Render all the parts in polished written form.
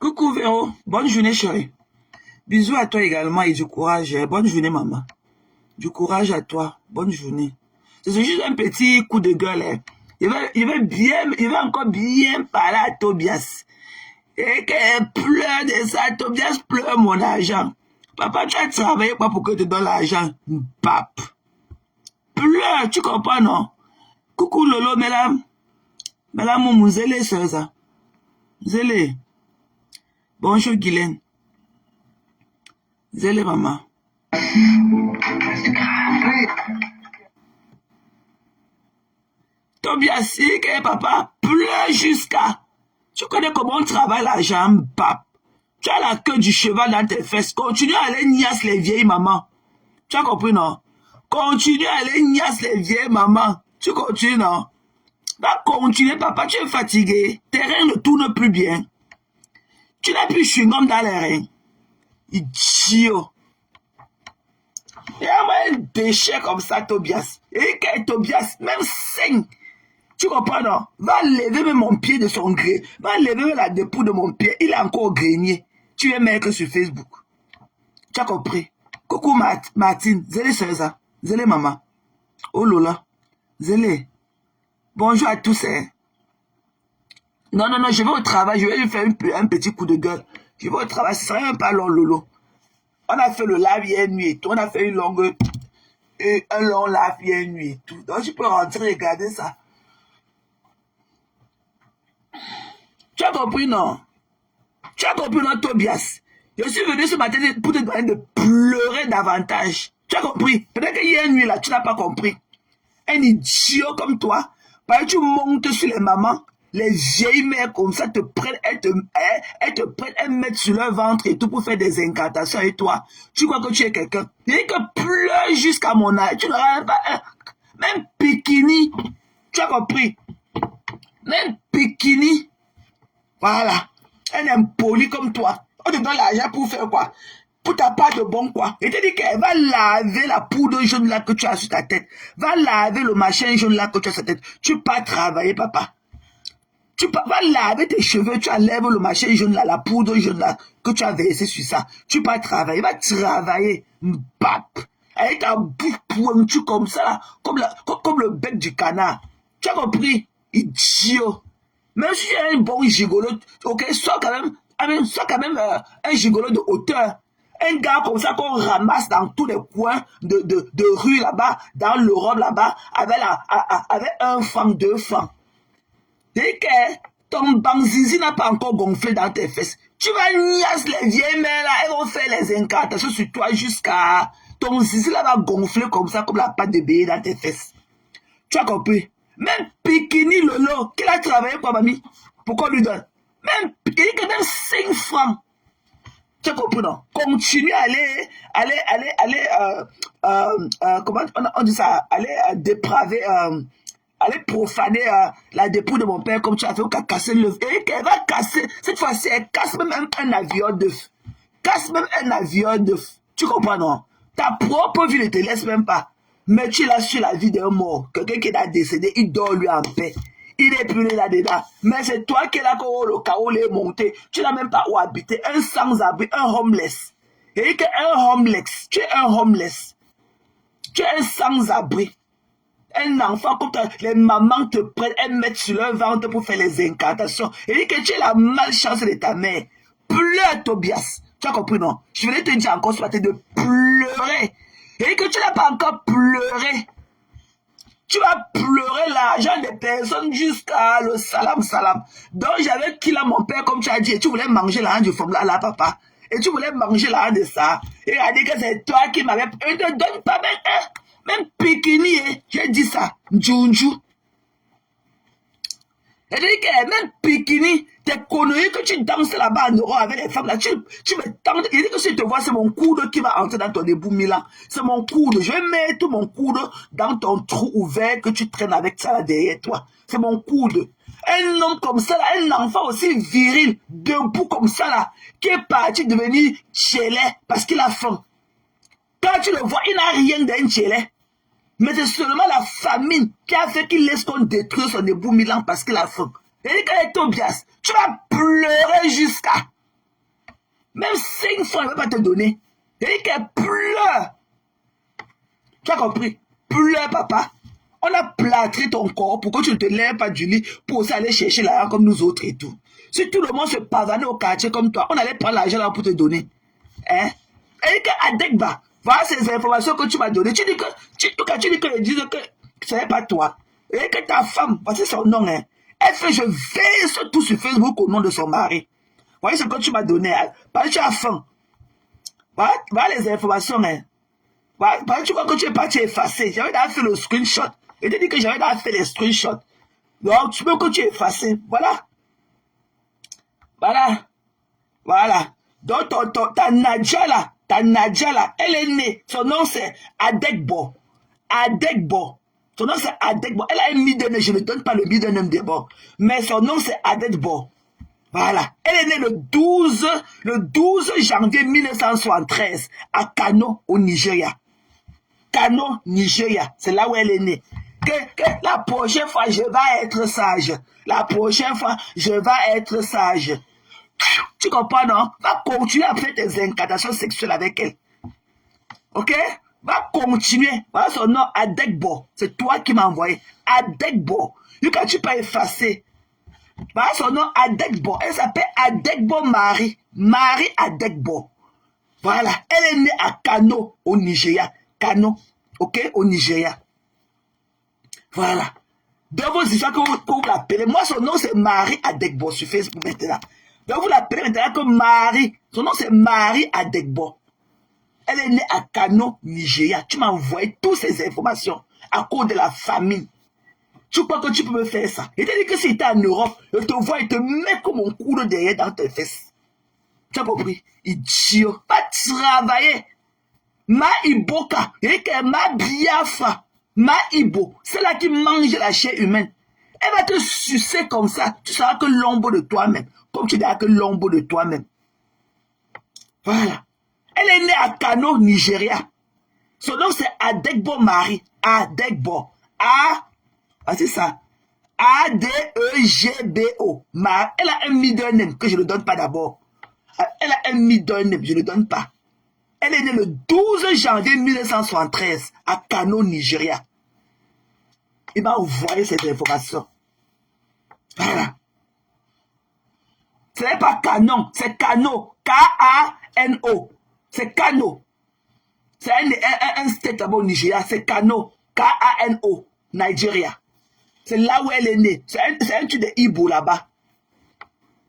Coucou Véro, bonne journée chérie. Bisous à toi également et du courage. Bonne journée maman. Du courage à toi, bonne journée. C'est juste un petit coup de gueule. Hein. Il va encore bien parler à Tobias. Et qu'elle pleure de ça, Tobias pleure mon argent. Papa, tu as travaillé quoi pour que je te donne l'argent? Pape. Pleure, tu comprends non? Coucou Lolo, mais là, mon zélé, c'est ça. Zélé. Bonjour Guylaine. Zélé maman. Tobias, que papa pleure jusqu'à... Tu connais comment on travaille l'argent, pape. Tu as la queue du cheval dans tes fesses. Continue à aller niasse les vieilles mamans. Tu as compris, non? Continue à aller niasse les vieilles mamans. Tu continues, non? Va continuer, papa, tu es fatigué. Tes reins ne tournent plus bien. Tu n'as plus chewing-gum dans les reins. Idiot. Il y a un déchet comme ça, Tobias. Et que Tobias, même saigne. Tu comprends, non? Va lever même mon pied de son gré. Va lever même la dépouille de mon pied. Il est encore grenier. Tu es mettre sur Facebook. Tu as compris? Coucou Martine. Zélé c'est ça. Zélé maman. Oh Lola. Zélé. Bonjour à tous. Hein. Non, je vais au travail. Je vais lui faire un petit coup de gueule. Je vais au travail. Ce serait même pas long, Lolo. On a fait le live hier nuit et tout. On a fait un long live hier nuit et tout. Donc, je peux rentrer et regarder ça. Tu as compris, non? Tu as compris, non, Tobias? Je suis venu ce matin pour te demander de pleurer davantage. Tu as compris? Peut-être que hier nuit, là, tu n'as pas compris. Un idiot comme toi, parce que tu montes sur les mamans, les vieilles mères comme ça te prennent, elles mettent sur leur ventre et tout pour faire des incantations. Et toi, tu crois que tu es quelqu'un? Il dit que pleure jusqu'à mon âge. Tu n'auras même pas même Pikini. Tu as compris? Même Pikini. Voilà. Un impoli comme toi. On te donne l'argent pour faire quoi? Pour ta part de bon quoi. Et te dit qu'elle va laver la poudre jaune là que tu as sur ta tête. Va laver le machin jaune là que tu as sur ta tête. Tu pars travailler, papa. Va laver tes cheveux, tu enlèves le machin jaune là, la poudre jaune là, que tu as versé sur ça. Tu pars travailler, va travailler, bap. Avec ta bouche pointue comme ça, là, comme le bec du canard. Tu as compris? Idiot. Même si tu es un bon gigolo, ok, sois quand même un gigolo de hauteur. Un gars comme ça qu'on ramasse dans tous les coins de rue là-bas, dans l'Europe là-bas, avec 1 franc, 2 francs. Dès que ton banzizi n'a pas encore gonflé dans tes fesses, tu vas niasse les vieilles mères là, elles vont faire les incantations sur toi jusqu'à... Ton zizi là va gonfler comme ça, comme la pâte de bébé dans tes fesses. Tu as compris? Même Pikini Lolo, qu'il a travaillé pour mamie, pourquoi lui donne? Même Pikini, quand même 5 francs. Tu as compris, non? Continue à aller, comment on dit ça? Aller dépraver, aller profaner la dépouille de mon père comme tu as fait, qu'elle casser le... Et qu'elle va casser, cette fois-ci, elle casse même un avion d'œuf. Casse même un avion d'œuf. Tu comprends, non? Ta propre vie ne te laisse même pas. Mais tu l'as sur la vie d'un mort. Quelqu'un qui est décédé, il dort lui en paix. Il est plus là-dedans. Mais c'est toi qui es là quand le chaos est monté. Tu n'as même pas où habiter. Un sans-abri, un homeless. Et qu'un homeless, tu es un homeless. Tu es un sans-abri. Un enfant comme toi, les mamans te prennent, elles mettent sur leur ventre pour faire les incantations. Et que tu es la malchance de ta mère. Pleure, Tobias. Tu as compris, non? Je voulais te dire encore ce matin de pleurer. Et que tu n'as pas encore pleuré. Tu vas pleurer l'argent des personnes jusqu'à le salam. Donc j'avais qu'il a mon père, comme tu as dit, et tu voulais manger l'argent du fond là, papa. Et tu voulais manger l'argent de ça. Et il a dit que c'est toi qui m'avais... Il ne te donne pas même Pikini, hein. J'ai dit ça. Junju. Il dit que même Pikini, tes conneries que tu danses là-bas en Europe avec les femmes là, tu me tentes. Il dit que si je te vois, c'est mon coude qui va entrer dans ton ébout Milan. C'est mon coude. Je vais mettre mon coude dans ton trou ouvert que tu traînes avec ça là derrière toi. C'est mon coude. Un homme comme ça là, un enfant aussi viril, debout comme ça là, qui est parti devenir tchélé parce qu'il a faim. Quand tu le vois, il n'a rien d'un tchélé. Mais c'est seulement la famine qui a fait qu'il laisse qu'on détruise son ébout Milan parce qu'il a faim. Et quand Tobias, tu vas pleurer jusqu'à... Même 5 francs, elle ne va pas te donner. Elle dit qu'elle pleure. Tu as compris? Pleure, papa. On a plâtré ton corps pour que tu ne te lèves pas du lit pour aussi aller chercher l'argent comme nous autres et tout. Si tout le monde se pavanait au quartier comme toi, on allait prendre l'argent là pour te donner. Hein? Et qu'Adegba, voilà ces informations que tu m'as données. Tu dis que, quand tu dis que disent que ce n'est pas toi. Et que ta femme, voici son nom, hein. Elle fait, je vais tout sur Facebook au nom de son mari. Voyez ce que tu m'as donné. Hein? Parce que tu as faim. Voilà les informations, hein. Parce que tu vois que tu es parti effacer. J'avais déjà fait le screenshot. Et tu dis que j'avais déjà fait les screenshots. Donc, tu veux que tu es effacé. Voilà. Voilà. Voilà. Donc, ta Nadja là, elle est née. Son nom, c'est Adegbo. Adegbo. Son nom, c'est Adegbo. Elle a un middle name. Je ne donne pas le middle name d'abord. Mais son nom, c'est Adegbo. Voilà. Elle est née le 12 janvier 1973 à Kano, au Nigeria. Kano, Nigeria. C'est là où elle est née. Que la prochaine fois, je vais être sage. La prochaine fois, je vais être sage. Tu comprends, non? Va continuer à faire tes incantations sexuelles avec elle. Ok? Va continuer. Voilà son nom, Adegbo. C'est toi qui m'as envoyé. Adegbo. Quand tu peux effacer. Voilà son nom, Adegbo. Elle s'appelle Adegbo Marie. Marie Adegbo. Voilà. Elle est née à Kano, au Nigeria. Kano. Ok? Au Nigeria. Voilà. Dans vos histoires que vous l'appelez, moi son nom c'est Marie Adegbo sur Facebook maintenant. Donc vous l'appelez maintenant comme Marie. Son nom c'est Marie Adegbo. Elle est née à Kano, Nigeria. Tu m'as envoyé toutes ces informations à cause de la famine. Tu crois que tu peux me faire ça? Il t'a dit que si tu es en Europe, je te vois, il te met comme un coup de derrière dans tes fesses. Tu as compris? Idiot. Pas travailler. Ma Iboka. Et que ma Biafra. Ma Ibo, c'est là qui mange la chair humaine. Elle va te sucer comme ça. Tu seras que l'ombre de toi-même. Comme tu diras que l'ombre de toi-même. Voilà. Elle est née à Kano, Nigeria. Son nom c'est Adegbo Marie. Adegbo. C'est ça. A-D-E-G-B-O. Elle a un middle name que je ne donne pas d'abord. Elle a un middle name, je ne donne pas. Elle est née le 12 janvier 1973 à Kano, Nigeria. Il m'a envoyé cette information. Voilà. Ce n'est pas Canon, c'est Kano. K-A-N-O. C'est Kano. C'est un state au Nigeria. C'est Kano. K-A-N-O. Nigeria. C'est là où elle est née. C'est un truc de Ibo là-bas.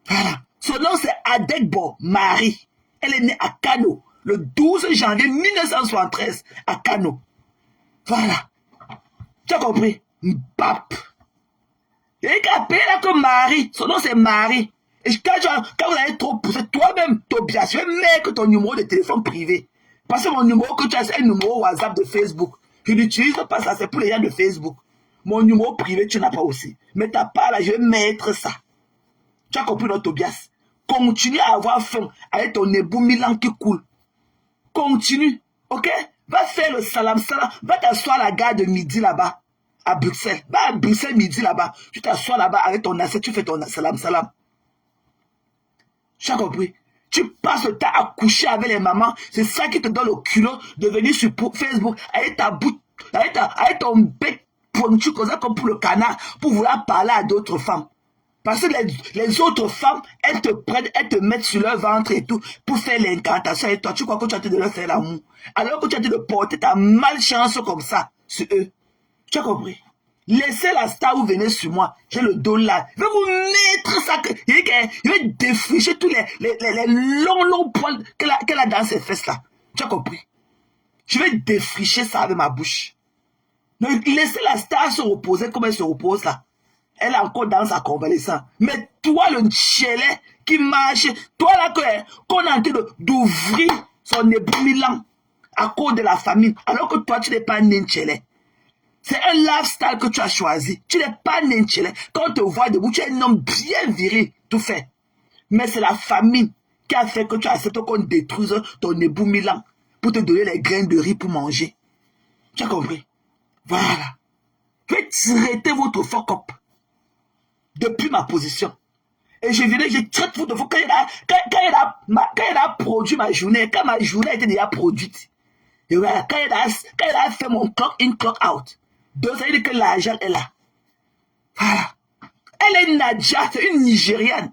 Voilà. Son nom c'est Adegbo Marie. Elle est née à Kano. Le 12 janvier 1973 à Kano. Voilà. Tu as compris? Mbap. Il y a qu'à payer là comme Marie. Son nom c'est Marie. Et quand vous allez trop pousser, toi-même, Tobias, je vais mettre ton numéro de téléphone privé. Parce que mon numéro que tu as, c'est un numéro WhatsApp de Facebook. Je n'utilise pas ça, c'est pour les gens de Facebook. Mon numéro privé, tu n'as pas aussi. Mais t'as pas là, je vais mettre ça. Tu as compris, notre Tobias? Continue à avoir faim avec ton ébou Milan qui coule. Continue, ok? Va faire le salam salam. Va t'asseoir à la gare de midi là-bas, à Bruxelles. Va à Bruxelles midi là-bas. Tu t'assois là-bas avec ton assiette, tu fais ton salam salam. Tu as compris? Tu passes le temps à coucher avec les mamans. C'est ça qui te donne le culot de venir sur Facebook avec ta bouche, avec ton bec pointu comme ça, comme pour le canard, pour vouloir parler à d'autres femmes. Parce que les autres femmes, elles te prennent, elles te mettent sur leur ventre et tout, pour faire l'incantation. Et toi, tu crois que tu as de leur faire l'amour. Alors que tu as de porter ta malchance comme ça sur eux. Tu as compris? Laissez la star ou venez sur moi. J'ai le dos là. Je vais vous mettre ça. Je vais défricher tous les longs poils qu'elle a dans ses fesses là. Tu as compris? Je vais défricher ça avec ma bouche. Donc, laissez la star se reposer comme elle se repose là. Elle est encore dans sa convalescence. Mais toi, le Tchelé qui marche, toi là, qu'on est en train d'ouvrir son éboule Milan à cause de la famine, alors que toi, tu n'es pas né Tchelé. C'est un lifestyle que tu as choisi. Tu n'es pas né Tchelé. Quand on te voit debout, tu es un homme bien viril, tout fait. Mais c'est la famine qui a fait que tu acceptes qu'on détruise ton éboule Milan pour te donner les graines de riz pour manger. Tu as compris? Voilà. Je vais traiter votre fuck up depuis ma position. Et je venais, je traite faute de vous. Quand il a produit ma journée, quand ma journée était déjà produite. Et voilà, quand il a fait mon clock in, clock out. Donc, ça veut dire que l'argent est là. Voilà. Elle est Nadja, c'est une Nigériane.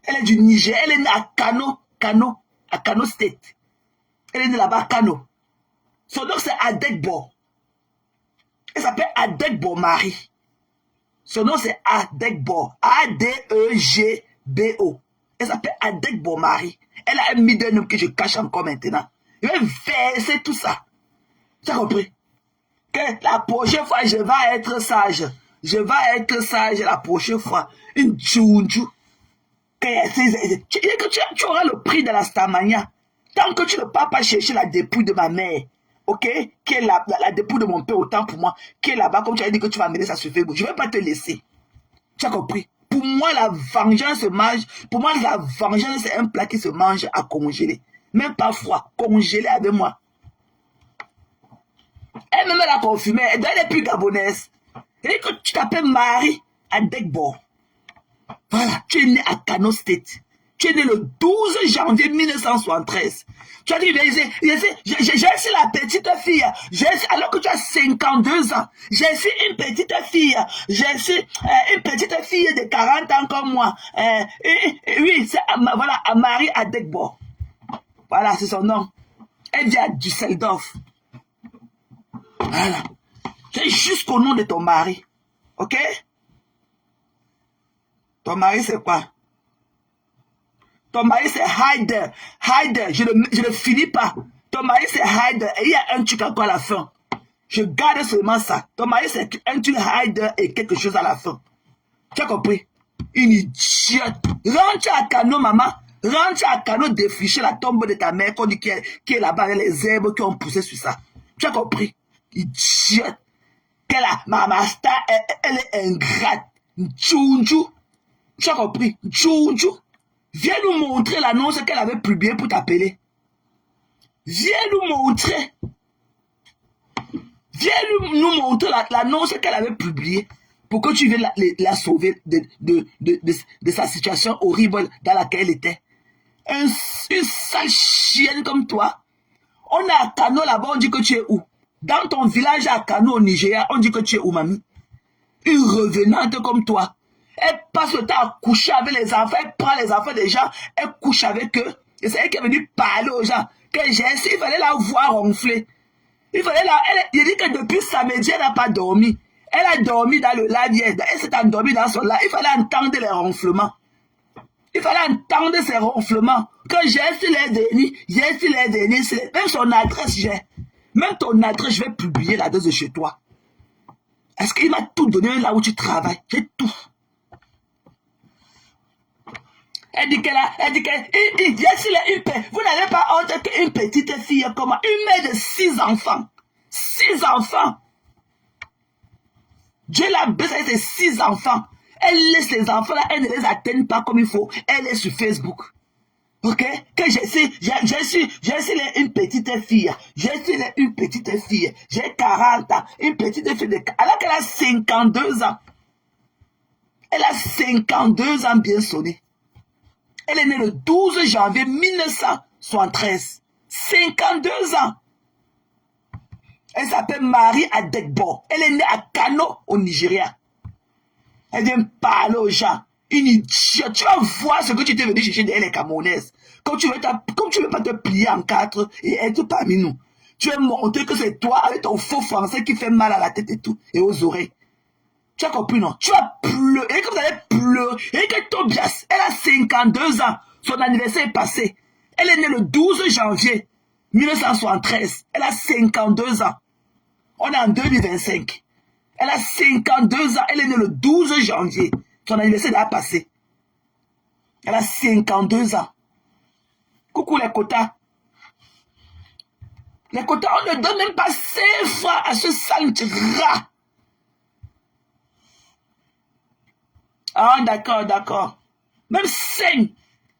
Elle est du Niger. Elle est née à Kano State. Elle est née là-bas à Kano. Son nom, c'est Adegbo. Elle s'appelle Adegbo Marie. Son nom, c'est Adegbo. A-D-E-G-B-O. Elle s'appelle Adegbo Marie. Elle a un middle name que je cache encore maintenant. Je vais verser tout ça. Tu as compris? Que la prochaine fois, je vais être sage. Je vais être sage la prochaine fois. Une tchounjou. Tu auras le prix de la Starmania. Tant que tu ne pars pas chercher la dépouille de ma mère. Ok? Qui est la dépouille de mon père, autant pour moi. Qui est là-bas, comme tu as dit que tu vas mener ça sur Facebook. Je ne vais pas te laisser. Tu as compris? Pour moi, la vengeance se mange. Pour moi, la vengeance, c'est un plat qui se mange à congeler. Même pas froid. Congelé avec moi. Elle me l'a confirmé. Elle est plus gabonaise. Et que tu t'appelles Marie Adegbo. Voilà. Tu es né à Kano State. Tu es né le 12 janvier 1973. Tu as dit, j'ai aussi la petite fille. Alors que tu as 52 ans. J'ai aussi une petite fille. J'ai aussi une petite fille de 40 ans comme moi. Oui, c'est voilà, Marie Adegbo. Voilà, c'est son nom. Elle vient à Düsseldorf. Voilà. C'est jusqu'au nom de ton mari. Ok? Ton mari, c'est quoi? Ton mari, c'est Heider. Heider, je ne finis pas. Ton mari, c'est Heider. Et il y a un truc encore à la fin. Je garde seulement ça. Ton mari, c'est un truc Heider et quelque chose à la fin. Tu as compris? Une idiote. Rentre à Kano, maman. Rentre à Kano défricher la tombe de ta mère qu'on dit qui est là-bas avec les herbes qui ont poussé sur ça. Tu as compris? Idiote. Ma star, elle est ingrate. Tchounjou. Tu as compris? Tchounjou. Viens nous montrer l'annonce qu'elle avait publiée pour t'appeler. Viens nous montrer. Viens nous montrer l'annonce qu'elle avait publiée pour que tu viennes la sauver de sa situation horrible dans laquelle elle était. Une sale chienne comme toi. On est à Kano là-bas, on dit que tu es où? Dans ton village à Kano au Nigeria, on dit que tu es où, mamie? Une revenante comme toi. Elle passe le temps à coucher avec les enfants, elle prend les enfants des gens, elle couche avec eux. Et c'est elle qui est venue parler aux gens. Que il fallait la voir ronfler. Il fallait il dit que depuis samedi, elle n'a pas dormi. Elle a dormi dans le lit, elle s'est endormie dans son lit. Il fallait entendre les ronflements. Il fallait entendre ces ronflements. Quand j'ai su les derniers, même son adresse, même ton adresse, je vais publier l'adresse de chez toi. Est-ce qu'il m'a tout donné là où tu travailles? J'ai tout. Elle dit qu'elle vous n'avez pas honte qu'une petite fille comme moi, une mère de 6 enfants. 6 enfants. Dieu l'a baissé avec ses 6 enfants. Elle laisse les enfants là, elle ne les atteigne pas comme il faut. Elle est sur Facebook. Ok? Que j'ai su une petite fille. Une petite fille. J'ai 40 ans. Une petite fille alors qu'elle a 52 ans. Elle a 52 ans bien sonné. Elle est née le 12 janvier 1973. 52 ans. Elle s'appelle Marie Adegbo. Elle est née à Kano, au Nigeria. Elle vient parler aux gens. Une idiote. Tu vas voir ce que tu t'es venu chercher derrière les Camerounaises. Comme tu veux pas te plier en 4 et être parmi nous. Tu veux montrer que c'est toi avec ton faux français qui fait mal à la tête et tout, et aux oreilles. Tu as compris, non? Tu vas pleurer. Et que vous allez pleurer. Et que Tobias, elle a 52 ans. Son anniversaire est passé. Elle est née le 12 janvier 1973. Elle a 52 ans. On est en 2025. Elle a 52 ans. Elle est née le 12 janvier. Son anniversaire est passé. Elle a 52 ans. Coucou les quotas. Les quotas, on ne donne même pas 5 francs à ce sale rat. Ah, d'accord. Même 5,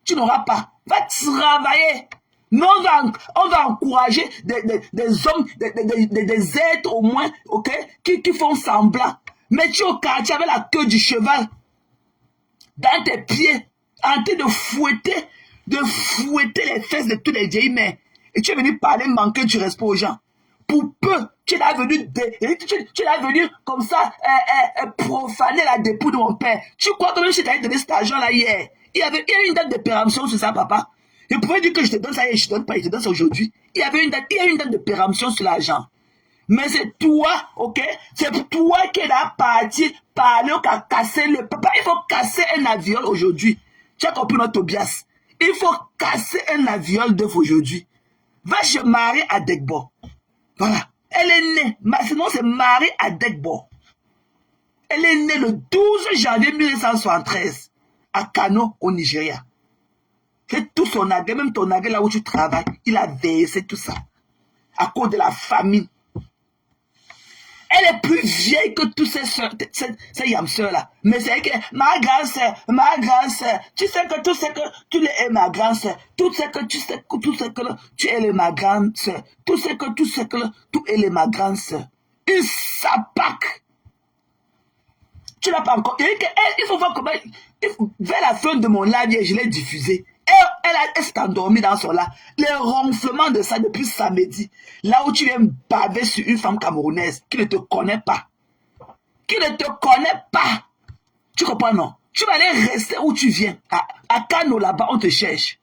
tu n'auras pas. Va travailler. Nous, on va encourager des hommes, des êtres au moins, ok, qui font semblant. Mais tu es au quartier avec la queue du cheval. dans tes pieds, en train de fouetter les fesses de tous les vieilles mères. Et tu es venu parler, manquer du respect aux gens. Pour peu, tu es là venu comme ça, profaner la dépouille de mon père. Tu crois que même si tu avais donné cet argent-là hier, il y a une date de péremption sur ça, papa. Je pouvais dire que je te donne ça et je te donne pas, je te donne ça aujourd'hui. Il y a une date de péremption sur l'argent. Mais c'est toi, ok? C'est toi qui es là parti parler ou qu'à casser le... Papa, il faut casser un avion aujourd'hui. Tu as compris notre Tobias? Il faut casser un avion d'œuf aujourd'hui. Va se marier à Degbo. Voilà. Elle est née. Sinon, c'est Marie Adegbo. Elle est née le 12 janvier 1973 à Kano, au Nigeria. C'est tout son agé, même ton agé là où tu travailles, il a versé tout ça. À cause de la famine. Elle est plus vieille que tous ces yamseurs là. Mais c'est que ma grand-sœur, tu sais que tout ce que tu es ma grand-sœur, tout ce que tu sais que tu es ma grand-sœur, tout ce que tu es ma grand-sœur. Une sapac. Tu n'as pas encore. Il faut voir comment. Vers la fin de mon live, je l'ai diffusé. Elle s'est endormie dans son lit. Les ronflements de ça depuis samedi. Là où tu viens baver sur une femme camerounaise qui ne te connaît pas. Qui ne te connaît pas. Tu comprends, non? Tu vas aller rester où tu viens. À Kano, là-bas, on te cherche.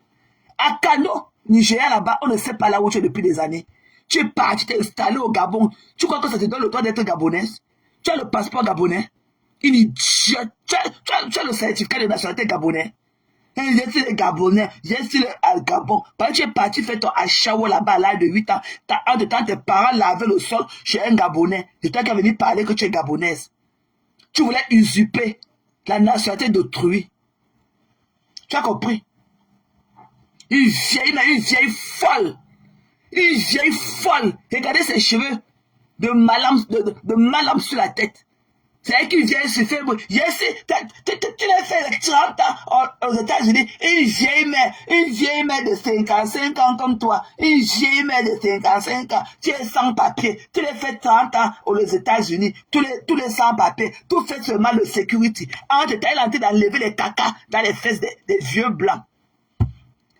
À Kano, Nigeria, là-bas, on ne sait pas là où tu es depuis des années. Tu es parti, tu t'es installé au Gabon. Tu crois que ça te donne le droit d'être gabonaise? Tu as le passeport gabonais. Tu as le certificat de nationalité gabonais. Je suis le Gabonais, je suis le Gabon. Parce que tu es parti faire ton achawo là-bas à l'âge de 8 ans. En temps, tes parents lavaient le sol chez un Gabonais. C'est toi qui es venu parler que tu es gabonaise. Tu voulais usurper la nationalité d'autrui. Tu as compris? Une vieille folle. Une vieille folle. Regardez ses cheveux de malâme sur la tête. C'est elle qui vient se faire. Tu l'as fait 30 ans aux États-Unis. Une vieille mère de 55 ans comme toi. Une vieille mère de 55 ans. Tu es sans papier. Tu l'as fait 30 ans aux États-Unis. Tous les sans papiers. Tout fait seulement le security. En temps, elle est en train d'enlever les cacas dans les fesses des vieux blancs.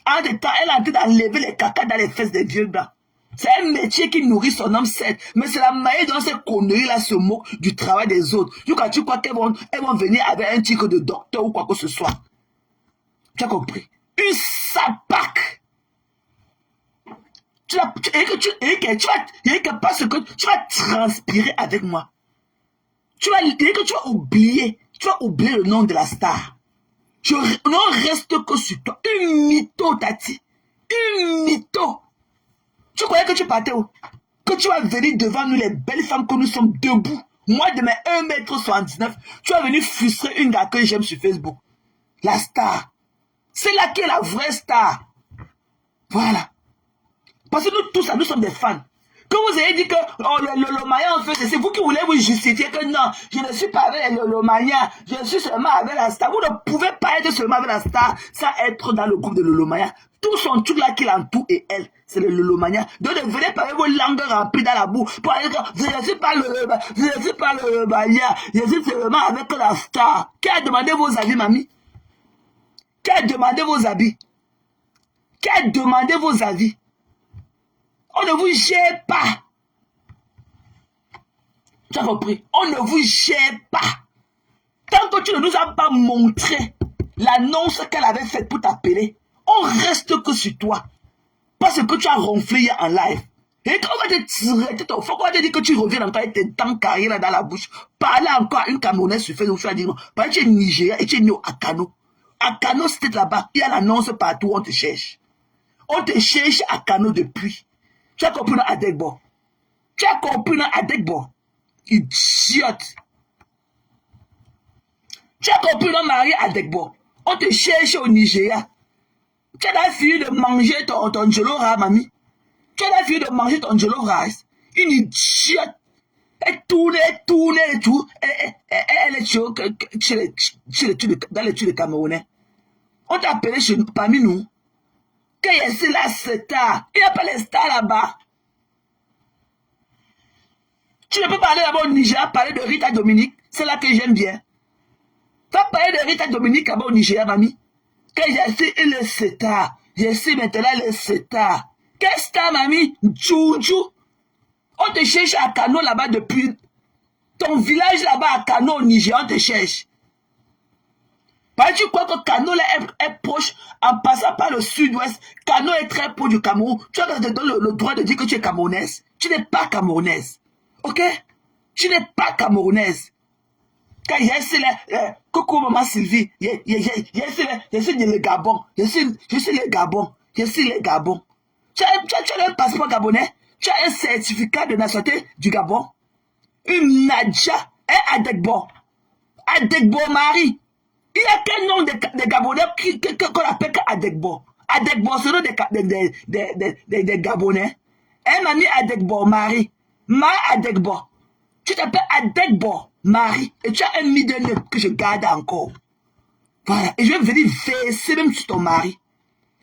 En temps, elle est en train d'enlever les cacas dans les fesses des vieux blancs. C'est un métier qui nourrit son homme certes, mais c'est la manière dont ces conneries-là se moquent du travail des autres. Quand tu crois qu'elles vont venir avec un titre de docteur ou quoi que ce soit. Tu as compris? Une sapac. Parce que tu vas transpirer avec moi. Tu vas oublier le nom de la star. Ne reste que sur toi. Une mytho, Tati. Une mytho. Tu croyais que tu partais où? Que tu vas venir devant nous, les belles femmes que nous sommes debout. Moi, de mes 1m79, tu vas venir frustrer une gars que j'aime sur Facebook. La star. C'est là qui est la vraie star. Voilà. Parce que nous tous, nous sommes des fans. Que vous avez dit que le Lolomania, en fait, c'est vous qui voulez vous justifier que non, je ne suis pas avec le Lolomania, je suis seulement avec la star. Vous ne pouvez pas être seulement avec la star sans être dans le groupe de Lolomania. Tout son truc là qui l'entoure et elle, c'est le Lolomania. Donc ne venez pas avec vos langues remplies dans la boue pour dire que je ne suis pas le Lolomania, je suis seulement avec la star. Qui a demandé vos avis, mamie? Qui a demandé vos avis? Qui a demandé vos avis? On ne vous gère pas. Tu as compris? On ne vous gère pas. Tant que tu ne nous as pas montré l'annonce qu'elle avait faite pour t'appeler, on reste que sur toi. Parce que tu as ronflé hier en live. Et quand on va te tirer, il faut qu'on te dise que tu reviens encore avec tes dents carrées là dans la bouche. Parler encore à une Camerounaise sur Facebook, tu vas dire non. Parce que tu es Nigeria et tu es né à Kano. À Kano, c'était là-bas. Il y a l'annonce partout, on te cherche. On te cherche à Kano depuis. Tu as compris dans Adegbo. Tu as compris dans Adegbo. Idiote. Tu as compris dans Marie Adegbo. On te cherche au Nigeria. Tu as fini de manger ton jollof, mamie. Tu as fini de manger ton jollof rice. Une idiote. Elle tourne et tout. Elle est dans les tues de Camerounais. On t'a appelé parmi nous. Que c'est la star. Il n'y a pas les stars là-bas. Tu ne peux pas aller là-bas au Niger, parler de Rita Dominique. C'est là que j'aime bien. Va parler de Rita Dominique là-bas au Nigeria, mamie. Quand j'ai fait le CETA, j'ai su maintenant le CETA. Qu'est-ce que t'as, mamie? Djoudjou. On te cherche à Kano là-bas depuis ton village là-bas à Kano au Nigeria, on te cherche. Parce que tu crois que Kano là est proche en passant par le sud-ouest. Kano est très proche du Cameroun. Tu as le droit de dire que tu es camerounaise. Tu n'es pas camerounaise. Ok? Tu n'es pas camerounaise. Quand il y a coucou maman Sylvie, je suis le Gabon. Je suis le Gabon. Je suis le Gabon. Tu as un passeport gabonais? Tu as un certificat de nationalité du Gabon? Une Nadja, un Adegbo. Adegbo Marie. Il n'y a qu'un nom de Gabonais qu'on appelle Adegbo. Adegbo, c'est le nom des Gabonais. Un ami Adegbo Marie. Ma Adegbo. Tu t'appelles Adegbo Marie. Et tu as un middle name que je garde encore. Voilà. Et je vais venir verser même sur ton mari.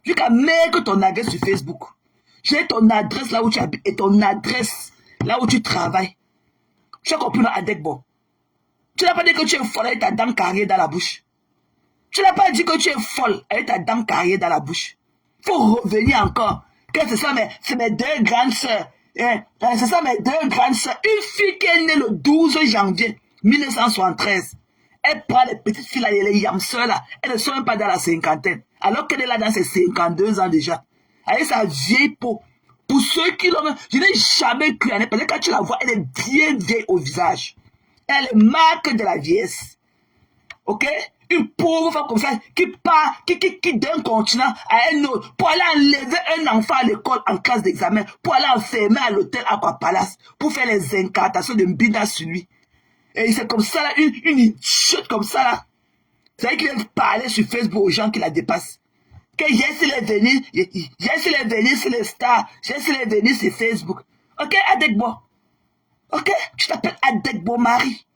Jusqu'à mettre ton adresse sur Facebook. J'ai ton adresse là où tu habites et ton adresse là où tu travailles. Tu as compris dans Adegbo. Tu n'as pas dit que tu es folle avec ta dent carrière dans la bouche. Tu n'as pas dit que tu es folle avec ta dent carrière dans la bouche. Il faut revenir encore. Que c'est ça, c'est mes deux grandes sœurs. C'est ça, mes deux grandes sœurs. Une fille qui est née le 12 janvier 1973. Elle prend les petites filles là, les yamseurs là. Elles ne sont même pas dans la cinquantaine. Alors qu'elle est là dans ses 52 ans déjà. Avec sa vieille peau. Pour ceux qui l'ont... Je n'ai jamais cru en elle. Parce que quand tu la vois, elle est bien vieille au visage. Elle est marque de la vieillesse. Ok? Une pauvre femme comme ça qui part, qui d'un continent à un autre pour aller enlever un enfant à l'école en classe d'examen, pour aller enfermer à l'hôtel Aqua Palace, pour faire les incantations de Mbina sur lui. Et c'est comme ça, là, une idiote comme ça, là. C'est vrai qu'il vient parler sur Facebook aux gens qui la dépassent. Que j'ai les venir sur les stars, j'ai les venir sur Facebook. Ok, Adegbo. Ok, tu t'appelles Adegbo Marie.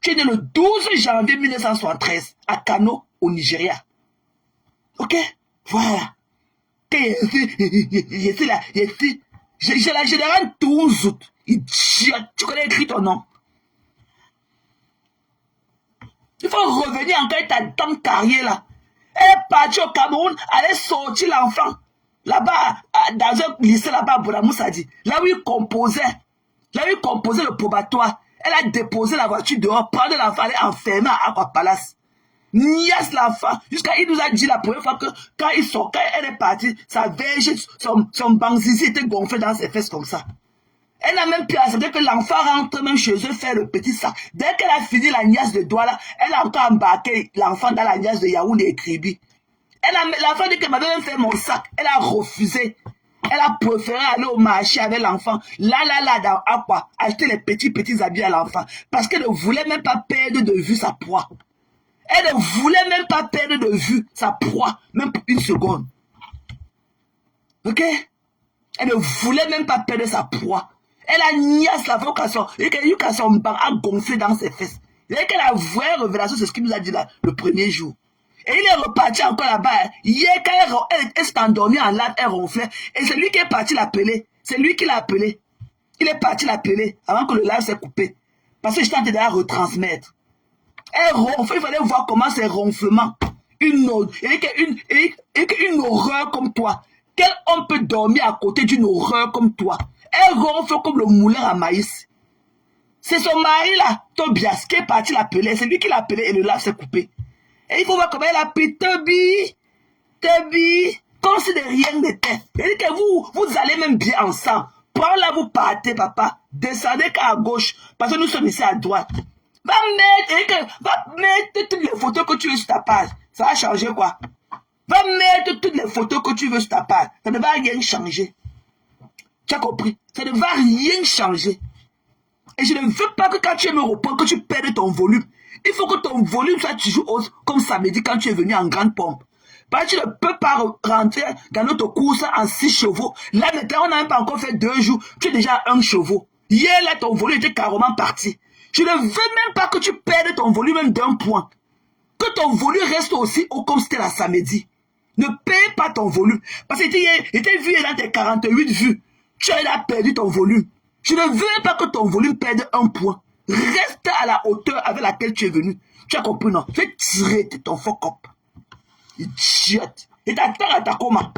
Tu es né le 12 janvier 1973 à Kano, au Nigeria. Ok? Voilà. Je suis là. J'ai la générale Touzout. Tu connais écrit ton nom. Il faut revenir encore avec ta dame carrière là. Elle est partie au Cameroun, elle est sortie l'enfant. Là-bas, dans un lycée là-bas à Boudamoussadi. Là où il composait le probatoire. Elle a déposé la voiture dehors, prendre l'enfant, elle est enfermée à Aqua Palace. Niasse l'enfant. Jusqu'à il nous a dit la première fois que quand elle est partie, sa verge, son banzizi était gonflé dans ses fesses comme ça. Elle n'a même pu accepter que l'enfant rentre même chez eux faire le petit sac. Dès qu'elle a fini la niasse de doigt là, elle a encore embarqué l'enfant dans la niasse de Yaoundé et Kribi. L'enfant dit qu'elle m'avait même fait mon sac. Elle a refusé. Elle a préféré aller au marché avec l'enfant. Là, dans Aqua, acheter les petits habits à l'enfant. Parce qu'elle ne voulait même pas perdre de vue sa proie. Elle ne voulait même pas perdre de vue sa proie, même pour une seconde. Ok? Elle ne voulait même pas perdre sa proie. Elle a niasse la vocation. Et qu'elle son banc a gonflé dans ses fesses. Et qu'elle a vraie révélation, c'est ce qu'il nous a dit là, le premier jour. Et il est reparti encore là-bas. Hier, quand elle s'est endormie en latte, elle ronflait. Et c'est lui qui est parti l'appeler. C'est lui qui l'a appelé. Il est parti l'appeler avant que le live s'est coupé. Parce que j'étais en train de la retransmettre. Elle ronfle, il fallait voir comment c'est ronflement. Une horreur comme toi. Quel homme peut dormir à côté d'une horreur comme toi? Elle ronfle comme le moulin à maïs. C'est son mari là, Tobias, qui est parti l'appeler. C'est lui qui l'a appelé et le live s'est coupé. Et il faut voir comment elle a pris Toby, comme si de rien n'était. Elle dit que vous allez même bien ensemble. Prends là, vous partez, papa. Descendez qu'à gauche, parce que nous sommes ici à droite. Va mettre toutes les photos que tu veux sur ta page. Ça va changer quoi? Va mettre toutes les photos que tu veux sur ta page. Ça ne va rien changer. Tu as compris? Ça ne va rien changer. Et je ne veux pas que quand tu me reprends, que tu perdes ton volume. Il faut que ton volume soit toujours haut, comme samedi quand tu es venu en grande pompe. Parce que tu ne peux pas rentrer dans notre course en 6 chevaux. Là, maintenant, on n'a même pas encore fait 2 jours. Tu es déjà à 1 chevaux. Hier, là, ton volume était carrément parti. Je ne veux même pas que tu perdes ton volume même d'1 point. Que ton volume reste aussi haut comme c'était la samedi. Ne perds pas ton volume. Parce que était vu dans tes 48 vues. Tu as perdu ton volume. Je ne veux pas que ton volume perde 1 point. Reste à la hauteur avec laquelle tu es venu. Tu as compris, non? Je vais tirer ton faux cop. Idiote. Et t'attends à ta coma.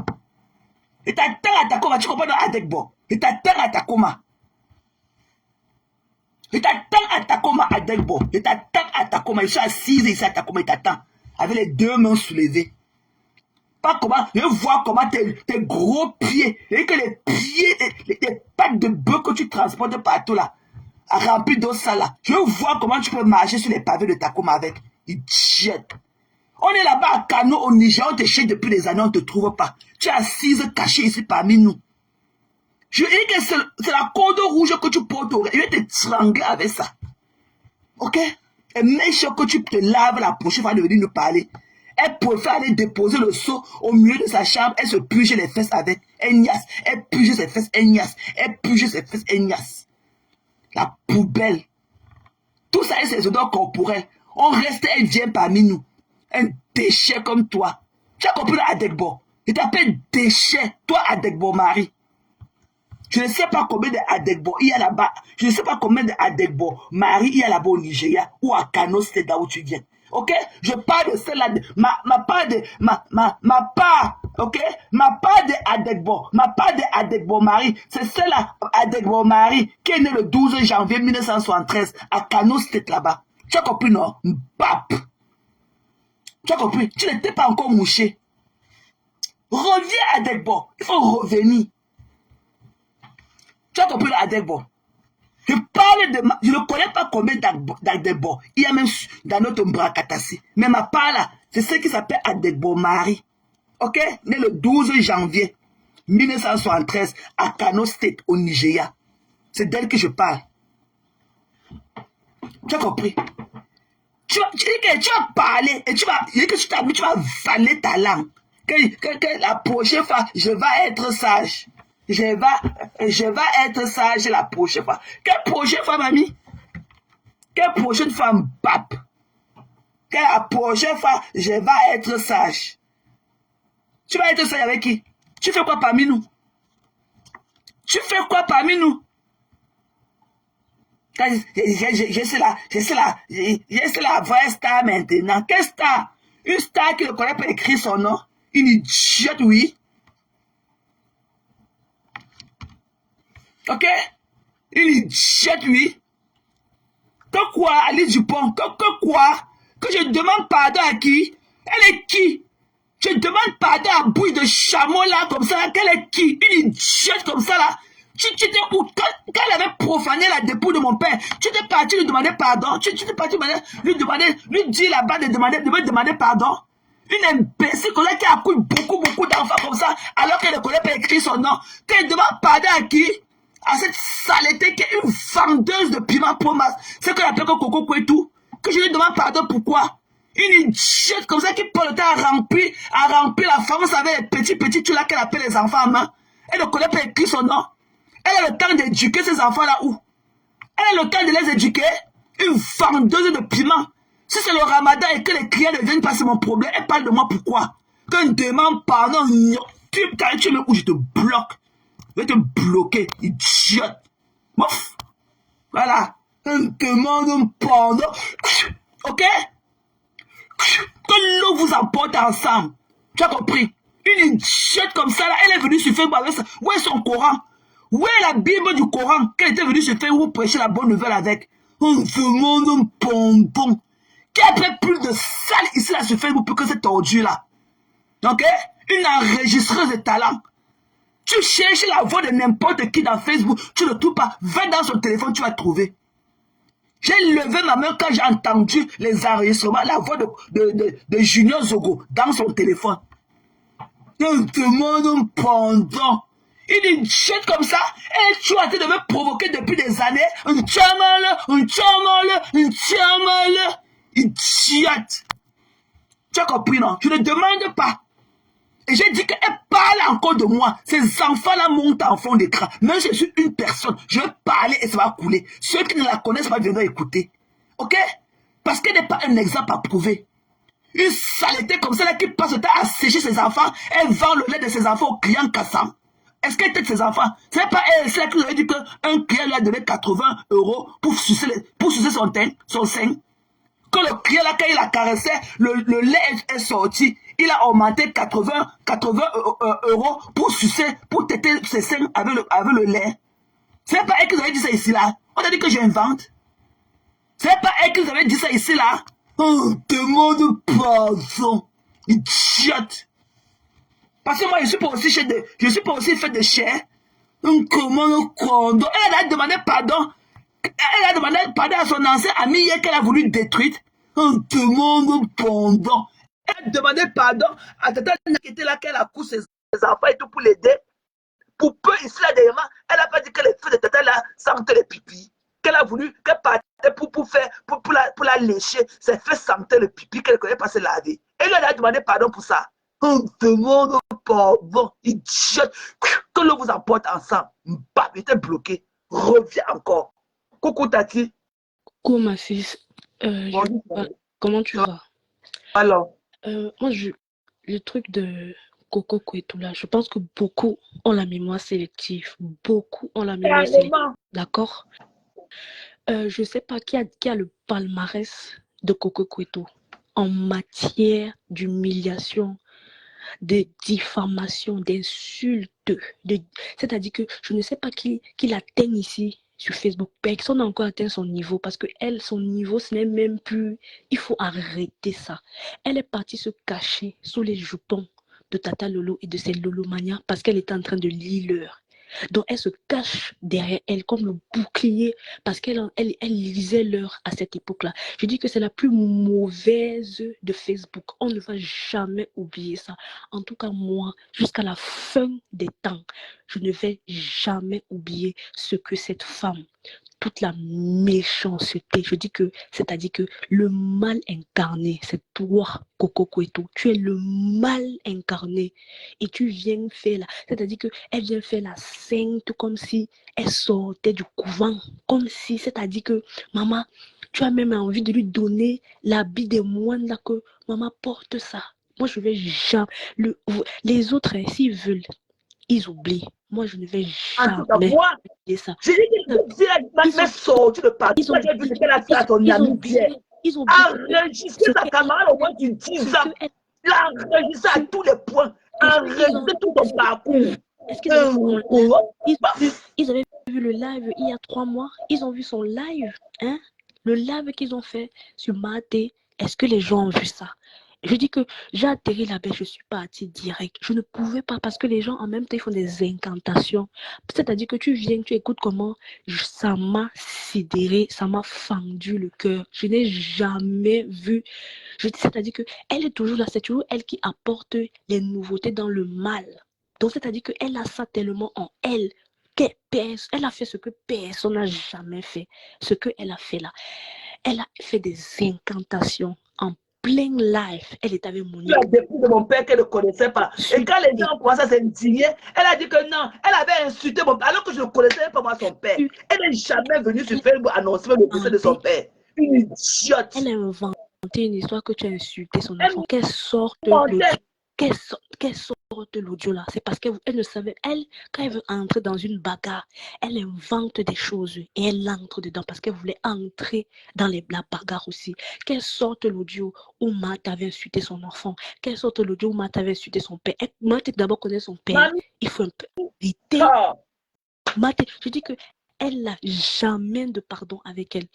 Et t'attends à ta coma. Tu comprends, non? Adegbo. Et t'attends à ta coma. Et t'attends à ta coma, Adegbo. Et t'attends à ta coma. Je suis assise ici à ta coma. Et t'attends. Avec les deux mains soulevées. Pas comment. Je vois comment tes gros pieds. Et que les pieds, les pattes de bœuf que tu transportes partout là. Rempli d'eau sale là. Je vois comment tu peux marcher sur les pavés de ta coma avec. Idiote. On est là-bas à Kano, au Niger, on te cherche depuis des années, on ne te trouve pas. Tu es assise, cachée ici parmi nous. Je dis que c'est la corde rouge que tu portes au je vais te trangler avec ça. Ok? Et même sûr que tu te laves la prochaine fois de venir nous parler. Elle préfère aller déposer le seau au milieu de sa chambre, elle se purge les fesses avec. Elle niasse. Elle purge ses fesses, elle niasse. Elle purge ses fesses, elle niasse. La poubelle. Tout ça est ses odeurs corporelles. On reste, elle vient parmi nous. Un déchet comme toi. Tu as compris Adegbo? Il t'appelle déchet. Toi, Adegbo Marie. Je ne sais pas combien d'Adegbo il y a là-bas. Je ne sais pas combien d'Adegbo Marie il y a là-bas au Nigeria ou à Kano, c'est là où tu viens. Ok? Je parle de celle-là. Ma part de. Ma part. Ok? Ma part de Adegbo. Ma part de Adegbo Marie. C'est celle-là, Adegbo Marie, qui est née le 12 janvier 1973 à Kano, c'est là-bas. Tu as compris, non? Bap! Tu as compris? Tu n'étais pas encore mouché. Reviens à Adegbo. Il faut revenir. Tu as compris Adegbo? Je parle de... Je ne connais pas combien d'Adegbo. Il y a même dans notre Mbrakatasi. Mais ma part là, c'est ce qui s'appelle Adegbo Marie. Ok? Né le 12 janvier 1973 à Kano State au Nigeria. C'est d'elle que je parle. Tu as compris? Tu vas parler et tu vas valer ta langue. Que la prochaine fois, je vais être sage. Je vais être sage la prochaine fois. Quelle prochaine fois, mamie? Quelle prochaine fois, mbap? La prochaine fois, je vais être sage. Tu vas être sage avec qui? Tu fais quoi parmi nous? Tu fais quoi parmi nous? Je suis la vraie star maintenant. Quelle star? Une star qui ne connaît pas écrire son nom. Une idiote, oui. Ok? Une idiote, oui. Que quoi, Alice Dupont? Que quoi? Que je demande pardon à qui? Elle est qui? Je demande pardon à bouille de chameau là, comme ça. Qu'elle est qui? Une idiote comme ça là. Tu étais où? Quand elle avait profané la dépouille de mon père, tu étais parti lui demander pardon. Tu étais parti lui dire là-bas de me demander pardon. Une imbécile comme ça qui a couru beaucoup d'enfants comme ça, alors qu'elle ne connaît pas écrire son nom. Qu'elle demande pardon à qui? À cette saleté qui est une vendeuse de piment promas. C'est qu'on appelle Coco Kouetou. Que je lui demande pardon pourquoi? Une idiote comme ça qui prend le temps à remplir la France avec les petits tu là qu'elle appelle les enfants en main. Elle ne connaît pas écrire son nom. Elle a le temps d'éduquer ces enfants-là où? Elle a le temps de les éduquer. Une vendeuse de piment. Si c'est le ramadan et que les clients ne viennent pas, c'est mon problème. Elle parle de moi pourquoi? Quand je demande pardon, tu me où je te bloque. Je vais te bloquer, idiote. Mouf. Voilà. Je demande pardon. Ok? Que l'eau vous emporte ensemble. Tu as compris? Une idiote comme ça, là, elle est venue sur Facebook avec ça. Où est son Coran? Où est la Bible du Coran qu'elle était venue se faire où prêcher la bonne nouvelle avec? On demande un bonbon. Qui a fait plus de sale ici là sur Facebook que cette ordure là? Ok? Une enregistreuse de talent. Tu cherches la voix de n'importe qui dans Facebook, tu ne trouves pas. Va dans son téléphone, tu vas trouver. J'ai levé ma main quand j'ai entendu les enregistrements, la voix de Junior Zogo dans son téléphone. On demande un pendant. Une idiote comme ça, elle est toujours en train de me provoquer depuis des années. Un tchamal, idiote. Tu as compris, non? Je ne demande pas. Et j'ai dit qu'elle parle encore de moi. Ces enfants-là montent en fond d'écran. Même si je suis une personne, je vais parler et ça va couler. Ceux qui ne la connaissent pas viendront écouter. Ok? Parce qu'elle n'est pas un exemple à prouver. Une saleté comme celle-là qui passe le temps à sécher ses enfants, elle vend le lait de ses enfants aux clients cassants. Est-ce qu'elle tête ses enfants? C'est pas elle, c'est elle qui lui a dit qu'un client lui a donné 80 € pour sucer son sein. Quand le client là, quand il a caressé, le lait est sorti. Il a augmenté 80 € pour sucer, pour têter ses seins avec le lait. C'est pas elle qui nous avait dit ça ici là. On a dit que j'invente. C'est pas elle qui nous avait dit ça ici là. Oh, demande pardon. Idiote. Parce que moi, je suis pas aussi fait de chair. Comment le condom? Elle a demandé pardon. Elle a demandé pardon à son ancien ami hier qu'elle a voulu détruire. On demande pardon. Elle a demandé pardon à Tata qui était là, qu'elle a couché ses enfants et tout pour l'aider. Pour peu ici là derrière, elle n'a pas dit que les feux de Tata là sentaient les pipis. Qu'elle a voulu, qu'elle partait pour la lécher. Ses feux sentaient le pipi qu'elle ne connaît pas se laver. Elle lui a demandé pardon pour ça. On demande pardon, idiote. Que l'on vous emporte ensemble. Bam, il était bloqué. Reviens encore. Coucou Tati. Coucou ma fils. Comment tu vas? Alors. Moi, le truc de Coco Kwetu là, je pense que beaucoup ont la mémoire sélective. Beaucoup ont la mémoire sélective. D'accord? Je ne sais pas qui a le palmarès de Coco Kwetu en matière d'humiliation, de diffamation, d'insultes. C'est-à-dire que je ne sais pas qui l'atteigne ici sur Facebook. Personne n'a encore atteint son niveau parce que elle, son niveau, ce n'est même plus... Il faut arrêter ça. Elle est partie se cacher sous les jupons de Tata Lolo et de ses Lolomania parce qu'elle était en train de lire l'heure. Donc elle se cache derrière elle comme le bouclier parce qu'elle lisait l'heure à cette époque-là. Je dis que c'est la plus mauvaise de Facebook. On ne va jamais oublier ça. En tout cas, moi, jusqu'à la fin des temps, je ne vais jamais oublier ce que cette femme, toute la méchanceté, je dis que, c'est-à-dire que le mal incarné, c'est toi, Coco Kwetu. Tu es le mal incarné et tu viens faire la, c'est-à-dire qu'elle vient faire la sainte comme si elle sortait du couvent, comme si, c'est-à-dire que, maman, tu as même envie de lui donner l'habit des moines là que maman porte ça. Moi, je vais jamais, les autres, s'ils veulent, ils oublient. Moi, je ne vais jamais oublier ça. J'ai dit que m'a sorti de partout. Moi, j'ai vu ce qu'elle a fait à ton ami Pierre. Enregistrer sa camarade au moins d'une 10 ans. L'enregistrer à tous les points. Enregistrer tout ton parcours. Est-ce qu'ils avaient vu le live il y a 3 mois? Ils ont vu son live, hein? Le live qu'ils ont fait sur Maté. Est-ce que les gens ont vu ça? Je dis que j'ai atterri là-bas, je suis partie direct. Je ne pouvais pas parce que les gens en même temps ils font des incantations. C'est-à-dire que tu viens, tu écoutes comment ça m'a sidéré, ça m'a fendu le cœur. Je n'ai jamais vu. C'est-à-dire que elle est toujours là, c'est toujours elle qui apporte les nouveautés dans le mal. Donc c'est-à-dire qu'elle a ça tellement en elle. Elle a fait ce que personne n'a jamais fait. Ce qu'elle a fait là. Elle a fait des incantations en plein live. Elle est avec Monique. Elle a dépris de mon père qu'elle ne connaissait pas. Et quand les gens ont commencé à s'indigner, elle a dit que non, elle avait insulté mon père alors que je ne connaissais pas moi son père. Elle n'est jamais venue sur Facebook annoncer le décès de son père. Une idiote. Elle a inventé une histoire que tu as insulté son enfant. Quelle sorte de l'audio là? C'est parce qu'elle ne savait, quand elle veut entrer dans une bagarre, elle invente des choses et elle entre dedans parce qu'elle voulait entrer dans la bagarre aussi. Quelle sorte l'audio où Matt avait insulté son enfant? Quelle sorte l'audio où Matt avait insulté son père? Matt d'abord connaît son père. Il faut un peu éviter. Matt, je dis que elle n'a jamais de pardon avec elle.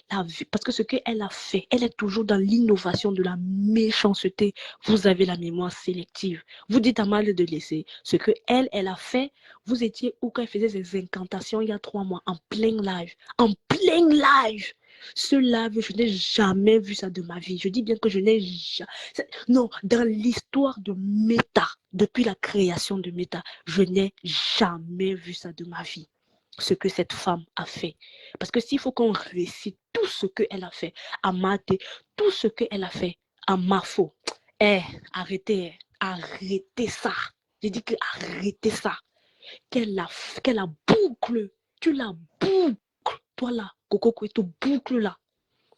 Parce que ce qu'elle a fait, elle est toujours dans l'innovation de la méchanceté. Vous avez la mémoire sélective. Vous dites à mal de laisser. Ce qu'elle a fait, vous étiez où quand elle faisait ses incantations il y a 3 mois, en plein live. En plein live. Ce live, je n'ai jamais vu ça de ma vie. Je dis bien que je n'ai jamais... Non, dans l'histoire de Meta, depuis la création de Meta, je n'ai jamais vu ça de ma vie. Ce que cette femme a fait. Parce que s'il faut qu'on récite tout ce qu'elle a fait à Maté, tout ce qu'elle a fait à Mafo, arrêtez ça. J'ai dit que arrêtez ça. Qu'elle la boucle. Tu la boucles. Toi là, Coco Kwetu, boucle là.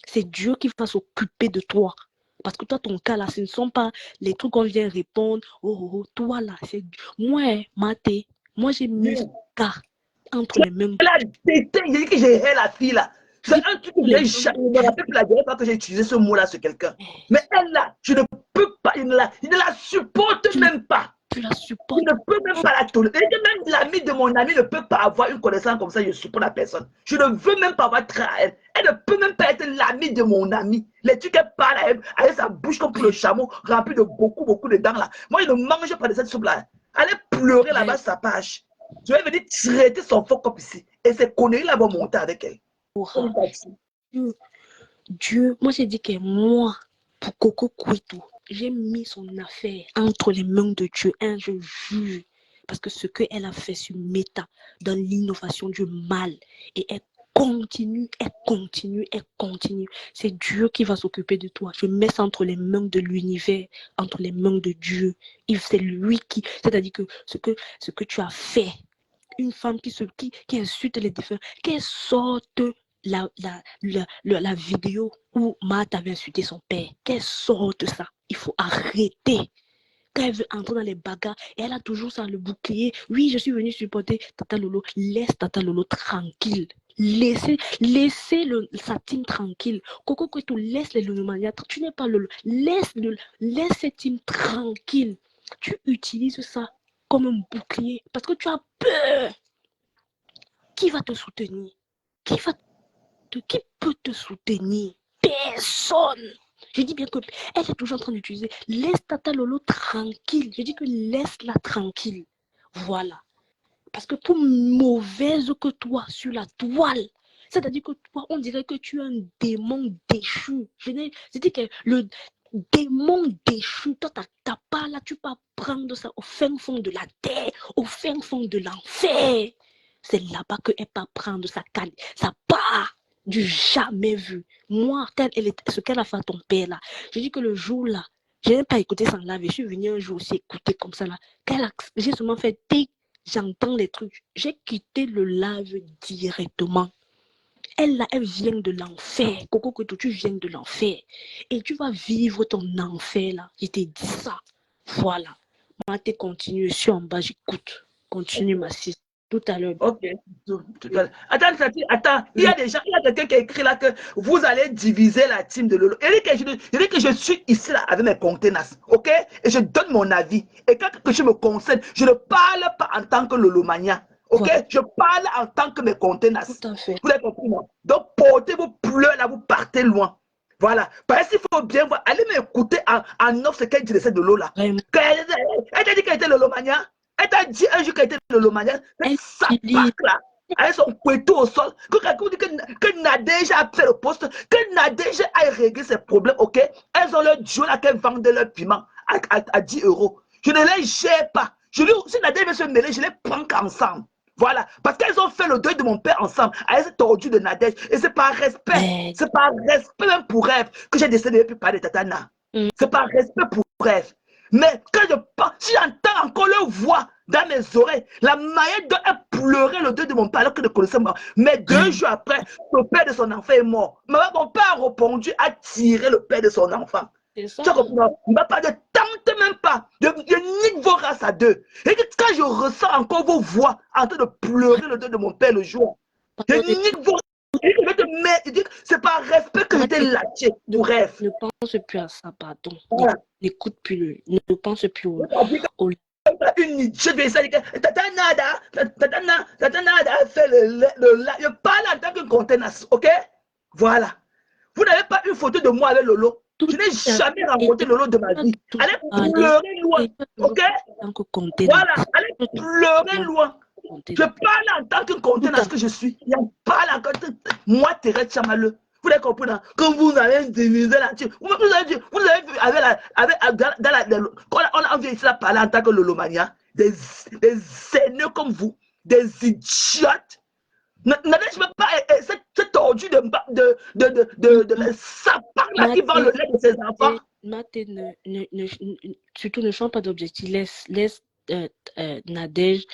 C'est Dieu qui va s'occuper de toi. Parce que toi, ton cas là, ce ne sont pas les trucs qu'on vient répondre. Oh, toi là, c'est moi, Maté. Moi, j'ai mis ce cas entre les mains de Elle a déteint, il dit que j'ai la fille là. C'est un truc que je ne me rappelle plus la dernière fois que j'ai utilisé ce mot-là sur quelqu'un. Mais elle là, je ne peux pas, je ne la supporte même pas. Tu la Je supportes. ne peux même pas la tolérer. Même l'ami de mon ami ne peut pas avoir une connaissance comme ça, je supporte la personne. Je ne veux même pas avoir trait à elle. Elle ne peut même pas être l'ami de mon ami. Les trucs qu'elle parle à elle, avec sa bouche comme pour le chameau, remplie de beaucoup de dents là. Moi, je ne mange pas de cette soupe-là. Allez pleurer là-bas sur sa page. Je vais venir traiter son faux comme ici. Et ces conneries-là vont monter avec elle. Dieu, moi j'ai dit que moi, pour Coco Kouitou, j'ai mis son affaire entre les mains de Dieu. Je jure. Parce que ce qu'elle a fait sur Meta, dans l'innovation du mal, et elle continue. C'est Dieu qui va s'occuper de toi. Je mets ça entre les mains de l'univers, entre les mains de Dieu. C'est lui qui, c'est-à-dire que ce que tu as fait, une femme qui insulte les défunts, qu'elle sorte la vidéo où Marthe avait insulté son père, qu'elle sorte ça. Il faut arrêter. Quand elle veut entrer dans les bagarres, et elle a toujours ça, le bouclier. Oui, je suis venue supporter Tata Lolo. Laisse Tata Lolo tranquille. Laissez sa team tranquille. Coco Kouitou, laisse les Lolomania. Tu n'es pas Lolo. Laisse cette team tranquille. Tu utilises ça comme un bouclier parce que tu as peur. Qui va te soutenir? Qui peut te soutenir? Personne. Je dis bien que elle est toujours en train d'utiliser. Laisse Tata Lolo tranquille. Je dis que laisse-la tranquille. Voilà. Parce que pour mauvaise que toi sur la toile, c'est-à-dire que toi, on dirait que tu es un démon déchu. Je dis que le démon déchu, toi, t'as pas là, tu peux prendre ça au fin fond de la terre, au fin fond de l'enfer. C'est là-bas qu'elle peut prendre sa part du jamais vu. Moi, ce qu'elle a fait à ton père là, je dis que le jour là, je n'ai pas écouté sans live, je suis venue un jour aussi écouter comme ça là. J'ai seulement fait j'entends les trucs. J'ai quitté le live directement. Elle là, elle vient de l'enfer. Coco Kouitou, tu viens de l'enfer. Et tu vas vivre ton enfer là. Je t'ai dit ça. Voilà. Moi, tu continues. Je suis en bas, j'écoute. Continue ma siste. Tout à l'heure. Ok. Attends. Il y a quelqu'un qui a écrit là que vous allez diviser la team de Lolo. Il dit que je suis ici là avec mes contenants. Ok? Et je donne mon avis. Et quand je me concerne, je ne parle pas en tant que Lolomania. Ok? Voilà. Je parle en tant que mes contenants. Tout à fait. Vous avez compris, non? Donc, portez vos pleurs là, vous partez loin. Voilà. Parce qu'il faut bien voir. Allez m'écouter en off ce qu'elle dit de cette Lolo là. Elle t'a dit qu'elle était Lolomania. Elle t'a dit un jour qu'elle était Lolomania. Ça pack là. Avec son couteau au sol. Que Nadège a fait le poste. Que Nadège a réglé ses problèmes. Ok? Elles ont leur duo là qu'elles vendent leur piment à 10 €. Je ne les gère pas. Si Nadège veut se mêler, je les prends qu'ensemble. Voilà, parce qu'elles ont fait le deuil de mon père ensemble, avec cette tordu de Nadège. Et c'est par respect, c'est par respect même pour rêve que j'ai décidé de ne plus parler de Tatana. C'est par respect pour rêve. Mais quand je parle, si j'entends encore leur voix dans mes oreilles, la manière dont elle pleurait le deuil de mon père alors que je connaissais moi. Mais 2 jours après, le père de son enfant est mort. Mais mon père a répondu à tirer le père de son enfant. Tu comprends? Il ne m'a pas de tente même pas. Je nique vos races à deux. Et quand je ressens encore vos voix en train de pleurer le deuil de mon père le jour, je nique vos races. C'est par respect que je t'ai lâché pour rêve. Ne pense plus à ça, pardon. Voilà. N'écoute plus. Ne pense plus au une idiote de ça. Tatanada a fait je parle en tant que contenance, ok? Voilà. Vous n'avez pas une photo de moi avec Lolo. Je n'ai jamais rencontré Lolo de ma vie. Allez pleurer loin, ok? Voilà, allez pleurer loin. Je parle en tant que contenance que je suis. Je parle en tant que moi, Thérèse Chamaleux. Vous l'avez compris, non? Quand vous avez divisé la-dessus, vous avez vu, quand on vient ici à parler en tant que Lolomania, des haineux comme vous, des idiotes. N'allez-je pas cette tordu de sapin là qui vend le lait de ses enfants? Maté, surtout ne change pas d'objectif. Laisse Nadège.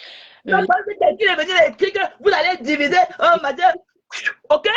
Non, parce que quelqu'un est venu écrire que vous allez diviser madame. Ok?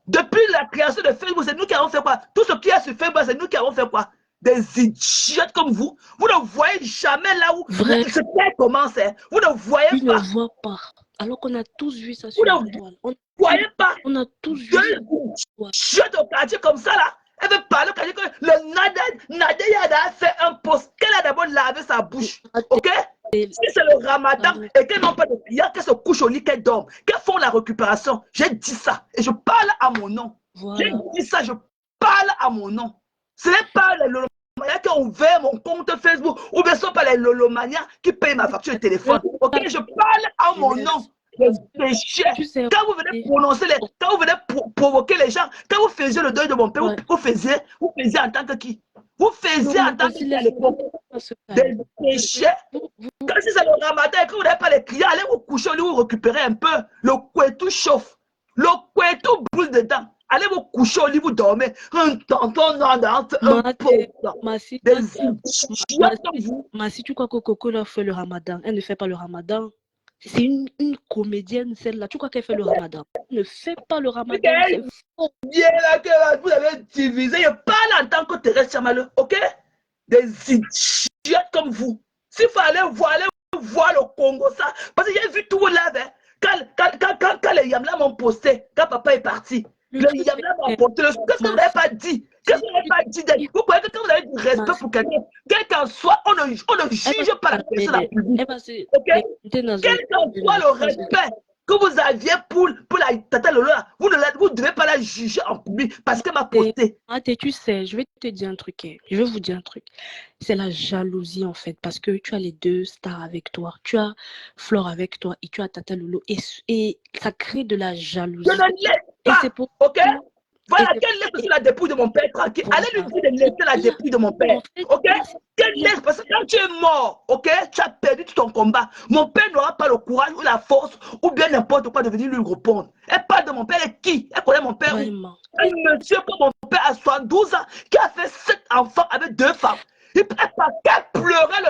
Depuis la création de Facebook, c'est nous qui avons fait quoi? Tout ce qui est sur Facebook, c'est nous qui avons fait quoi? Des idiotes comme vous ne voyez jamais là où Vrai, ce qui commence. Hein. Vous ne voyez ils ne pas. voient pas. Alors qu'on a tous vu ça Vous sur la ne toile. voyez pas. On a tous vu Deux ça sur la toile. idiotes au quartier comme ça là. Elle veut parler au quartier que le Nadia Yada a fait un post. Qu'elle a d'abord lavé sa bouche. Ok? Si c'est le ramadan et qu'elles n'ont pas de clients, qu'elles se couchent au lit, qu'elles dorment, qu'elles font la récupération. J'ai dit ça et je parle à mon nom. Voilà. J'ai dit ça, je parle à mon nom. Ce n'est pas les lolomanias qui ont ouvert mon compte Facebook ou bien ce ne sont pas les lolomanias qui payent ma facture de téléphone. Ok, je parle à mon nom. Les péchés. Tu sais, Quand vous venez prononcer quand vous venez provoquer les gens, quand vous faisiez le deuil de mon père, ouais. vous faisiez en tant que qui? Vous faisiez en tant que qui à l'époque? Des péchés. Quand si c'est le ramadan et que vous n'avez pas les clients, allez vous coucher, allez vous récupérer un peu. Le couetou chauffe. Le couetou brûle dedans. Allez vous coucher au lit, vous dormez. Un tonton nandante, un pauvre. Des idiots comme vous. Si tu crois que Coco leur fait le ramadan, elle ne fait pas le ramadan. C'est une comédienne, celle-là. Tu crois qu'elle fait le ramadan? Elle ne fait pas le ramadan. C'est faux. Bien là que vous avez divisé. Je parle en tant que Thérèse Chamaleux, ok? Des idiots comme vous. S'il faut aller voir le Congo, ça. Parce que j'ai vu tout là, hein. Quand les Yamla m'ont posté, quand papa est parti, les Yamla m'ont posté. Qu'est-ce que vous n'avez pas dit? Qu'est-ce que vous n'avez pas dit? Vous croyez que quand vous avez du respect pour quelqu'un, quel qu'en soit, on ne juge pas la personne en public. Okay? Quel qu'en soit le respect que vous aviez pour la Tata Lolo, vous ne devez pas la juger en public parce qu'elle m'a posté. Tu sais, je vais te dire un truc. Je vais vous dire un truc. C'est la jalousie en fait, parce que tu as les deux stars avec toi. Tu as Flore avec toi et tu as Tata Lolo. Et ça crée de la jalousie. Je ne laisse pas, ok? Voilà, qu'elle laisse sur la dépouille de mon père tranquille. Allez lui dire de laisser la dépouille de mon père, ok? Qu'elle laisse, parce que quand tu es mort, ok? Tu as perdu tout ton combat. Mon père n'aura pas le courage ou la force ou bien n'importe quoi de venir lui répondre. Elle parle de mon père, elle qui? Elle connaît mon père. Un monsieur comme mon père à 72 ans qui a fait 7 enfants avec 2 femmes. Il qu'elle pleurait,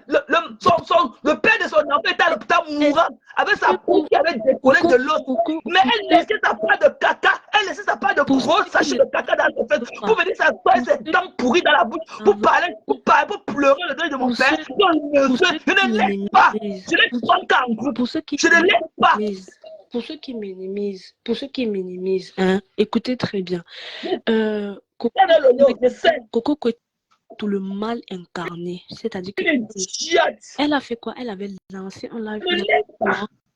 le père de son enfant était à l'hôpital mourant avec sa peau qui avait décollé de l'os. Mais elle laissait sa part de caca, elle laissait sa part de gros sachet de caca dans ses fesses pour venir s'asseoir et ses dents pourries dans la bouche pour parler, pour pleurer le deuil de mon père. Je ne laisse pas. Je ne laisse pas en groupe. Je ne laisse pas. Pour ceux qui minimisent, hein, écoutez très bien. Coco tout le mal incarné, c'est-à-dire que elle a fait quoi? Elle avait lancé un live.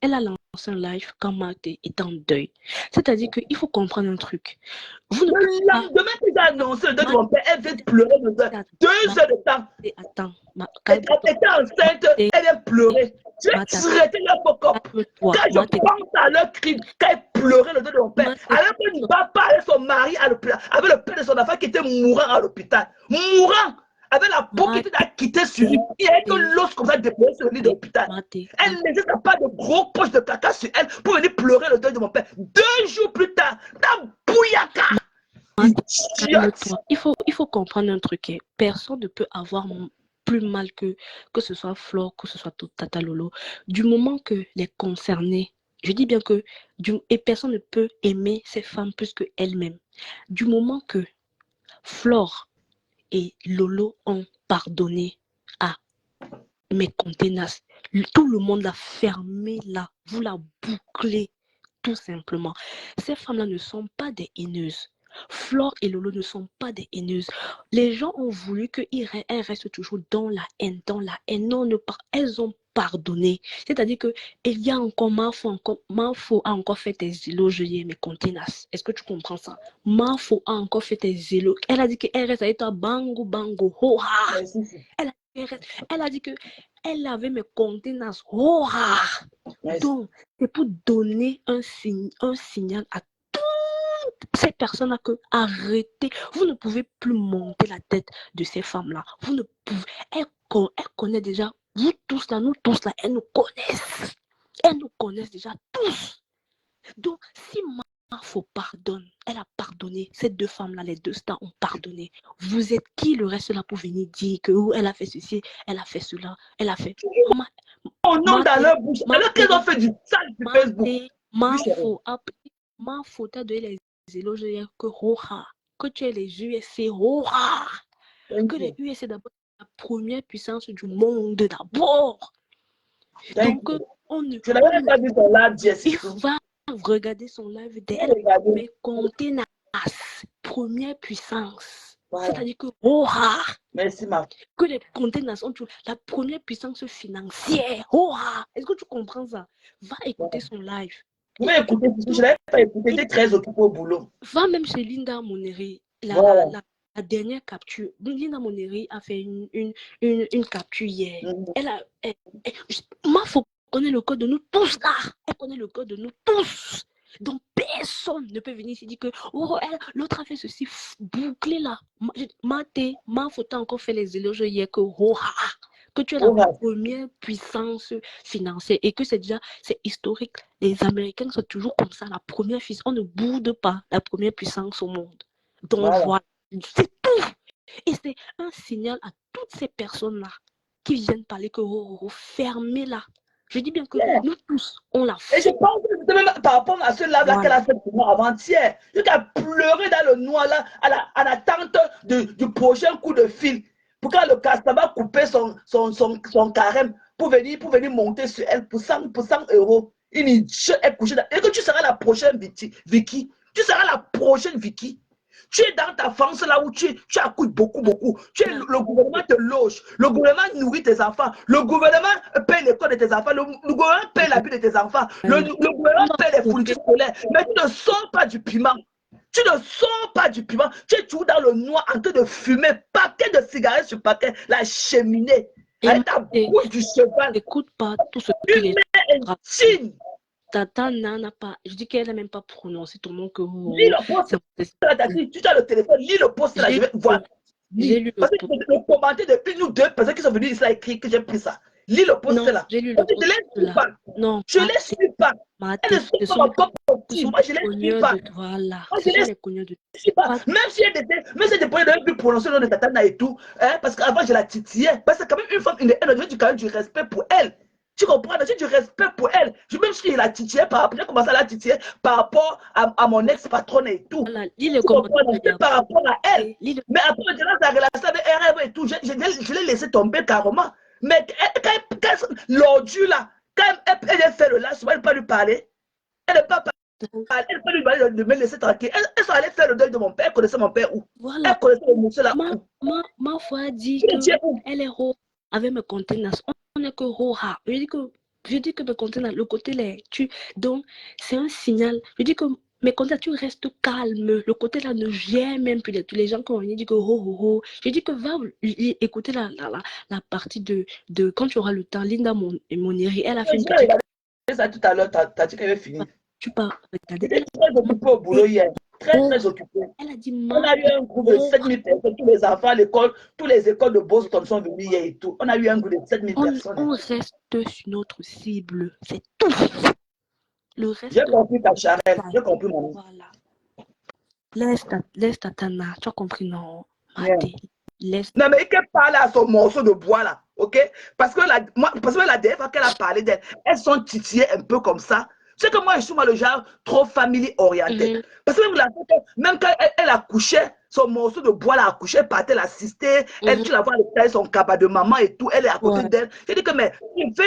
Elle a lancé un live quand Marthe est en deuil. C'est-à-dire qu'il faut comprendre un truc. Vous ne le lendemain qu'il a annoncé le deuil de mon père, elle vient pleurer 2 heures de temps. Attends. Elle était enceinte, elle vient pleurer. Je vais traiter leur pocop. Quand je pense à leur crime, quand elle pleurait le deuil de mon père, alors qu'elle ne va pas avec son mari à l'hôpital, avec le père de son enfant qui était mourant à l'hôpital. Mourant! Avec la peau qui était quittée sur lui. Il y avait que l'os comme ça déposé sur le lit de l'hôpital. Elle n'existe pas de gros poches de caca sur elle pour venir pleurer le deuil de mon père. 2 jours plus tard, dans Bouyaka! Il faut comprendre un truc. Personne ne peut avoir plus mal que ce soit Flore, que ce soit Tata Lolo. Du moment que les concernés, je dis bien que, et personne ne peut aimer ces femmes plus qu'elles-mêmes. Du moment que Flore et Lolo ont pardonné à mes contenants, tout le monde l'a fermé là, vous la bouclez tout simplement. Ces femmes-là ne sont pas des haineuses. Flore et Lolo ne sont pas des haineuses. Les gens ont voulu qu'elles restent toujours dans la haine. Non, elles ont pardonné. C'est-à-dire que il y a encore Mafo a encore fait des éloges hier, mes contenants. Est-ce que tu comprends ça? Mafo a encore fait des éloges. Elle a dit qu'elle reste avec toi, bango, ho, ha. Elle a dit que elle avait mes contenants, ho, ha. Donc, c'est pour donner un signal à toutes ces personnes-là que arrêtez. Vous ne pouvez plus monter la tête de ces femmes-là. Vous ne pouvez. Elle connaît déjà, vous tous là, nous tous là, elles nous connaissent. Elles nous connaissent déjà tous. Donc, si Mafo pardonne, elle a pardonné. Ces 2 femmes-là, les 2 stars ont pardonné. Vous êtes qui le reste là pour venir dire que elle a fait ceci, elle a fait cela, elle a fait. Oh non, dans leur bouche. Alors qu'elles ont fait du sale sur Facebook. Mafo t'a donné les éloges que Roha, que tu es les USA, Roha. que les US, c'est d'abord la première puissance du monde, d'abord. Donc, on ne... Je n'avais même pas vu ton live, Jess. Il va regarder son live d'elle, mais contenance, première puissance. Voilà. C'est-à-dire que, merci, ma. Que les contenances ont la première puissance financière. Est-ce que tu comprends ça? Va écouter son live. Je vais écouter, parce que je n'avais pas écouté, j'étais très occupé au boulot. Va même chez Linda Moneri, la dernière capture. Linda Moneri a fait une capture hier. Faut connaître le code de nous tous là. Elle connaît le code de nous tous. Donc personne ne peut venir ici dire que l'autre a fait ceci bouclé là. Ma photo encore fait les éloges hier que tu es la première puissance financière et que c'est historique. Les Américains sont toujours comme ça, la première puissance. On ne boude pas la première puissance au monde. Donc voilà, c'est tout. Et c'est un signal à toutes ces personnes-là qui viennent parler que fermez là. Je dis bien que nous tous, on l'a fait. Et je pense que même par rapport à ce live-là qu'elle a fait pour moi avant-hier, elle a pleuré dans le noir là, en attente du prochain coup de fil. Pour quand le customer couper son carême pour venir monter sur elle pour 100 €. Elle est couchée. Et que tu seras la prochaine Vicky. Tu seras la prochaine Vicky. Tu es dans ta France là où tu accouches beaucoup. Le gouvernement te loge. Le gouvernement nourrit tes enfants. Le gouvernement paye l'école de tes enfants. Le gouvernement paye la vie de tes enfants. Le gouvernement paye les fournitures scolaires. Mais tu ne sors pas du piment. Tu ne sors pas du piment. Tu es toujours dans le noir en train de fumer paquet de cigarettes sur paquet, la cheminée. Avec ta bouche du cheval. Écoute pas tout ce que tu mets. Tata n'a pas, je dis qu'elle n'a même pas prononcé ton nom que lis le poste. Tu as le téléphone, lis le poste là, je vais voir. J'ai lu parce que le commentaire de une ou deux personnes qui sont venues ici a écrit que j'ai pris ça. Lis le poste là. J'ai lu le poste là. Non, je ne les suis pas. Elle ne sont pas petits. Moi, je ne les suis pas. Voilà. Moi, je ne les suis pas. Même si elle était pour ne prononcer le nom de Tatana et tout, parce qu'avant, je la titillais. Parce que quand même, une femme, elle a quand même du respect pour elle. Tu comprends? J'ai du respect pour elle. Même si je la titillais j'ai commencé à la titiller par rapport à mon ex-patronne et tout. Voilà, par rapport à elle. Mais après, la relation avec RF et tout, je l'ai laissé tomber carrément. Mais l'ordu là, quand elle a fait le lâche, elle ne peut pas lui parler. Elle ne peut pas parler. Elle ne peut pas lui parler de me laisser tranquille. Elle sont allée faire le deuil de mon père. Elle connaissait mon père où? Voilà. Elle connaissait le monsieur là. Ma foi dit qu'elle est haut avec mes contenances. On n'est que roha. Je dis que mes contenances, le côté là, donc c'est un signal. Je dis que mes contenances, tu restes calme. Le côté là ne vient même plus. Tous les gens qui ont dit que je dis que va écouter la partie de quand tu auras le temps. Linda Moneri, elle a fait une petite. Ça tout à l'heure, t'as dit qu'elle avait fini. Tu peux regarder. Elle est très occupée au boulot hier. Très occupée. Elle a dit, on a eu un groupe de 7000 personnes. Tous les enfants à l'école, toutes les écoles de Boston sont venues hier et tout. On a eu un groupe de 7000 personnes. On reste sur notre cible. C'est tout. Le reste. J'ai compris ta charrette. J'ai compris mon. Voilà. Laisse Tatana. Tu as compris, non? Non, mais qu'elle parle à son morceau de bois là, ok? Parce que la dernière fois qu'elle a parlé d'elle, elles sont titillées un peu comme ça. C'est que moi, je suis le genre trop famille orienté. Parce que même quand elle accouchait, son morceau de bois l'a accouché, elle partait l'assister, tu la vois avec son cabas de maman et tout, elle est à côté d'elle. Je dis que, mais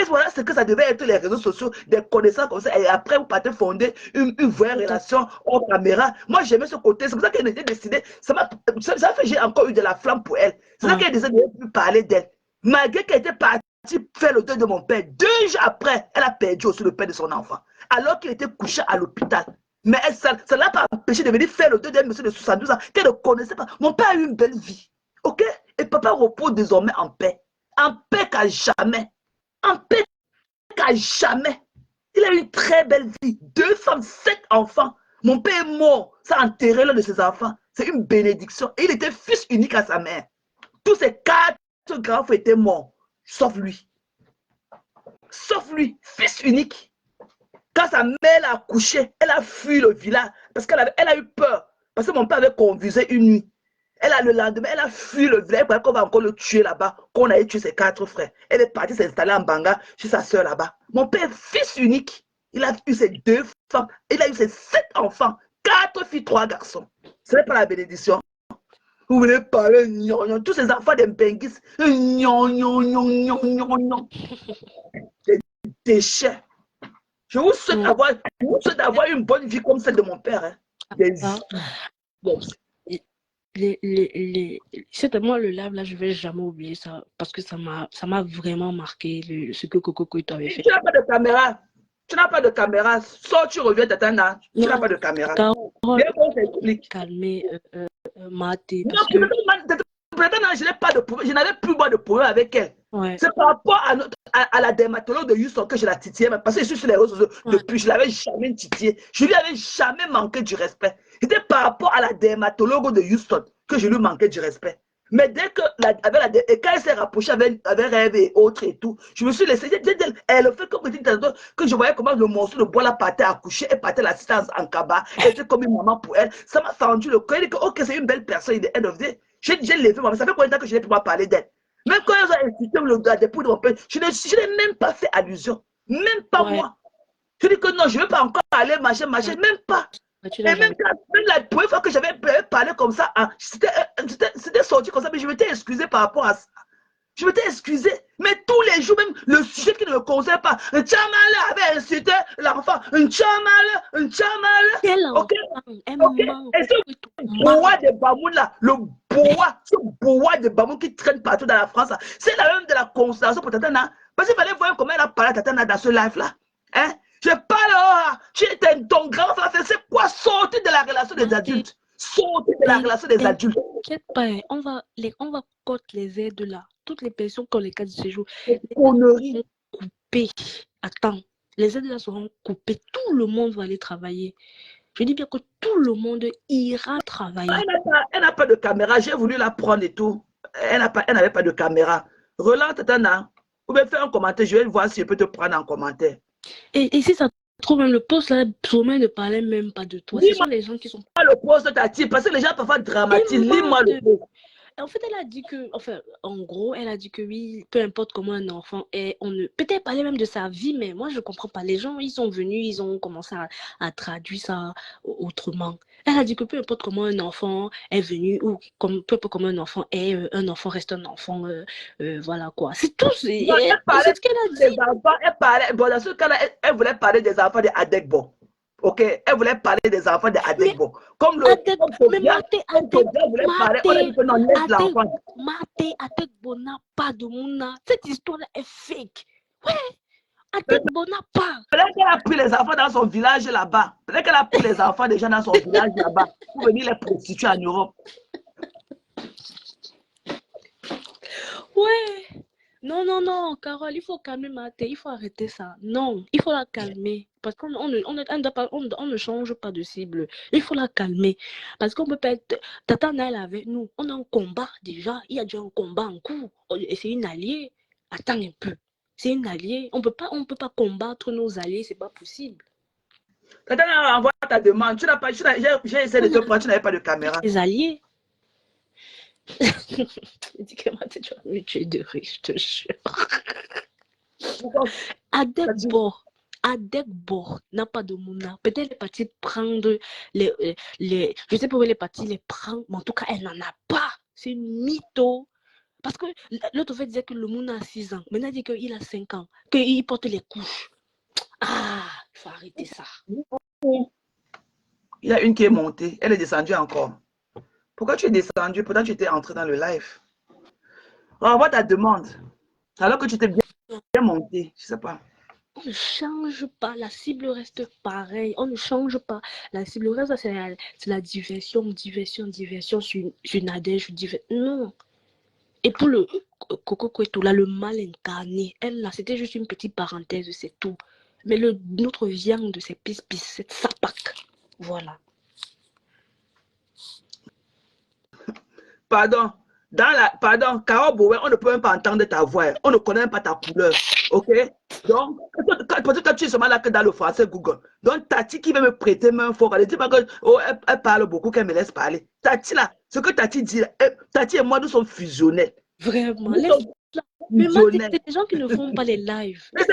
voilà ce que ça devait être les réseaux sociaux, des connaissances comme ça, et après vous partez fonder une vraie relation hors caméra. Moi, j'aimais ce côté, c'est pour ça qu'elle était décidée, ça fait j'ai encore eu de la flamme pour elle. C'est ça qu'elle décidé de plus parler d'elle. Malgré qu'elle était partie faire le deuil de mon père, 2 jours après, elle a perdu aussi le père de son enfant, alors qu'il était couché à l'hôpital. Mais ça ne l'a pas empêché de venir faire le deuil d'un monsieur de 72 ans qu'elle ne connaissait pas. Mon père a eu une belle vie, ok? Et papa repose désormais en paix qu'à jamais, en paix qu'à jamais. Il a eu une très belle vie, 2 femmes, 7 enfants. Mon père est mort, ça a enterré l'un de ses enfants. C'est une bénédiction. Et il était fils unique à sa mère. Tous ses 4 grands frères étaient morts, sauf lui. Sauf lui, fils unique. Quand sa mère l'a accouché, elle a fui le village parce qu'elle a eu peur. Parce que mon père avait conduisé une nuit. Le lendemain, elle a fui le village parce qu'on va encore le tuer là-bas, qu'on a tué ses 4 frères. Elle est partie s'installer en Banga chez sa soeur là-bas. Mon père, fils unique, il a eu ses 2 femmes, il a eu ses 7 enfants, 4 filles, 3 garçons. Ce n'est pas la bénédiction. Vous voulez parler, tous ces enfants des Benguis, des déchets. Je vous souhaite avoir une bonne vie comme celle de mon père. Hein. Certainement le live là, je vais jamais oublier ça parce que ça m'a vraiment marqué ce que Coco Coito avait fait. Tu n'as pas de caméra. Tu n'as pas de caméra. Sors, tu reviens t'attendre. Tu n'as pas de caméra. Calmer Maté. Non, je n'ai pas de problème. Je n'avais plus de problème avec elle. Ouais. C'est par rapport à la dermatologue de Houston que je la titillais. Parce que je suis sur les réseaux depuis, je ne l'avais jamais titillée. Je lui avais jamais manqué du respect. C'était par rapport à la dermatologue de Houston que je lui manquais du respect. Mais dès que, et quand elle s'est rapprochée avec Rêve et autres et tout, je me suis laissé. Elle fait comme que je voyais comment le morceau de bois la partait à coucher et partait l'assistance en cabas. Elle était comme une maman pour elle. Ça m'a fendu le cœur. Elle dit que, ok, c'est une belle personne. Il est end of day. J'ai levé maman. Ça fait combien de temps que je n'ai pu parler d'elle? Même quand ils ont insulté le dépôt de mon père, je n'ai même pas fait allusion. Même pas moi. Je dis que non, je ne veux pas encore aller, machin, même pas. Et même la première fois que j'avais parlé comme ça, hein, c'était sorti comme ça, mais je m'étais excusé par rapport à ça. Je m'étais excusé. Mais tous les jours, même le sujet qui ne me concerne pas, un Tchamala avait insulté l'enfant. Un Tchamala. Ok. Et ce boa de Bamoun là, ce boa de Bamoun qui traîne partout dans la France, c'est la même de la considération pour Tatana. Parce qu'il fallait voir comment elle a parlé à Tatana dans ce live là. Hein? Je parle, tu étais ton grand frère, c'est quoi sortir de la relation des adultes? Sortir de la relation des adultes. T'inquiète pas, on va coter les aides là. Toutes les personnes qui ont les cas de séjour. Les conneries. Coupées. Attends, les aides là seront coupées. Tout le monde va aller travailler. Je dis bien que tout le monde ira travailler. Elle n'a pas de caméra. J'ai voulu la prendre et tout. Elle n'avait pas de caméra. Relance, Tatana. Vous pouvez faire un commentaire. Je vais voir si je peux te prendre en commentaire. Et si ça trouve même le poste là, Sommet ne parlait même pas de toi. Ce sont les gens qui sont. Le poste Tati, parce que les gens parfois dramatisent. Lis-moi le poste. En fait, elle a dit que, enfin, en gros, elle a dit que oui, peu importe comment un enfant est, on ne peut-être parler même de sa vie, mais moi je comprends pas. Les gens, ils sont venus, ils ont commencé à traduire ça autrement. Elle a dit que peu importe comment un enfant est venu ou peu importe comment un enfant est, un enfant reste un enfant, voilà quoi. C'est tout. C'est ce qu'elle a dit. Bon, dans ce cas-là, elle voulait parler des enfants de Adekbo. Ok, elle voulait parler des enfants de Adekbo. Comme le Maté Adekbo n'a pas de mouna. Cette histoire est fake. Ouais, Adekbo n'a pas. Peut-être qu'elle a pris les enfants dans son village là-bas. Peut-être qu'elle a pris les enfants des gens dans son village là-bas pour venir les prostituer en Europe. Ouais. Non, Carole, il faut calmer Maté, il faut arrêter ça. Non, il faut la calmer. Parce qu'on ne change pas de cible. Il faut la calmer. Parce qu'on peut pas être. Tata Naël avec nous. On a un combat déjà. Il y a déjà un combat en cours. Et c'est une alliée. Attends un peu. C'est une alliée. On peut pas combattre nos alliés. C'est pas possible. Tata Naël envoie ta demande. J'ai essayé de te prendre. Tu n'avais pas de caméra. Les alliés. Je dis que Maté, tu vas me tuer de rire, je te jure. Adekbo n'a pas de mouna. Peut-être elle est partie prendre je sais pas où elle est partie les prendre, mais en tout cas, elle n'en a pas. C'est une mytho. Parce que l'autre fait dire que le mouna a 6 ans. Maintenant, il dit qu'il a 5 ans. Qu'il porte les couches. Ah, il faut arrêter ça. Il y a une qui est montée. Elle est descendue encore. Pourquoi tu es descendu? Pourtant, tu étais entré dans le live. Renvoie ta demande. Alors que tu t'es bien monté. Je ne sais pas. On ne change pas. La cible reste pareille. On ne change pas. La cible reste, c'est la diversion sur Nadège. Non. Et pour le Coco Coito, là, le mal incarné, elle, là, c'était juste une petite parenthèse, c'est tout. Mais notre viande, c'est pisse, c'est sapac. Voilà. Pardon, Carole Bowen, on ne peut même pas entendre ta voix. On ne connaît même pas ta couleur. Ok? Donc, peut-être que tu es seulement là que dans le français Google. Donc, Tati qui veut me prêter main fort, elle dit pas que elle parle beaucoup, qu'elle me laisse parler. Tati là, ce que Tati dit, Tati et moi, nous sommes fusionnels. Vraiment. Mais c'est des gens qui ne font pas les lives. Vous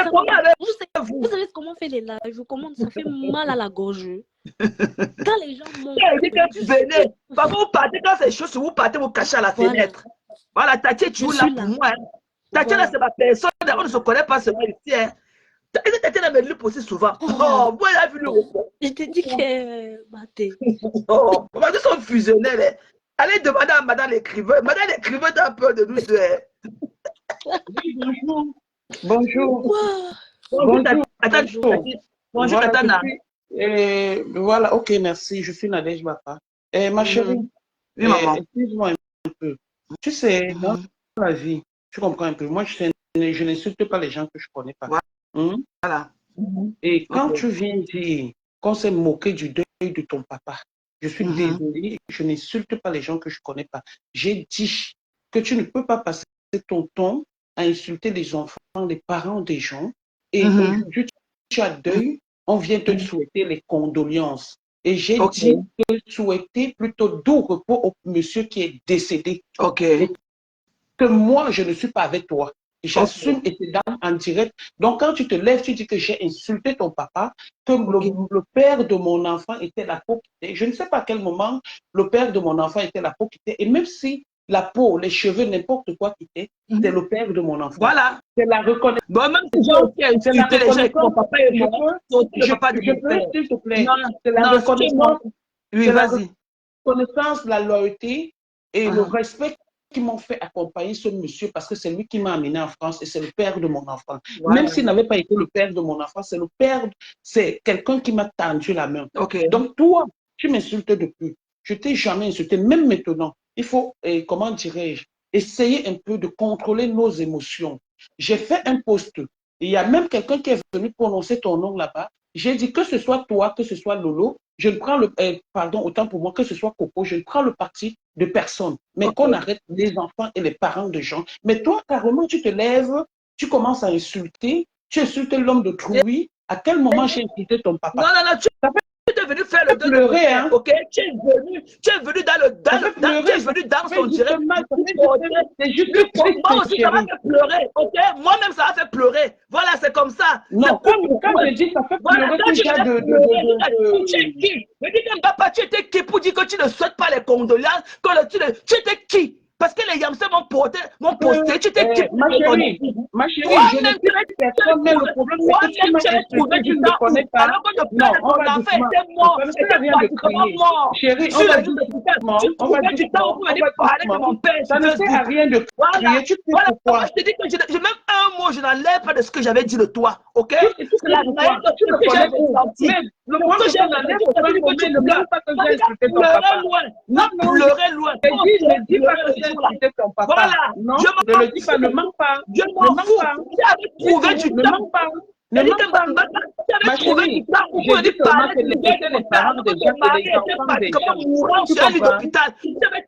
savez comment on fait les lives? Comment ça fait mal à la gorge? Quand les gens montent, Elle dit que venez. Parfois, vous partez, quand c'est chaud, vous partez, vous cachez à la fenêtre. Voilà, Tati, tu es là pour moi. Hein. Tati, là, c'est ma personne. On ne se connaît pas seulement ici. Hein. Tati, elle me lit aussi souvent. Oh, moi, elle a vu le repos. Je te dis que, Maté. Oh, ils sont fusionnels. Hein. Allez demander à madame l'écrivain. Madame l'écrivain a peur de nous. Bonjour. Bonjour. Wow. Bonjour, Katana. Voilà, ok, merci. Je suis Nadège Bapa. Ma chérie, oui, maman. excuse-moi un peu. Tu sais, dans la vie, tu comprends un peu. Moi, je n'insulte pas les gens que je ne connais pas. Voilà. Et quand tu viens dire qu'on s'est moqué du deuil de ton papa, je suis désolée, je n'insulte pas les gens que je ne connais pas. J'ai dit que tu ne peux pas passer ton temps à insulter les enfants, les parents des gens. Et aujourd'hui, tu as deuil, on vient te souhaiter les condoléances. Et j'ai dit de souhaiter plutôt doux repos au monsieur qui est décédé. Et que moi, je ne suis pas avec toi. J'assume et c'est en direct. Donc, quand tu te lèves, tu dis que j'ai insulté ton papa, que le père de mon enfant était la peau qui était. Je ne sais pas à quel moment le père de mon enfant était la peau qui était. Et même si la peau, les cheveux, n'importe quoi qui était, c'est le père de mon enfant. Voilà. C'est la reconnaissance. Bon, même si j'ai aussi insulté les gens avec mon papa et moi, je peux, s'il te plaît. C'est la reconnaissance. Oui, vas-y. La reconnaissance, la loyauté et le respect qui m'ont fait accompagner ce monsieur parce que c'est lui qui m'a amené en France et c'est le père de mon enfant. Même s'il n'avait pas été le père de mon enfant, c'est le père, c'est quelqu'un qui m'a tendu la main. Donc toi, tu m'insultes depuis. Je t'ai jamais insulté, même maintenant. Il faut, comment dirais-je, essayer un peu de contrôler nos émotions. J'ai fait un post. Il y a même quelqu'un qui est venu prononcer ton nom là-bas. J'ai dit que ce soit toi, que ce soit Lolo, je ne prends le, pardon, autant pour moi, que ce soit Coco, je ne prends le parti de personne. Mais qu'on arrête les enfants et les parents de gens. Mais toi, carrément, tu te lèves, tu commences à insulter, tu insultes l'homme de Trouy. À quel moment j'ai insulté ton papa? Non, tu es venu faire le pleurer, hein? Ok, tu es venu dans son direct. C'est juste moi aussi, ça m'a fait pleurer. Ok, moi-même, ça m'a fait pleurer. Voilà, c'est comme ça. Non, quand je dis ça fait pleurer, déjà tu es qui? Me dis que papa, tu étais qui pour dire que tu ne souhaites pas les condoléances? Tu étais qui? Parce que les Yamsés m'ont posté, tu étais qui? Ma chérie, je ne suis pas personne, mais le problème c'est que tu m'as insulté, je ne me connais pas. Non, on va doucement. Ça ne sert à rien de crier. Chérie, on va doucement. On va doucement. Ça ne sert à rien de crier. Tu sais pourquoi? Je te dis que je même un mot, je n'enlève pas de ce que j'avais dit de toi, ok? C'est la haine que tu me connais où? Mais le point que je n'enlève pas, ne même pas que j'ai insulté ton papa. Non, pleurer loin. Ne dis pas que j'ai insulté ton papa. Voilà. Non, ne le dis pas, ne mens pas. Je m'en fous. Tu avais trouvé du temps. Ne mens pas. Ne mens pas. Ma chérie, je dis seulement que laissez les parents des gens et les enfants des gens. Tu comprends?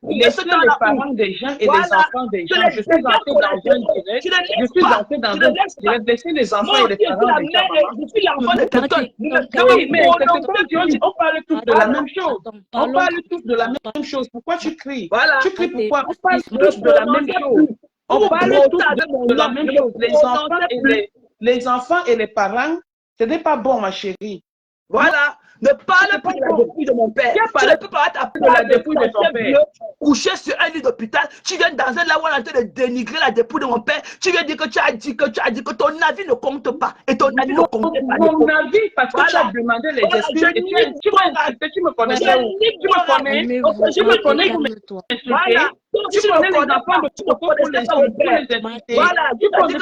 Laissez les parents des gens et les enfants des gens. Je suis entrée dans un direct. Laissez les enfants et les parents des gens. Je suis l'enfant de quelqu'un. Oui, mais on parle tous de la même chose. On parle tous de la même chose. Pourquoi tu cries? Tu cries pourquoi? On parle tous de la même chose. On parle tous de la même chose. Les enfants et les parents, ce n'est pas bon, ma chérie. Voilà. Ne parle pas de la dépouille de mon père. Tu ne peux pas de la dépouille de ton père. Couché sur un lit d'hôpital, tu viens dans un là où on est en train de dénigrer la dépouille de mon père. Tu viens dire que tu as dit que ton avis ne compte pas. Et ton avis ne compte pas. Mon avis, parce que tu as demandé les excuses. Tu me connais. Tu me connais pour m'insulter. Tu connais les enfants de Coco pour les insulter.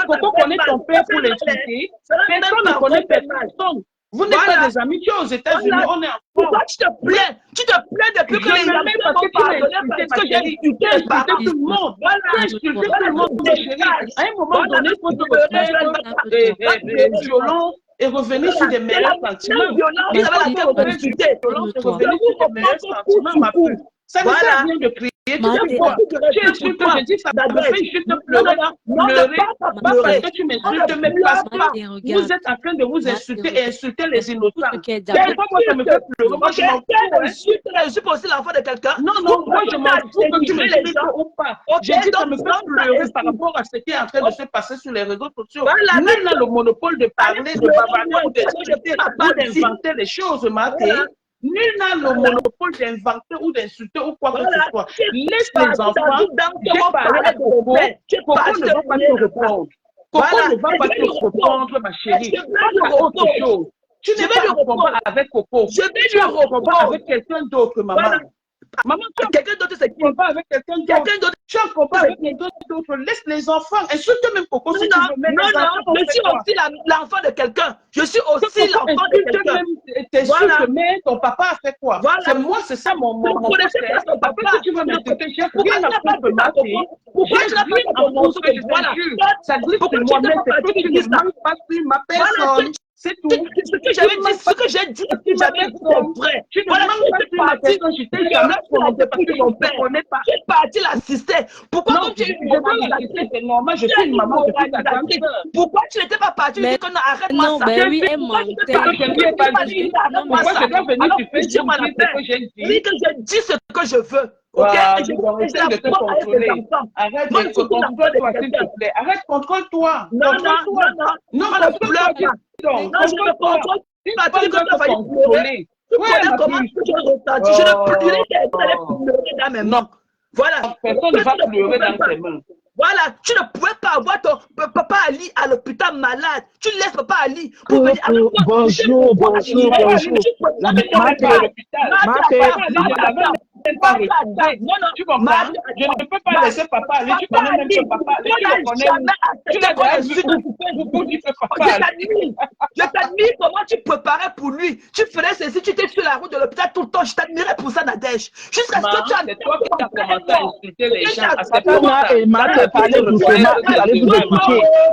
Coco connaît ton père pour l'insulter. Personne ne connaît personne. Vous n'êtes pas des amis, tu es aux États-Unis, on est en France. Pourquoi tu te plains? Tu te plains depuis que les Yamsés m'ont pardonné parce que j'ai insulté tout le monde. Tu as insulté tout le monde, ma chérie. À un moment donné, il faut te refaire violence et revenir sur des meilleurs sentiments. Revenir sur des meilleurs sentiments, ma fille. Ça ne sert à rien de crier. Tu sais quoi? Tu insultes, je dis ça me fait juste pleurer. Pas parce que tu m'insultes, mais parce que vous êtes en train de vous insulter et insulter les innocents. Moi, ça me fait pleurer. Moi, je m'en fous. Je suis aussi l'enfant de quelqu'un. Non, moi, je m'en fous que tu m'insultes ou pas. J'ai dit ça me fait pleurer par rapport à ce qui est en train de se passer sur les réseaux sociaux. Nous, on a le monopole de parler, de bavarder, d'inventer les choses, Maté. Nul n'a le monopole d'inventer ou d'insulter ou quoi que ce soit. Laisse les enfants. J'ai parlé à Coco. Coco ne va pas te répondre. Coco ne va pas te répondre, ma chérie. Passe à autre chose. Tu n'es pas en combat avec Coco. Tu es en combat avec quelqu'un d'autre, maman. Maman, tu quelqu'un d'autre, c'est qui? Pas avec quelqu'un d'autre. Tu es en combat avec quelqu'un d'autre. Laisse les enfants. Insulte même Coco si tu veux. Non, je suis aussi l'enfant de quelqu'un. Je suis aussi l'enfant de quelqu'un. T'insultes, mais ton papa a fait quoi? C'est moi, c'est ça mon papa. Si tu veux m'insulter, j'ai rien à foutre ma fille. Pourquoi tu n'as pas fait ton morceau de voilà? Ça glisse sur moi-même. C'est toi qui ne manques pas sur ma personne. C'est tout. Ce que j'avais dit, ce que j'ai dit, j'avais dit, c'est vrai. Tu ne manques pas sur ma personne. Je t'ai jamais prononcé parce que je ne te connais pas. Tu es parti l'assister. Pourquoi quand tu es une maman, c'est normal, je suis une maman, je suis ta grande sœur. Pourquoi tu n'étais pas parti? Tu dis que non, arrête-moi ça. Non, ben oui, elle mentait. Je ne lui ai pas dit. Pourquoi je dois venir tu fais ce que j'ai dit? Oui, que je dis ce que je veux. Ok, je vais essayer de te contrôler. Arrête de te contrôler-toi, s'il te plaît. Arrête, contrôle-toi. Non, non, contrôle-toi. Non, je me contrôle. Tu vas contrôler. Tu connais comment je ressens. Je ne pleurais qu'elle dans mes mains. Voilà. Personne ne va pleurer dans tes mains. Voilà, tu ne pouvais pas avoir ton papa Ali à l'hôpital malade. Tu laisses papa Ali pour venir. Bonjour. La maman est à l'hôpital. Tu comprends? Je ne peux pas laisser papa Ali. Tu connais même que papa Ali. Tu l'as déjà vu pour dire que papa Ali. Je t'admire comment tu préparais pour lui. Tu faisais ceci, tu étais sur la route de l'hôpital tout le temps. Je t'admirais pour ça, Nadège. Jusqu'à ce que tu as. C'est toi qui as commencé à insulter les gens. À cette moment-là.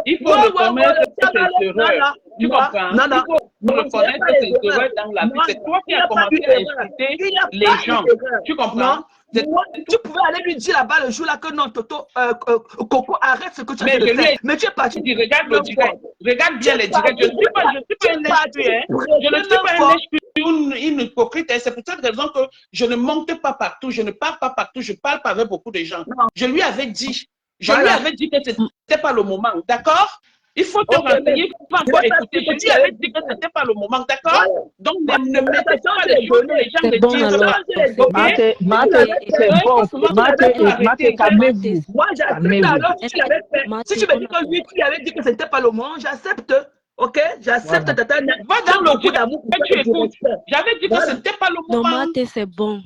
Il faut reconnaître que c'est erreur. Tu comprends? Il faut reconnaître que c'est erreur dans la vie. C'est toi qui as commencé à insulter les gens. Tu comprends? Tu pouvais aller lui dire là-bas le jour là que non, Toto, Coco, arrête ce que tu as fait. Mais tu es parti. Regarde le direct. Regarde bien les directs. Je ne suis pas un lèche-cul. Je ne suis pas un lèche-cul ou une hypocrite. C'est pour cette raison que je ne monte pas partout. Je ne parle pas partout. Je parle pas avec beaucoup de gens. Je lui avais dit. Je lui avais dit que ce n'était pas le moment, d'accord? Il faut te renseigner, il faut encore écouter. Je lui avais dit que ce n'était pas le moment, d'accord? Donc, ne mettez pas les choses que les gens me disent. C'est bon. Mate, calmez-vous. Moi, j'accepte alors si tu l'avais fait. Si tu me dis que lui, tu lui avais dit que ce n'était pas le moment, j'accepte. Ok, j'accepte. Va dans le coup d'amour que tu écoutes. J'avais dit que ce n'était pas le moment. Non, Mate, c'est bon.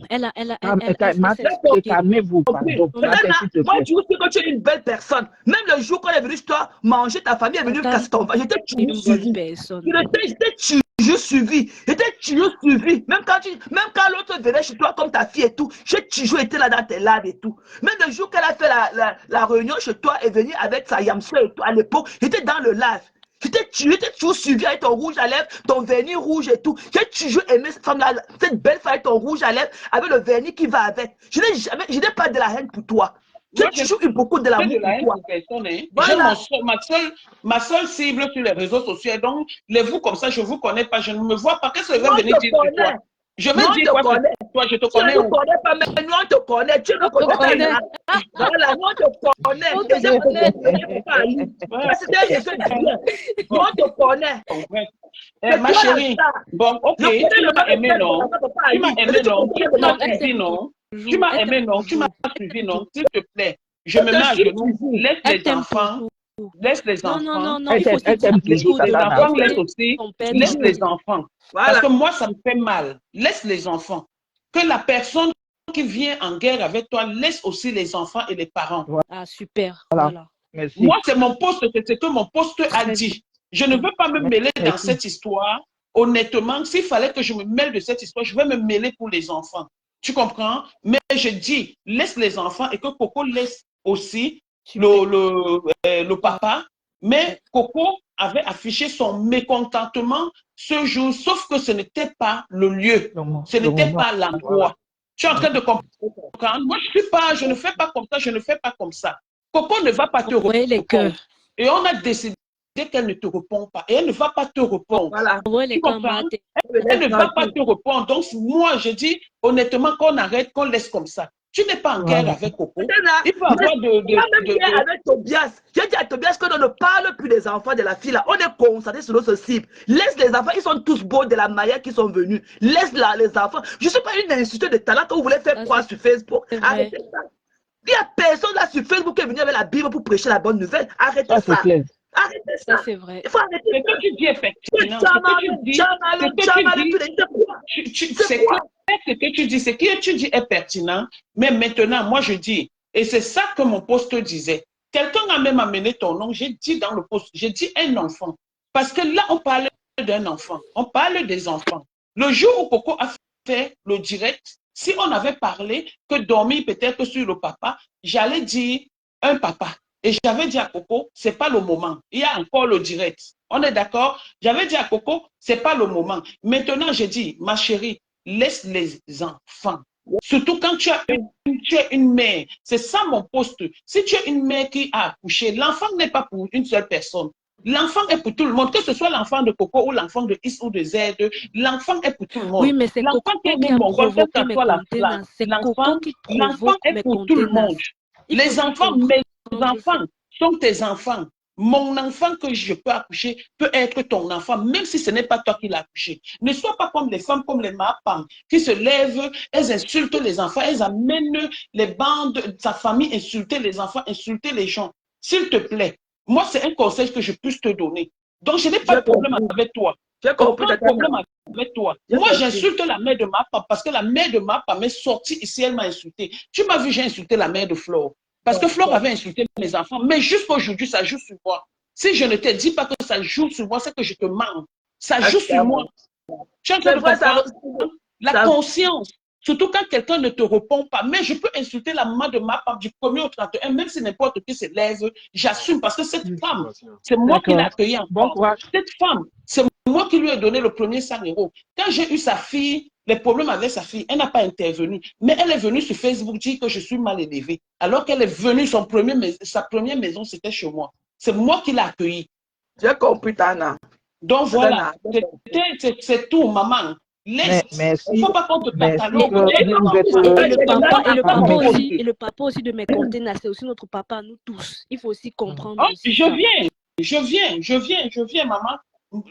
Mate, calmez-vous, pardon. Moi, je dis que tu es une belle personne. Même le jour qu'on est venu chez toi manger, ta famille est venue casser ton ventre. J'étais toujours suivi. J'étais toujours suivi. Même quand l'autre venait chez toi comme ta fille et tout, j'ai toujours été là dans tes lives et tout. Même le jour qu'elle a fait la réunion chez toi et venue avec sa yamseur et tout, à l'époque, j'étais dans le live. J'étais toujours suivi avec ton rouge à lèvres, ton vernis rouge et tout. J'ai toujours aimé cette femme-là, cette belle femme avec ton rouge à lèvres, avec le vernis qui va avec. Je n'ai pas de la haine pour toi. J'ai toujours eu beaucoup de l'amour pour toi. Voilà. Ma seule cible sur les réseaux sociaux. Donc, les vous comme ça, je ne vous connais pas, je ne me vois pas. Qu'est-ce que je vais venir dire de toi? Je vais dire quoi sur toi, je te connais. Tu ne me connais pas, mais nous on te connaît. Tu ne connais pas. Voilà, nous on te connaît. On te connaît. Ma chérie, bon, ok, tu m'as aimé, non? Tu m'as aimé, non? Tu m'as suivi, non? Tu m'as aimé, non? Tu m'as suivi, non? S'il te plaît, je me mets à genoux, laisse les enfants. Laisse les enfants. Non, il faut les enfants, laisse les enfants. Parce que moi, ça me fait mal. Laisse les enfants. Que la personne qui vient en guerre avec toi, laisse aussi les enfants et les parents. Ah, super. Voilà. Merci. Moi, c'est mon poste, c'est ce que mon poste a dit. Je ne veux pas me mêler dans cette histoire. Honnêtement, s'il fallait que je me mêle de cette histoire, je vais me mêler pour les enfants. Tu comprends? Mais je dis, laisse les enfants et que Coco laisse aussi le papa. Mais Coco avait affiché son mécontentement ce jour, sauf que ce n'était pas le lieu. Ce n'était pas l'endroit. Tu es en train de comprendre? Moi, je ne fais pas comme ça, je ne fais pas comme ça. Coco ne va pas te répondre. Et on a décidé qu'elle ne te répond pas. Et elle ne va pas te répondre. Voilà. Elle ne va pas te répondre. Donc, moi, je dis honnêtement qu'on arrête, qu'on laisse comme ça. Tu n'es pas en guerre avec Coco. Il faut Moi, avoir même hier avec Tobias, j'ai dit à Tobias qu'on ne parle plus des enfants de la fille là. On est concentré sur notre cible. Laisse les enfants, ils sont tous beaux de la manière qu'ils sont venus. Laisse là les enfants. Je ne suis pas une institutrice de talent que vous voulez faire croire sur Facebook. Arrêtez ça. Il n'y a personne là sur Facebook qui est venu avec la Bible pour prêcher la bonne nouvelle. Arrêtez ça. Clair. Arrêtez ça. Ça, c'est vrai. Il faut arrêter Ce que tu dis effectivement, c'est clair ce que tu dis, ce que tu dis est pertinent, mais maintenant, moi je dis, et c'est ça que mon poste disait, quelqu'un a même amené ton nom, j'ai dit dans le poste, j'ai dit un enfant, parce que là on parle d'un enfant, on parle des enfants. Le jour où Coco a fait le direct, si on avait parlé que dormir peut-être sur le papa, j'allais dire un papa. Et j'avais dit à Coco, c'est pas le moment. Il y a encore le direct. On est d'accord? J'avais dit à Coco, c'est pas le moment. Maintenant, j'ai dit, ma chérie, laisse les enfants. Surtout quand tu es une mère. C'est ça mon poste. Si tu es une mère qui a accouché, l'enfant n'est pas pour une seule personne. L'enfant est pour tout le monde, que ce soit l'enfant de Coco ou l'enfant de X ou de Z, l'enfant est pour tout le monde. Oui, mais c'est Coco qui a provoqué mes contenances. C'est Coco qui provoque mes contenances. Les enfants, mes enfants sont tes enfants. Mon enfant que je peux accoucher peut être ton enfant, même si ce n'est pas toi qui l'as accouché. Ne sois pas comme les femmes, comme les mapam, qui se lèvent, elles insultent les enfants, elles amènent les bandes de sa famille, insulter les enfants, insulter les gens. S'il te plaît, moi, c'est un conseil que je puisse te donner. Donc, je n'ai pas de problème avec toi. Je n'ai pas de problème avec toi. Moi, j'insulte la mère de ma femme parce que la mère de ma femme est sortie ici, elle m'a insulté. Tu m'as vu, j'ai insulté la mère de Flore. Parce que Flore avait insulté mes enfants. Mais jusqu'à aujourd'hui, ça joue sur moi. Si je ne te dis pas que ça joue sur moi, c'est que je te mens. Ça joue sur moi. Tu es en train de comprendre? La conscience. Surtout quand quelqu'un ne te répond pas. Mais je peux insulter la maman de ma femme du 1er au 31, même si n'importe qui se lève, j'assume parce que cette femme, c'est moi qui l'ai accueillie en France. Cette femme, c'est moi qui lui ai donné le premier 100 €. Quand j'ai eu sa fille, les problèmes avec sa fille, elle n'a pas intervenu. Mais elle est venue sur Facebook dire que je suis mal élevée. Alors qu'elle est venue, sa première maison, c'était chez moi. C'est moi qui l'ai accueillie. J'ai compris, Tana. Donc voilà, c'est tout, maman. Il ne faut pas qu'on te catalogue. Et le papa aussi de mes contenants, c'est aussi notre papa, nous tous. Il faut aussi comprendre. Oh, je viens, maman.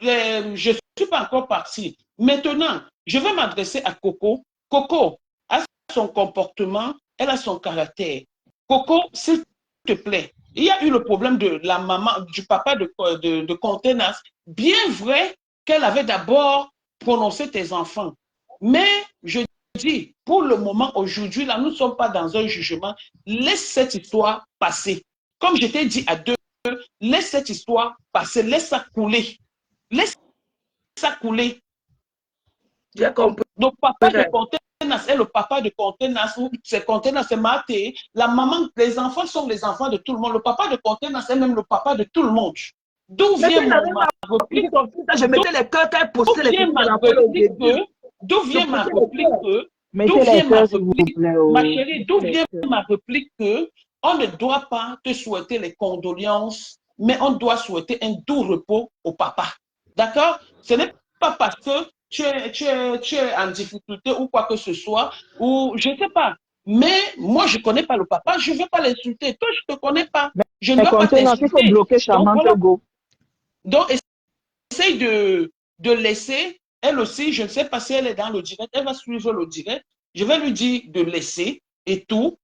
Je ne suis pas encore partie. Maintenant, je vais m'adresser à Coco. Coco a son comportement, elle a son caractère. Coco, s'il te plaît, il y a eu le problème de la maman, du papa de Contenas. Bien vrai qu'elle avait d'abord prononcé tes enfants. Mais je dis, pour le moment, aujourd'hui, là, nous ne sommes pas dans un jugement. Laisse cette histoire passer. Comme je t'ai dit à deux, laisse cette histoire passer. Laisse ça couler. Laisse ça couler. J'ai compris. Donc, papa de Contenas est le papa de Contenas, c'est Contenas, c'est Maté. La maman, les enfants sont les enfants de tout le monde. Le papa de Contenas est même le papa de tout le monde. D'où vient ma réplique? Je mettais les cœurs quand elle postait les D'où vient ma réplique que ma chérie, d'où vient ma réplique que on ne doit pas te souhaiter les condoléances, mais on doit souhaiter un doux repos au papa. D'accord? Ce n'est pas parce que tu es en difficulté ou quoi que ce soit, ou je ne sais pas. Mais moi, je ne connais pas le papa, je ne vais pas l'insulter. Toi, je ne te connais pas. Je ne dois pas t'insulter. Donc, essaye de laisser. Elle aussi, je ne sais pas si elle est dans le direct, elle va suivre le direct. Je vais lui dire de laisser et tout.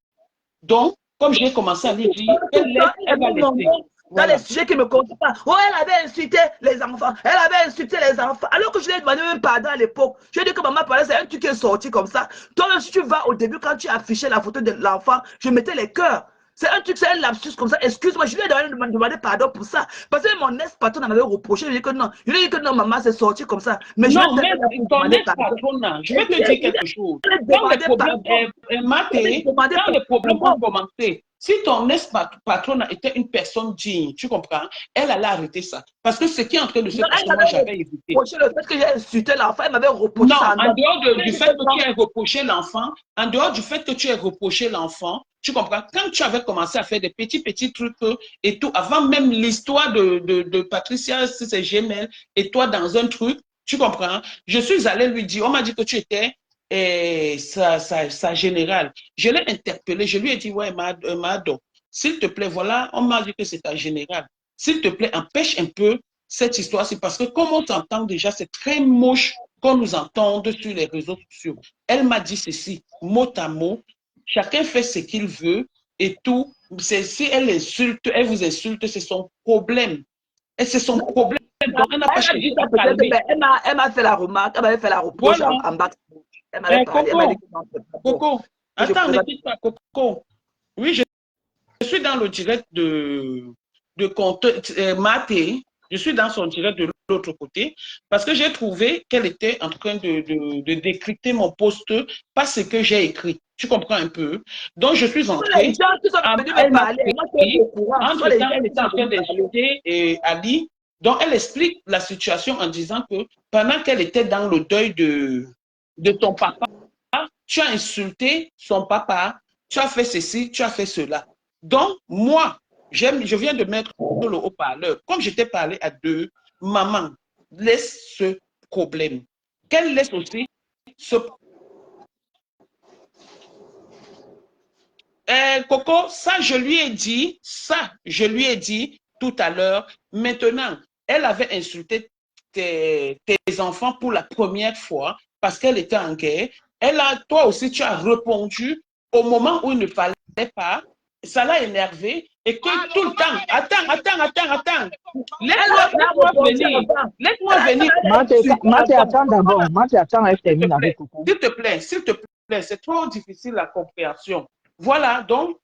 Donc, comme j'ai commencé à lui dire, elle va laisser. Dans les sujets qui ne me comptent pas. Oh, elle avait insulté les enfants. Elle avait insulté les enfants. Alors que je lui ai demandé même pardon à l'époque. Je lui ai dit que maman parlait, c'est un truc qui est sorti comme ça. Toi, si tu vas au début, quand tu affichais la photo de l'enfant, je mettais les cœurs. C'est un truc, c'est un lapsus comme ça. Excuse-moi, je lui ai demandé pardon pour ça. Parce que mon ex-patron m'avait reproché. Je lui ai dit que non. Je lui ai dit que non, maman, c'est sorti comme ça. Mais non, mais ton ex-patron, je vais te dire quelque chose. Quand les problèmes vont commencer, si ton ex-patron était une personne digne, tu comprends, elle allait arrêter ça. Parce que ce qui est en train de se passer, moi, j'avais évité. Le fait que j'ai insulté l'enfant, elle m'avait reproché ça. Non, en dehors du fait que tu aies reproché l'enfant, en dehors du fait que tu aies reproché l'enfant, tu comprends, quand tu avais commencé à faire des petits trucs et tout, avant même l'histoire de Patricia, ses gemelles, et toi dans un truc, tu comprends, je suis allée lui dire, on m'a dit que tu étais et sa générale. Je l'ai interpellé, je lui ai dit, ouais, Mado, s'il te plaît, voilà, on m'a dit que c'est ta générale. S'il te plaît, empêche un peu cette histoire-ci, parce que comme on t'entend déjà, c'est très moche qu'on nous entende sur les réseaux sociaux. Elle m'a dit ceci, mot à mot, chacun fait ce qu'il veut et tout. Si elle insulte, elle vous insulte, c'est son problème. Et c'est son problème. Donc, elle n'a pas cherché à calmer. Elle m'a fait la remarque, elle m'avait fait la reproche Voilà. en bas. Elle m'avait parlé, elle m'a dit que non, c'est pas bon. Coco, attends, ne quitte pas, Coco. Oui, je suis dans le direct de Maté. Je suis dans son direct de l'autre côté parce que j'ai trouvé qu'elle était en train de décrypter mon post parce que j'ai écrit. Tu comprends un peu? Donc, je suis entrée. Les gens qui sont venus me parler, moi, je suis au courant. Entre-temps, elle était en train d'insulter Ali. Donc, elle explique la situation en disant que pendant qu'elle était dans le deuil de ton papa, tu as insulté son papa, tu as fait ceci, tu as fait cela. Donc, moi, je viens de mettre le haut-parleur. Comme je t'ai parlé à deux, maman, laisse ce problème. Qu'elle laisse aussi ce Coco, ça, je lui ai dit tout à l'heure. Maintenant, elle avait insulté tes enfants pour la première fois parce qu'elle était en guerre. Toi aussi, tu as répondu au moment où il ne fallait pas. Ça l'a énervé et que tout le temps, attends. Laisse-moi venir. Maté, attends d'abord. Maté, attends, elle termine avec Coco. S'il te plaît, c'est trop difficile la compréhension. Voilà, donc,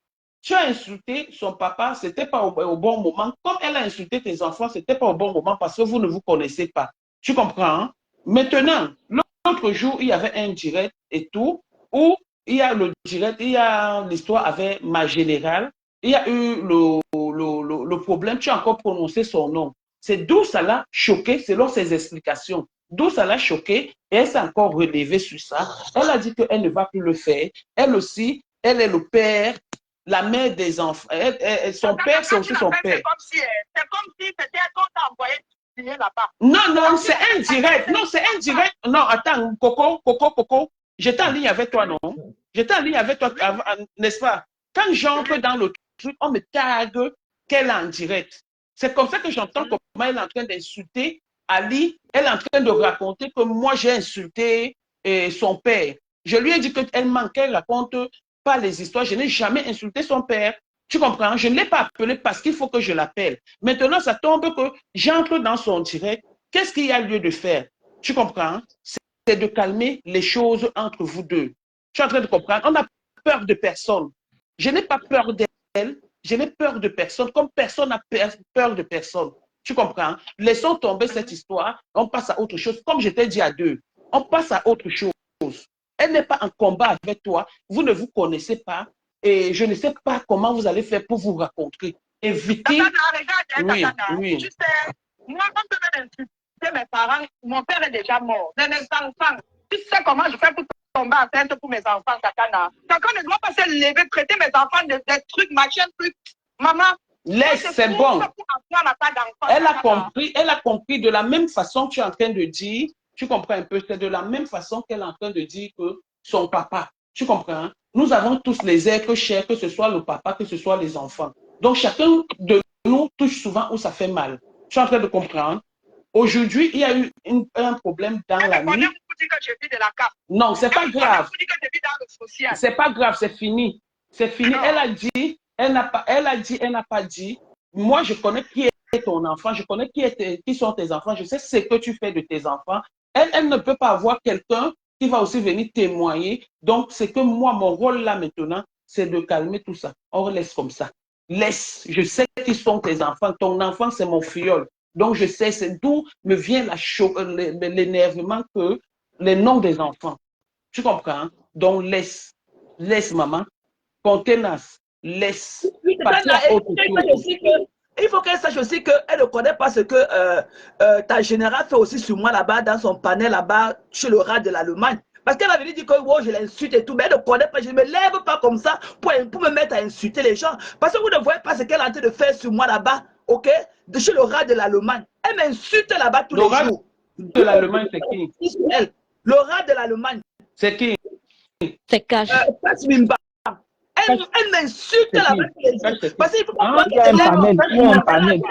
tu as insulté son papa, ce n'était pas au bon moment. Comme elle a insulté tes enfants, ce n'était pas au bon moment parce que vous ne vous connaissez pas. Tu comprends? Hein? Maintenant, l'autre jour, il y avait un direct et tout, où il y a le direct, il y a l'histoire avec ma générale, il y a eu le problème, tu as encore prononcé son nom. C'est d'où ça l'a choqué selon ses explications. D'où ça l'a choqué et elle s'est encore relevée sur ça. Elle a dit qu'elle ne va plus le faire. Elle aussi, elle est le père, la mère des enfants. Son père, c'est aussi son père. C'est comme si c'était qu'on t'a envoyé signer là-bas. Non, c'est indirect. Non, c'est indirect. Non, attends, Coco. J'étais en ligne avec toi, non? J'étais en ligne avec toi, n'est-ce pas? Quand j'entre dans le truc, on me tague qu'elle est en direct. C'est comme ça que j'entends comment elle est en train d'insulter Ali. Elle est en train de raconter que moi, j'ai insulté son père. Je lui ai dit qu'elle manquait, elle raconte pas les histoires. Je n'ai jamais insulté son père. Tu comprends? Je ne l'ai pas appelé parce qu'il faut que je l'appelle. Maintenant, ça tombe que j'entre dans son direct. Qu'est-ce qu'il y a lieu de faire? Tu comprends? C'est de calmer les choses entre vous deux. Tu es en train de comprendre? On n'a peur de personne. Je n'ai pas peur d'elle. Je n'ai peur de personne. Comme personne n'a peur de personne. Tu comprends? Laissons tomber cette histoire. On passe à autre chose. Comme je t'ai dit à deux, on passe à autre chose. Elle n'est pas en combat avec toi. Vous ne vous connaissez pas. Et je ne sais pas comment vous allez faire pour vous rencontrer. Évitez. Oui. Tu sais, moi, quand je vais insulter mes parents, mon père est déjà mort. Mes enfants, tu sais comment je fais pour tomber enceinte pour mes enfants, Sakana. Quelqu'un ne doit pas se lever, traiter mes enfants de trucs, machin, trucs. Maman, laisse, c'est bon. Elle a compris de la même façon que tu es en train de dire. Tu comprends un peu, c'est de la même façon qu'elle est en train de dire que son papa. Tu comprends? Nous avons tous les êtres chers, que ce soit le papa, que ce soit les enfants. Donc, chacun de nous touche souvent où ça fait mal. Tu es en train de comprendre? Aujourd'hui, il y a eu un problème dans la nuit. Non, c'est pas grave. C'est pas grave, c'est fini. C'est fini. Elle a dit, elle n'a pas dit. Moi, je connais qui est ton enfant, je connais qui sont tes enfants, je sais ce que tu fais de tes enfants. Elle ne peut pas avoir quelqu'un qui va aussi venir témoigner. Donc, c'est que moi, mon rôle là maintenant, c'est de calmer tout ça. On laisse comme ça. Laisse. Je sais qui sont tes enfants. Ton enfant, c'est mon filleul. Donc, je sais, c'est d'où me vient l'énervement que les noms des enfants. Tu comprends? Donc, laisse. Laisse, maman. Contenace. Laisse. Il faut qu'elle sache aussi qu'elle ne connaît pas ce que ta générale fait aussi sur moi là-bas, dans son panel là-bas, chez le rat de l'Allemagne. Parce qu'elle va venir dire que oh, je l'insulte et tout, mais elle ne connaît pas. Je ne me lève pas comme ça pour me mettre à insulter les gens. Parce que vous ne voyez pas ce qu'elle est en train de faire sur moi là-bas, ok? De chez le rat de l'Allemagne. Elle m'insulte là-bas tous les jours. Le rat de l'Allemagne, c'est qui? Le rat de l'Allemagne. C'est qui? C'est cash. Elle m'insulte là-bas tous les jours. Parce qu'il faut pas Il y a un panel, il y a un panel.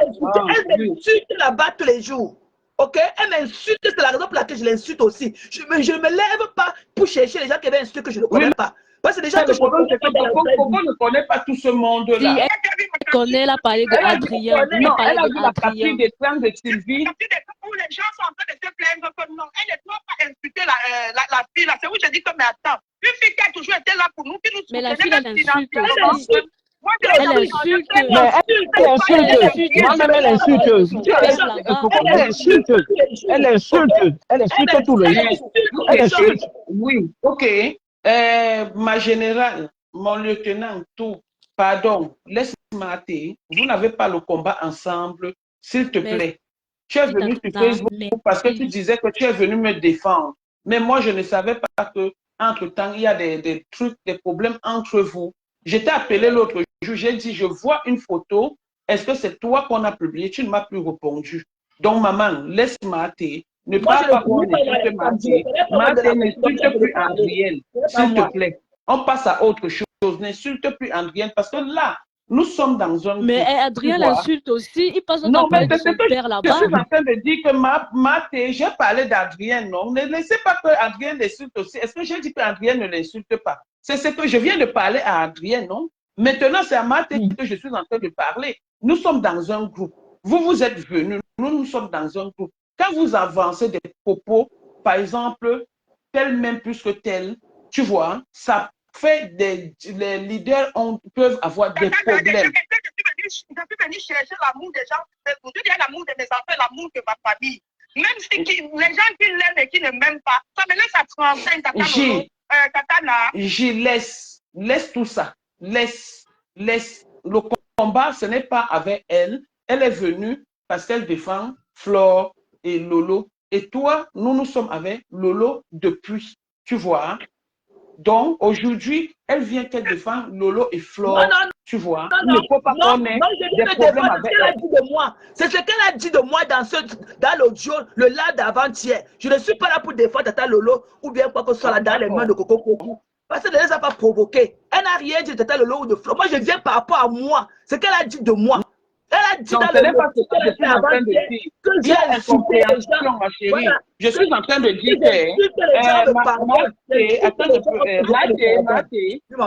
Elle m'insulte là-bas tous les jours. Ok? Elle m'insulte, c'est la raison pour laquelle je l'insulte aussi. Je ne me lève pas pour chercher les gens qui avaient insulté que je ne connais pas. Parce que les gens que je ne connais pas. Coco ne connaît pas tout ce monde-là. Si elle connaît, elle a parlé de Adrien. Non, elle a vu la partie des plans de Sylvie. Où les gens sont en train de se plaindre que non, elle ne doit pas insulter la fille là. C'est où je dis que mais attends, une fille qui a toujours été là pour nous, qui nous Mais la soutenait fille, elle même insulte financièrement. aussi. Moi, Elle insulte. Mais elle est insulteuse. Moi-même, elle est insulteuse. Elle est insulteuse. Elle insulte. Elle insulte tout le monde. Elle insulte. Oui, ok. Ma générale, mon lieutenant, tout, pardon, laisse-moi te. Vous n'avez pas le combat ensemble, s'il te plaît. Tu es venu sur Facebook parce que tu disais que tu es venu me défendre. Mais moi, je ne savais pas que entre-temps, il y a des trucs, des problèmes entre vous. Je t'ai appelé l'autre jour, j'ai dit, je vois une photo, est-ce que c'est toi qu'on a publié? Tu ne m'as plus répondu. Donc, maman, laisse Maté. Ne parle pas qu'on insulte Maté. Maté n'insulte plus Adrienne, s'il te plaît. On passe à autre chose. N'insulte plus Adrienne parce que là, nous sommes dans un... Mais Adrien l'insulte aussi. Il passe non, mais de son père là-bas. Je suis en train de dire que Maté, j'ai parlé d'Adrienne, non? Ne laissez pas que Adrienne l'insulte aussi. Est-ce que j'ai dit qu'Adrienne ne l'insulte pas? C'est ce que je viens de parler à Adrienne, non? Maintenant, c'est à Maté que je suis en train de parler. Nous sommes dans un groupe. Vous êtes venus. Nous sommes dans un groupe. Quand vous avancez des propos, par exemple, tel même plus que tel, tu vois, ça fait les leaders peuvent avoir des problèmes. Je suis venue chercher l'amour des gens. Je dis l'amour de mes enfants, l'amour de ma famille. Même si les gens qui l'aiment et qui ne m'aiment pas, ça me laisse à 35 Katana. J'y laisse tout ça. Laisse. Le combat, ce n'est pas avec elle. Elle est venue parce qu'elle défend Flore et Lolo. Et toi, nous sommes avec Lolo depuis. Tu vois? Donc, aujourd'hui, elle vient qu'elle défend Lolo et Flore. Tu vois? Il ne faut pas qu'on ait des problèmes avec elle. C'est ce qu'elle a dit de moi dans l'audio, le live d'avant-hier. Je ne suis pas là pour défendre Tata Lolo ou bien quoi que ce soit là dans les mains de Coco Coco. Parce qu'elle ne les a pas provoqués. Elle n'a rien dit de Tata Lolo ou de Flore. Moi, je viens par rapport à moi. Ce qu'elle a dit de moi. Elle a dit non, dans ce n'est pas ce que je suis en train de dire. Il y a incompréhension, ma chérie. Voilà. Je suis en train de dire que...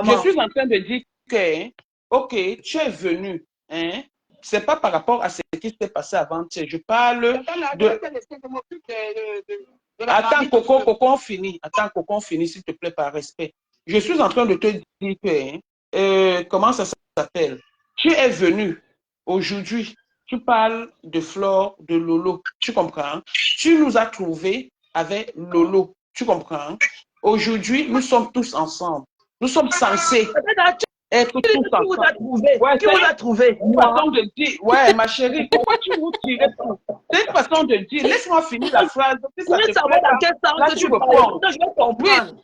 je suis en train de dire que, ok, tu es venu, hein, c'est pas par rapport à ce qui s'est passé avant-hier. Je parle de... Attends, Coco, on finit. Attends, Coco, on finit, s'il te plaît, par respect. Je suis en train de te dire que, comment ça s'appelle? Tu es venu. Aujourd'hui, tu parles de Flore, de Lolo, tu comprends? Tu nous as trouvés avec Lolo, tu comprends? Aujourd'hui, nous sommes tous ensemble. Nous sommes censés être tous ensemble. Qui vous a trouvé? Une façon de dire, ouais, ma chérie, pourquoi tu nous tires? C'est une façon de dire. Laisse-moi finir la phrase. Si ça te plaît, là, tu réponds. Je vais comprendre.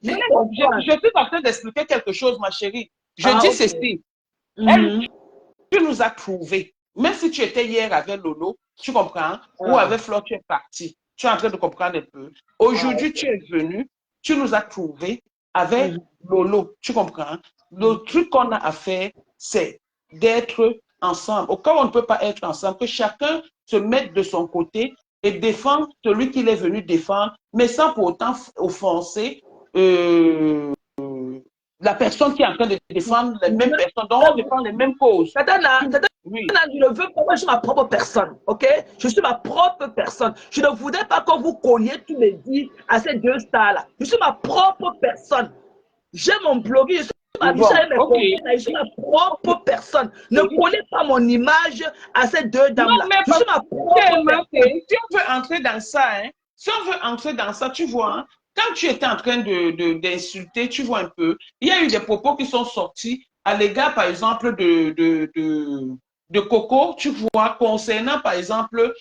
Je suis en train d'expliquer quelque chose, ma chérie. Je dis ceci. Tu nous as trouvés. Même si tu étais hier avec Lolo, tu comprends, ou avec Flore, tu es parti. Tu es en train de comprendre un peu. Aujourd'hui, tu es venu, tu nous as trouvés avec Lolo, tu comprends. Le truc qu'on a à faire, c'est d'être ensemble. Au cas où on ne peut pas être ensemble, que chacun se mette de son côté et défendre celui qu'il est venu défendre, mais sans pour autant offenser la personne qui est en train de défendre les mêmes personnes, donc on défend les mêmes causes. Oui. Je ne veux pas, moi je suis ma propre personne, ok? Je suis ma propre personne. Je ne voudrais pas que vous colliez tous mes dits à ces deux stars-là. Je suis ma propre personne. J'ai mon blog, je suis je suis ma propre personne. Ne collez pas mon image à ces deux dames-là. Je suis ma propre personne. Si on veut entrer dans ça, hein, si on veut entrer dans ça, tu vois, hein, quand tu étais en train d'insulter, tu vois un peu, il y a eu des propos qui sont sortis à l'égard, par exemple, de Coco, tu vois, concernant, par exemple,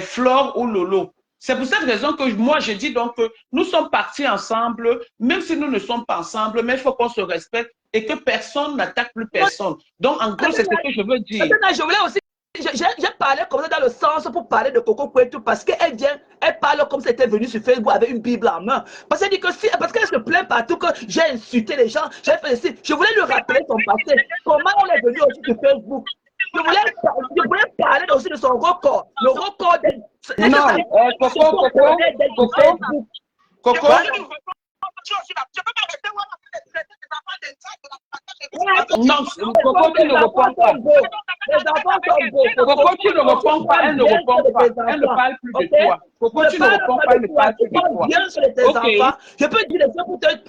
Flore ou Lolo. C'est pour cette raison que moi, je dis donc que nous sommes partis ensemble, même si nous ne sommes pas ensemble, mais il faut qu'on se respecte et que personne n'attaque plus personne. Donc, en gros, c'est ce que je veux dire. Je voulais aussi j'ai parlé comme ça dans le sens pour parler de Coco Kouetou parce qu'elle vient, elle parle comme si elle était venue sur Facebook avec une Bible en main. Parce qu'elle dit que si, parce qu'elle se plaint partout que j'ai insulté les gens, j'ai fait ici. Je voulais lui rappeler son passé. Comment elle est venue aussi sur Facebook. Je voulais parler aussi de son record. Le record de. Non, Coco. Non, Coco, tu ne réponds pas. Coco, tu ne réponds pas, elle ne répond pas. Elle ne parle plus de toi. Coco, tu ne réponds pas, elle ne parle plus de toi. Bien sur tes enfants. Je peux dire des choses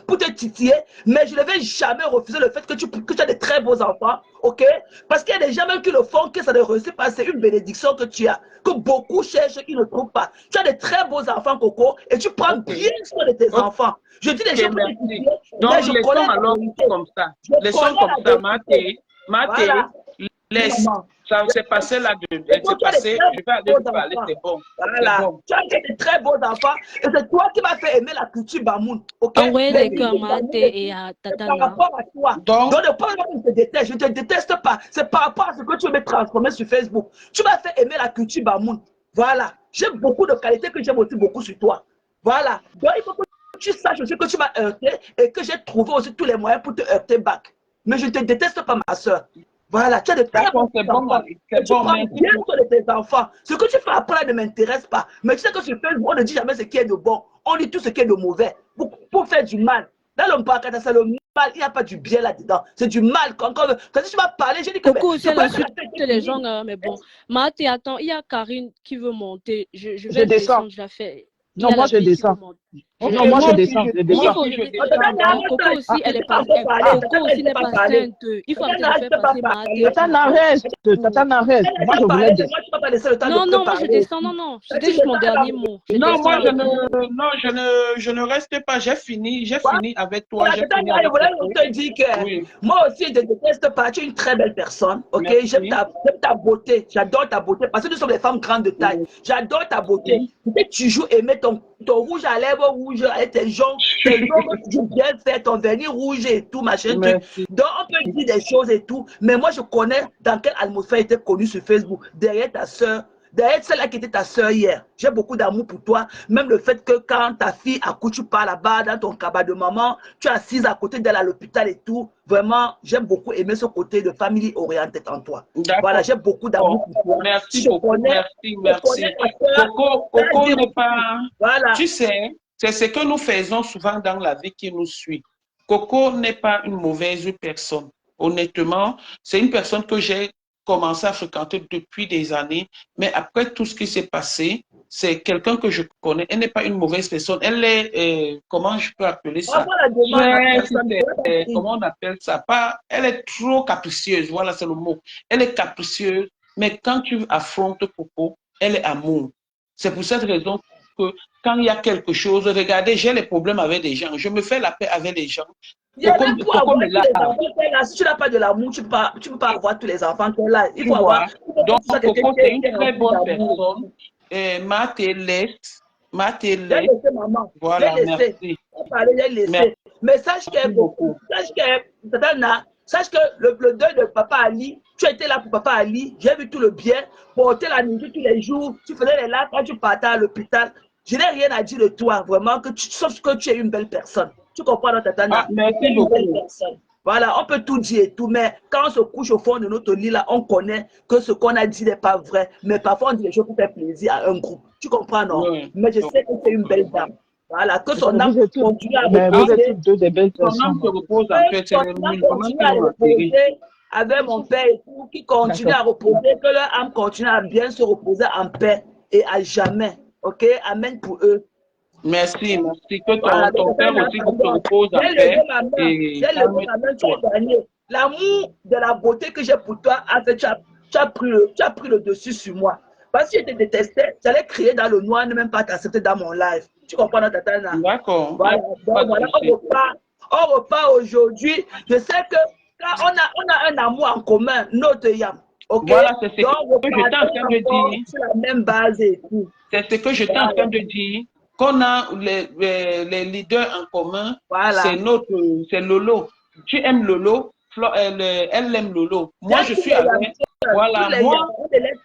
pour te titiller, mais je ne vais jamais refuser le fait que tu as de très beaux enfants, ok? Parce qu'il y a des gens même qui le font, que ça ne réussit pas. C'est une bénédiction que tu as, que beaucoup cherchent, qui ne trouvent pas. Tu as de très beaux enfants, Coco, et tu prends bien soin de tes enfants. Je dis des choses pour te titiller. Donc, laissons alors comme ça. Laissons comme ça, Maté, laisse. Ça s'est passé là, c'est passé, je vais aller te parler, c'est bon. Voilà, bon. Tu as des très beaux enfants, et c'est toi qui m'as fait aimer la culture Bamoun, ok? Envoyez les cœurs à Maté et à Tatana. Par rapport à toi, donc ne pas que je te déteste pas, c'est par rapport à ce que tu veux me transformer sur Facebook. Tu m'as fait aimer la culture Bamoun, voilà. J'ai beaucoup de qualités que j'aime aussi beaucoup sur toi, voilà. Donc il faut que tu saches aussi que tu m'as heurté et que j'ai trouvé aussi tous les moyens pour te heurter back. Mais je ne te déteste pas, ma soeur. Voilà, tu as de très bons enfants. Tu prends bien soin de tes enfants. Ce que tu fais après ne m'intéresse pas. Mais tu sais que sur Facebook, on ne dit jamais ce qui est de bon. On dit tout ce qui est de mauvais pour faire du mal. Dans le Mpakata, c'est le mal. Il n'y a pas du bien là-dedans. C'est du mal. Quand tu vas parler, j'ai dit que... Coco, c'est l'insulte les gens, mais bon. Maté, attends, il y a Karine qui veut monter. Je vais descendre, je la fais. Non, moi je descends. Non, moi je descends. Coco aussi, elle est pas Coco aussi n'est pas sainte. Il faut arrêter de faire passer Maté. Tatana reste. Moi je voulais descendre. Non, moi je descends. Non. C'était juste mon dernier mot. Non, moi je ne reste pas. J'ai fini avec toi. Je voulais te dire que moi aussi je ne déteste pas. Tu es une très belle personne. Ok, j'aime ta beauté. J'adore ta beauté parce que nous sommes des femmes grandes de taille. J'adore ta beauté. Tu toujours aimé ton rouge à lèvres rouge, tes jambes que tu bien fait, ton vernis rouge et tout, machin. Donc, on peut dire des choses et tout, mais moi, je connais dans quelle atmosphère était connue sur Facebook, derrière ta soeur, derrière celle-là qui était ta soeur hier. J'ai beaucoup d'amour pour toi, même le fait que quand ta fille accouche, tu pars là-bas dans ton cabane de maman, tu es assise à côté d'elle à l'hôpital et tout. Vraiment, j'aime beaucoup aimer ce côté de famille orientée en toi. Voilà, j'ai beaucoup d'amour pour toi. Merci beaucoup, merci. Coco n'est pas... Voilà. Tu sais, c'est ce que nous faisons souvent dans la vie qui nous suit. Coco n'est pas une mauvaise personne. Honnêtement, c'est une personne que j'ai commencé à fréquenter depuis des années, mais après tout ce qui s'est passé, c'est quelqu'un que je connais. Elle n'est pas une mauvaise personne. Elle est, comment je peux appeler ça? Comment on appelle ça? Elle est trop capricieuse, voilà, c'est le mot. Elle est capricieuse, mais quand tu affrontes Coco, elle est amour. C'est pour cette raison que quand il y a quelque chose, regardez, j'ai les problèmes avec des gens, je me fais la paix avec les gens. Si tu n'as pas de l'amour, tu ne peux pas avoir tous les enfants qu'elle a. Il faut avoir. Donc, Coco, c'est une très bonne personne. Maté laisse. Voilà, merci. Mais sache que le deuil de Papa Ali, tu étais là pour Papa Ali, j'ai vu tout le bien, porter la nourriture tous les jours, tu faisais les larmes quand tu partais à l'hôpital. Je n'ai rien à dire de toi, vraiment, sauf que tu es une belle personne. Tu comprends, notre Tatana? Merci beaucoup. Voilà, on peut tout dire et tout, mais quand on se couche au fond de notre lit, là, on connaît que ce qu'on a dit n'est pas vrai. Mais parfois, on dit les choses pour faire plaisir à un groupe. Tu comprends, non? Oui. Mais je sais que c'est une belle dame. Voilà, que son âme continue à reposer. Son âme se repose en fait. Son âme continue à reposer avec mon père et tout, qui continue à reposer, que leur âme continue à bien se reposer en paix et à jamais. Ok? Amen pour eux. Merci. Que ton père aussi se repose en paix. L'amour de la beauté que j'ai pour toi, en fait, tu as pris le dessus sur moi. Parce que je te détestais, j'allais crier dans le noir, ne même pas t'accepter dans mon live. Tu comprends, notre Tatana? D'accord. Voilà, on repart aujourd'hui. Je sais que quand on a un amour en commun, notre Yam. Okay? Voilà, c'est ce que j'étais en train de dire. Sur la même base et tout. C'est ce que j'étais en train de dire. Qu'on a les leaders en commun, voilà. C'est Lolo. Tu aimes Lolo, elle aime Lolo. Moi, je suis avec. Voilà,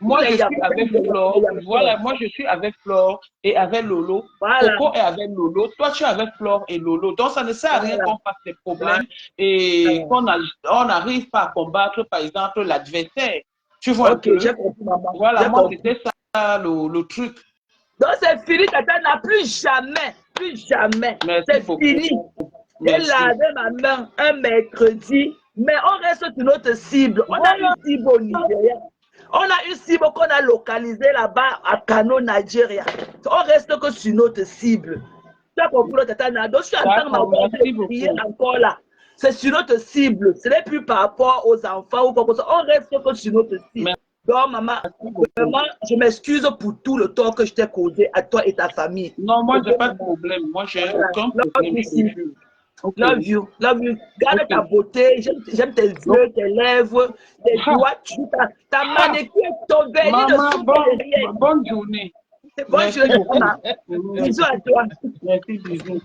Moi, je suis avec Flore. Voilà, moi, je suis avec Flore et avec Lolo. Voilà. Coco est avec Lolo. Toi, tu es avec Flore et Lolo. Donc, ça ne sert à rien Voilà. qu'on fasse des problèmes et qu'on n'arrive pas à combattre, par exemple, l'adversaire. Tu vois un Ok, peu? j'ai compris, maman. Voilà, J'ai moi, compris. c'était ça le truc. Donc, c'est fini, Tata n'a plus jamais. Merci C'est beaucoup. fini. J'ai Merci. lavé ma main un mercredi, mais on reste sur notre cible. On a une cible au Nigeria. On a une cible qu'on a localisée là-bas à Kano, Nigeria. On reste que sur notre cible. Tu as compris, Tata Nana? Donc, je suis en train de m'avoir crier encore là. C'est sur notre cible. Ce n'est plus par rapport aux enfants ou quoi que ce soit. On reste que sur notre cible. Donc, maman, vraiment, je m'excuse pour tout le tort que je t'ai causé à toi et ta famille. Non, moi, j'ai pas de problème. Moi, j'ai aucun problème. Love you. Garde ta beauté. J'aime tes yeux, tes lèvres, tes doigts, ta manicure, ton vernis Maman, de bonne journée. Bonne journée, maman. Bisous à toi. Merci, bisous.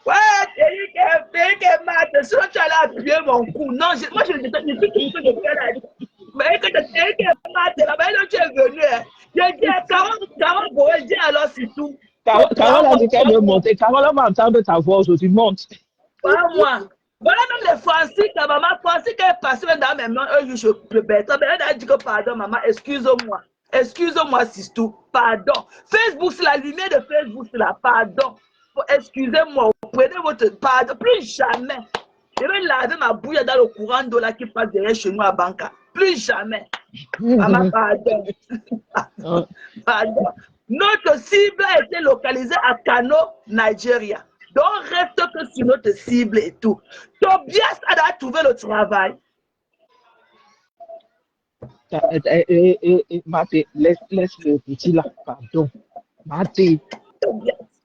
Ouais, sinon tu allais appuyer mon cou. Non, moi je ne sais pas ce que je fais là. Mais que tu es là-bas, tu es venu. J'ai dit à Carole Boé, dis alors c'est tout. Carole a dit qu'elle veut monter. Carole va entendre ta voix aujourd'hui. Monte. Pas moi. Voilà même les Francis, ta maman Francis qui est passée dans mes mains, je peux bête. Mais elle a dit que pardon, maman, excuse-moi. Excuse-moi, c'est tout. Pardon. Facebook, c'est la lumière de Facebook, c'est la pardon. Excusez-moi, prenez votre pardon. Plus jamais. Je vais laver ma bouille dans le courant d'eau là qui passe derrière chez nous à Banca. Plus jamais. Maman, pardon. Pardon. Notre cible a été localisée à Kano, Nigeria. Donc, reste que sur notre cible et tout. Tobias a trouvé le travail. Maté, laisse le petit là, pardon. Maté,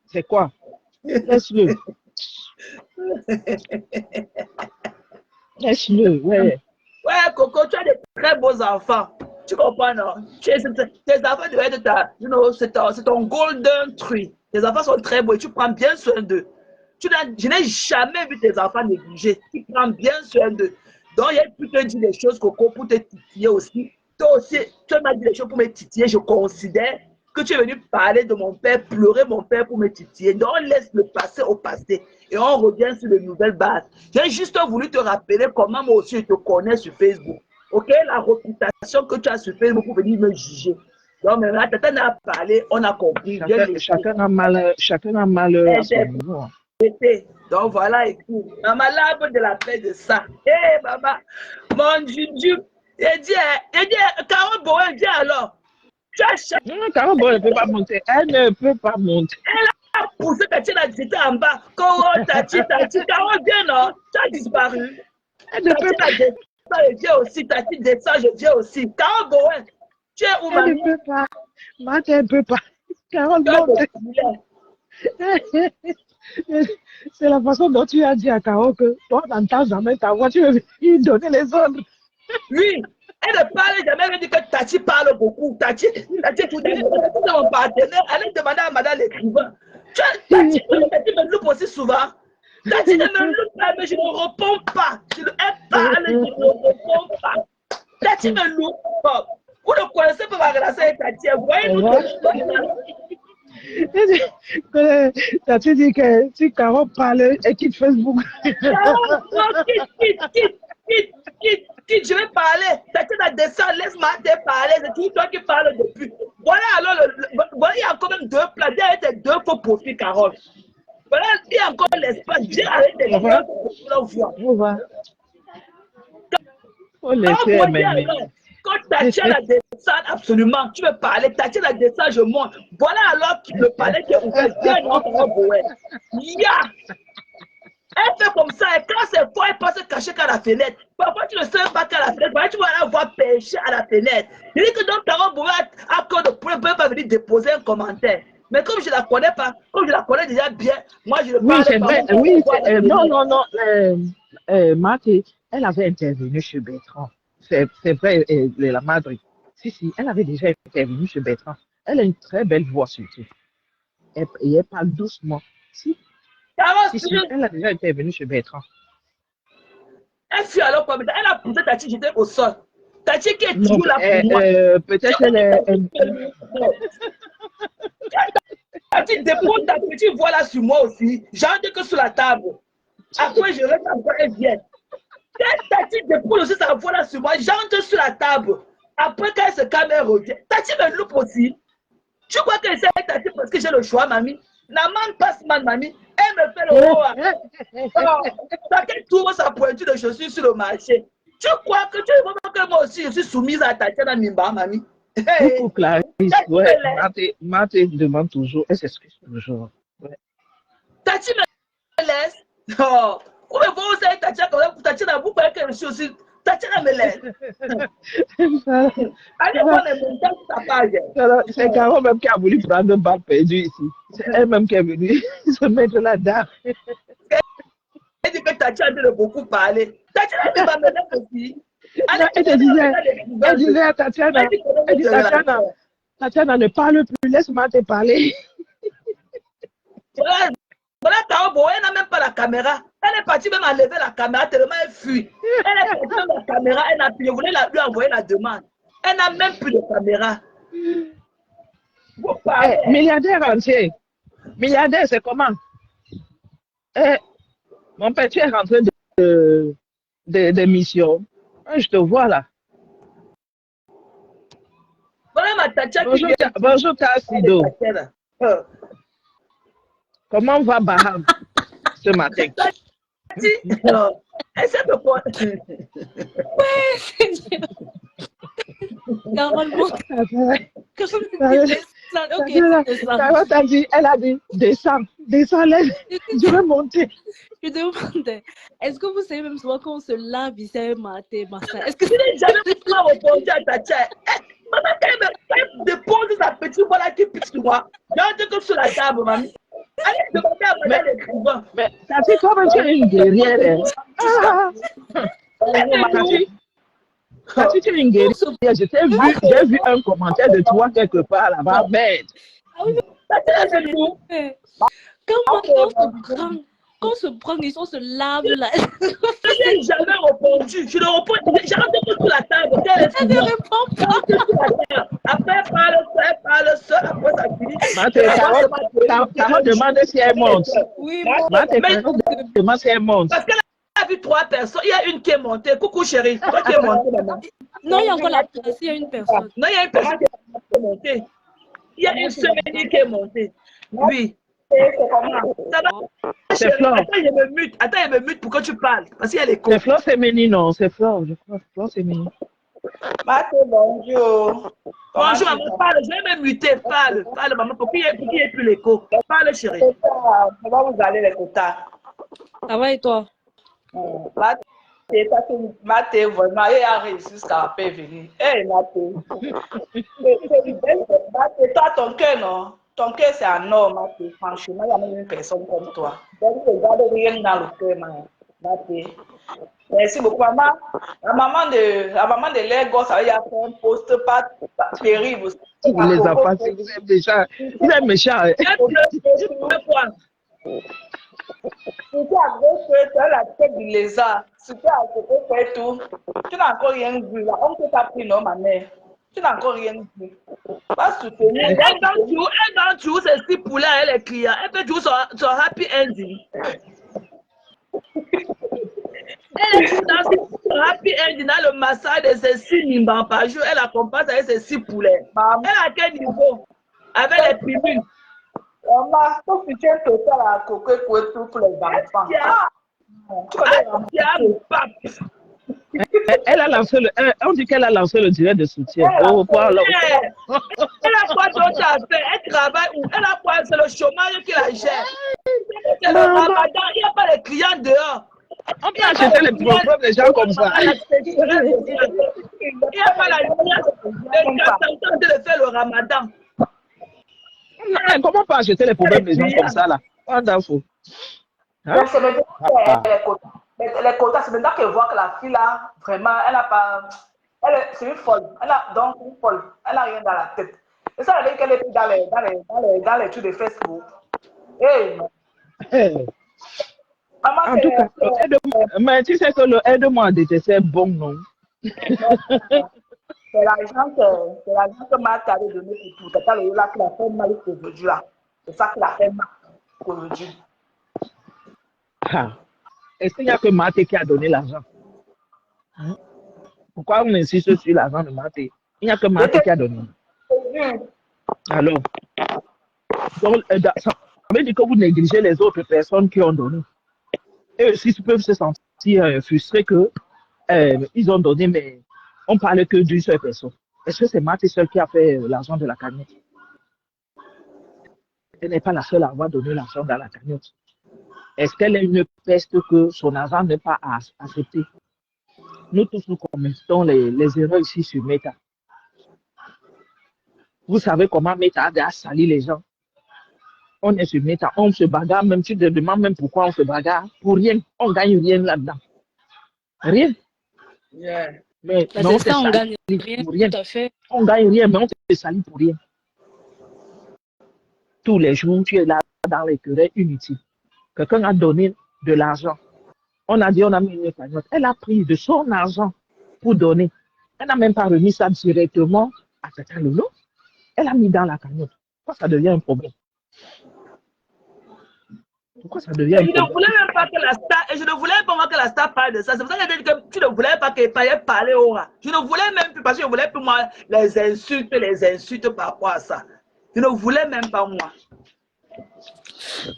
c'est quoi? Laisse-le. Laisse-le, ouais. Ouais, Coco, tu as des très beaux enfants. Tu comprends, non? Tes enfants doivent être c'est ton golden tree. Tes enfants sont très beaux et tu prends bien soin d'eux. Je n'ai jamais vu tes enfants négligés. Tu prends bien soin d'eux. Donc, il a pu te dire des choses, Coco, pour te titiller aussi. Toi aussi, tu m'as dit des choses pour me titiller. Je considère que tu es venu parler de mon père, pleurer mon père pour me titiller. Donc, on laisse le passé au passé et on revient sur de nouvelles bases. J'ai juste voulu te rappeler comment moi aussi je te connais sur Facebook. Ok, la réputation que tu as sur Facebook pour venir me juger. Donc, maintenant, Tata n'a parlé, on a compris. Chacun a malheur à son niveau. Donc voilà, écoute, maman l'arbre de la paix de ça. Hé, maman, mon Juju, il dit, Carole Boé, dis alors, tu as cherché. Non, Carole Boé ne peut pas monter. Elle ne peut pas monter. Elle a poussé Tati, elle a dit en bas. Carole, Tati, Carole, viens, non, tu as disparu. Elle ne peut pas. Je dis aussi, Tati descend, je dis aussi. Carole Boé, tu es où, mamie? Elle ne peut pas. Maté, elle ne peut pas. Carole monte. C'est la façon dont tu as dit à Carole que toi, n'entends jamais ta voix, tu veux lui donner les ordres. Oui, elle ne parle jamais, elle dit que Tati parle beaucoup. Tati, c'est mon partenaire, elle a demandé à madame l'écrivain. Tati me loupe aussi souvent. Tati ne me loupe pas, mais je ne réponds pas. Elle parle, je ne réponds pas. Tati me loupe pas. Vous ne connaissez pas ma relation avec Tati, vous voyez, Tati dit que si Carole parle, elle quitte Facebook. Carole, quitte, je vais parler. Tati la descend, laisse-moi te parler. C'est tout toi qui parles depuis. Voilà alors, voilà, il y a encore même deux plats. Viens avec tes deux faux profils, Carole. Voilà, il y a encore l'espace. Viens avec tes deux faux profils. Faut laisser m'aimer. Quand Tati la descend, absolument, tu veux parler. Tati la descend, je monte. Voilà alors le palais qui est ouvert. Viens, non, Carole Boé. Ya! Elle fait comme ça, et quand c'est fort, elle passe cacher qu'à la fenêtre. Parfois, tu ne sais pas qu'à la fenêtre, tu vas la voir pêcher à la fenêtre. Il dit que donc Carole Boé a encore de problème, peut pas venir déposer un commentaire. Mais comme je ne la connais pas, comme je la connais déjà bien, moi je ne parle pas. Oui, c'est vrai. Oui, non. Maté, elle avait intervenu chez Bertrand. C'est vrai, la madre. Si, elle avait déjà intervenu chez Bertrand. Elle a une très belle voix surtout. Et elle parle doucement. Si, elle a déjà intervenu chez Bertrand. Elle fut alors comme ça. Elle a poussé Tati, j'étais au sol. Tati qui est Non, toujours là pour moi. peut-être elle est... Tati dépose ta petite voix là sur moi aussi. J'entre que sur la table. Après, je reste encore, elle vient. Tati dépose aussi sa voix là sur moi. J'entre sur la table. Après, quand elle se calme, elle revient. Tati me loupe aussi. Tu crois que c'est Tati parce que j'ai le choix, mamie? La man passe man, mamie. Elle me fait le haut. Chacun trouve sa pointure de chaussures sur le marché. Tu crois que tu vois que moi aussi je suis soumise à Tatiana Mimba, mamie? Coucou Clarisse, ouais, Marthe demande toujours, elle s'excuse toujours. Ouais. Tati me laisse. Oh, vous me voyez aussi Tatiana, vous croyez que je suis aussi. Tatiana me laisse. Allez voir les montagnes sur ta page. C'est Caro même qui a voulu prendre un bac perdu ici. C'est elle-même qui est venue se mettre là-dedans. Elle dit que Tatiana de beaucoup parler. Tatiana va me laisser aussi. Elle disait à Tatiana, Tatiana ne parle plus, laisse-moi te parler. Voilà, Taobo, elle n'a même pas la caméra. Elle est partie même enlever la caméra tellement elle fuit. Elle est partie même la caméra, elle n'a plus. Je voulais lui envoyer la demande. Elle n'a même plus de caméra. Milliardaire entier. Milliardaire, c'est comment? Mon père, tu es rentré de mission. Je te vois là. Voilà ma Tatia qui Bonjour, vient. bonjour Tassido. Comment va Baham ce matin? Essaie de prendre. Ouais, c'est normalement. Elle a dit, descends, laisse, je vais monter. Je demandais, est-ce que vous savez même souvent quand on se lave, il s'est maté, massa? Est-ce que je n'ai jamais pas répondu à Tatia? Maman, quand elle dépose sa petite voix là qui pique sur moi, j'ai que sur la table, mamie. Allez, demandez à madame l'écrivain. Mais ça fait comme tu es une guerrière. Tati, tu es une guerrière. J'ai vu un commentaire de toi quelque part là-bas. Merde. Ah oui, mais quand on se prend, on se lave là. Je n'ai jamais répondu. Je ne réponds pas. J'ai rentré sur la table. Elle ne répond pas. Après, parle seul. Après, ça finit. Carole demande si elle monte. Oui, Carole demande si elle monte. Parce qu'elle a vu 3 personnes. Il y a une qui est montée. Coucou, chérie. Toi qui es montée, maman. Non, il y a encore la place. Il y a une personne. Non, il y a une personne qui est montée. Il y a une semaine qui est montée. Oui. Ça va, c'est Flore. Attends, je me mute pour que tu parles. Parce qu'il y a les c'est Flore féminine, non? C'est Flore, je crois. Flore féminine. Bonjour. Bonjour, maman, parle. Je vais me muter. Parle, maman, pour qu'il n'y ait plus l'écho. Parle, chérie. Comment vous allez les quotas? Ça va et toi? Mathé, vraiment, il a réussi jusqu'à venir. Hé, Mathé. Toi, ton cœur, non? Ton cœur, c'est un homme, Mathé. Franchement, il y a même une personne comme toi. Donc, regarde rien dans le cœur, Mathé. Merci beaucoup, maman. La maman de Lagos, ça y a fait un post pas terrible. Il les a passés, vous êtes méchants. Vous êtes méchants. C'était à gauche, tu as la tête du lézard. C'était à gauche, tout. Tu n'as encore rien vu là. On peut t'appeler, non, ma mère. Tu n'as encore rien vu. Pas soutenir. Elle va jouer ses 6 poulets à elle, les clients. Elle peut jouer son happy ending. Elle est dans son happy ending, dans le massage de ses 6 mimbans par jour. Elle accompagne avec ses 6 poulets. Elle a quel niveau? Avec les primules. Maman, ton soutien total à Coco pour les enfants. Elle a lancé on dit qu'elle a lancé le direct de soutien. Elle a quoi d'autre à faire? Elle travaille où? Elle a quoi? C'est le chômage qui la gère. C'est le ramadan, il n'y a pas les clients dehors. On peut acheter les programmes des gens comme ça. Il n'y a pas la lumière. Les gens sont de faire le ramadan. Comment on peut acheter les problèmes des gens comme ça là? Pas d'info. Hein? Les quotas, c'est maintenant qu'elle voit que la fille là, vraiment, elle n'a pas. C'est une folle. Elle a donc une folle. Elle n'a rien dans la tête. Et ça veut dire qu'elle est plus dans les trucs de Facebook. Hey. Maman, En tout cas, mais tu sais que le aide-moi à détester bon nom. c'est l'argent que Marc avait donné pour tout. C'est pas le là qui a fait mal aujourd'hui là. C'est ça qui a fait mal aujourd'hui. Ah. Est-ce qu'il n'y a que Maté qui a donné l'argent? Pourquoi on insiste sur l'argent de Maté? Il n'y a que Maté qui a donné. Alors, donc, ça veut dire que vous négligez les autres personnes qui ont donné. Eux aussi peuvent se sentir frustrés que ils ont donné, mais on parle que d'une seule personne. Est-ce que c'est Maté seul qui a fait l'argent de la cagnotte? Elle n'est pas la seule à avoir donné l'argent dans la cagnotte. Est-ce qu'elle est une peste que son argent n'est pas accepté? Nous tous, nous commettons les erreurs ici sur Meta. Vous savez comment Meta a sali les gens. On est sur Meta, on se bagarre, même tu te demandes même pourquoi on se bagarre. Pour rien, on gagne rien là-dedans. Rien. Yeah. Mais Bah, on c'est ça, on gagne rien pour rien. tout à fait. On gagne rien, mais on se salit pour rien. Tous les jours, tu es là dans les querelles inutiles. Quelqu'un a donné de l'argent. On a dit, on a mis une cagnotte. Elle a pris de son argent pour donner. Elle n'a même pas remis ça directement à Tata Lolo. Elle a mis dans la cagnotte. Pourquoi ça devient un problème? Pourquoi ça devient un problème? Je ne voulais même pas que la star, et je ne voulais pas que la star parle de ça. C'est pour ça que j'ai dit que tu ne voulais pas qu'elle parle au rat. Je ne voulais même plus, parce que je ne voulais plus, moi, les insultes par rapport à ça. Je ne voulais même pas, moi.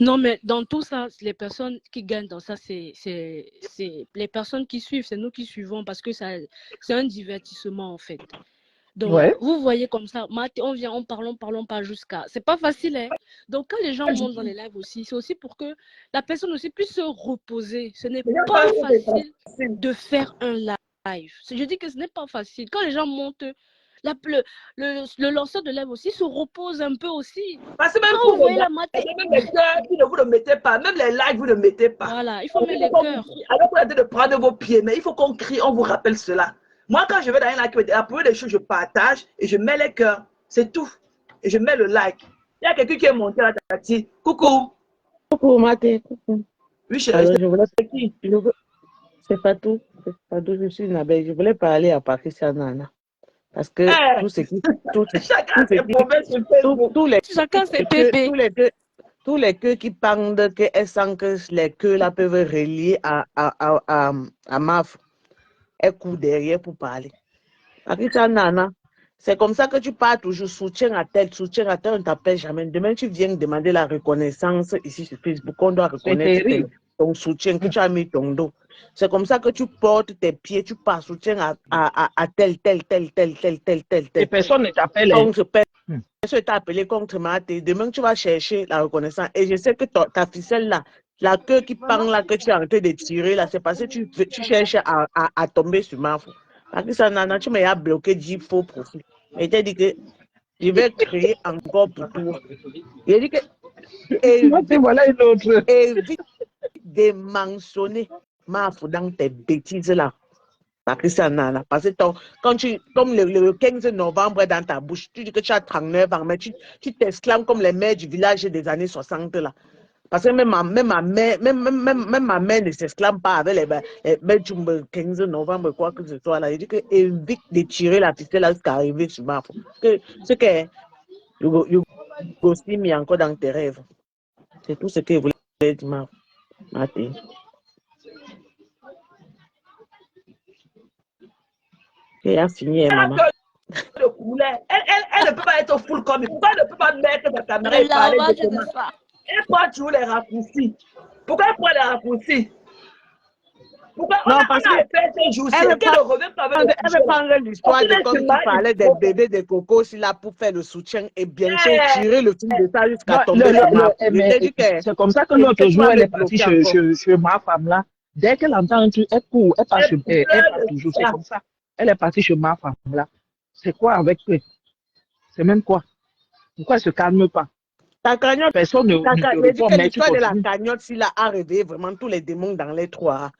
Non, mais dans tout ça, les personnes qui gagnent dans ça, c'est les personnes qui suivent, c'est nous qui suivons parce que c'est un divertissement en fait. Donc, Ouais. vous voyez comme ça, on vient, on parle pas jusqu'à. C'est pas facile, hein. Donc, quand les gens montent dans les lives aussi, c'est aussi pour que la personne aussi puisse se reposer. Ce n'est pas facile de faire un live. Je dis que ce n'est pas facile. Quand les gens montent, le lanceur de live aussi se repose un peu aussi. Parce que même Quand pour vous voyez les la matinée, même les cœurs, vous ne mettez pas. Même les likes, vous ne mettez pas. voilà, il faut mettre les cœurs. Alors, vous avez de prendre vos pieds, mais il faut qu'on crie, on vous rappelle cela. Moi, quand je vais dans un like, la première des choses, je partage et je mets les cœurs. C'est tout. Et je mets le like. Il y a quelqu'un qui est monté là, Tati. Coucou. Coucou, Maté. Coucou. Oui, chérie. Alors, c'est pas tout. C'est pas tout. Je suis une abeille. Je voulais parler à Patricia Nana. Parce que Chacun ses problèmes sur Facebook. Chacun ses pépés. Tous les queues qui pendent, qu'elles sentent que les queues là peuvent relier à MAF, elles courent derrière pour parler. Patricia Nana, c'est comme ça que tu pars toujours, soutien à tel, on ne t'appelle jamais. Demain, tu viens demander la reconnaissance ici sur Facebook, on doit reconnaître ton soutien que tu as mis ton dos. C'est comme ça que tu portes tes pieds, tu pars soutien à tel. Et personne ne t'appelle. Personne t'a appelé contre Maté. Demain, tu vas chercher la reconnaissance. Et je sais que ta ficelle là, la queue qui pend là, que tu es en train de tirer là, c'est parce que tu cherches à tomber sur ma fou. Parce que ça, Nana, tu m'as bloqué 10 faux profils. Et t'as dit que je vais créer encore pour toi. Il dit que. Voilà une autre. Évite de mentionner ma fou dans tes bêtises là. Patricia Nana, parce que comme le 15 novembre dans ta bouche, tu dis que tu as 39 ans, mais tu t'exclames comme les mères du village des années 60 là. Parce que même ma mère ne s'exclame pas avec les 15 novembre, quoi que ce soit là. Il dit que évite de tirer la ficelle là jusqu'à arriver sur ma femme. Ce que you go see me encore dans tes rêves. C'est tout ce que je voulais dire, Maté. Et a fini, maman. Elle ne peut pas être full comme. Pourquoi elle ne peut pas mettre ta caméra et parler de comment? Elle prend toujours les raccourcis. Pourquoi elle prend les raccourcis? Pourquoi on a fait ces jours-ci? Elle veut prendre l'histoire de comme tu parlais des bébés de coco là pour faire le soutien et bien sûr tirer le fil de ça jusqu'à tomber sur ma femme. C'est comme ça que l'autre jour, elle est partie chez ma femme là. Dès qu'elle entend un truc, elle court, elle part toujours. C'est comme ça. Elle est partie chez ma femme là. C'est quoi avec eux? C'est même quoi? Pourquoi elle ne se calme pas? Ta cagnotte, personne ne répond, mais l'histoire de la cagnotte, s'il a réveillé vraiment tous les démons dans les trois.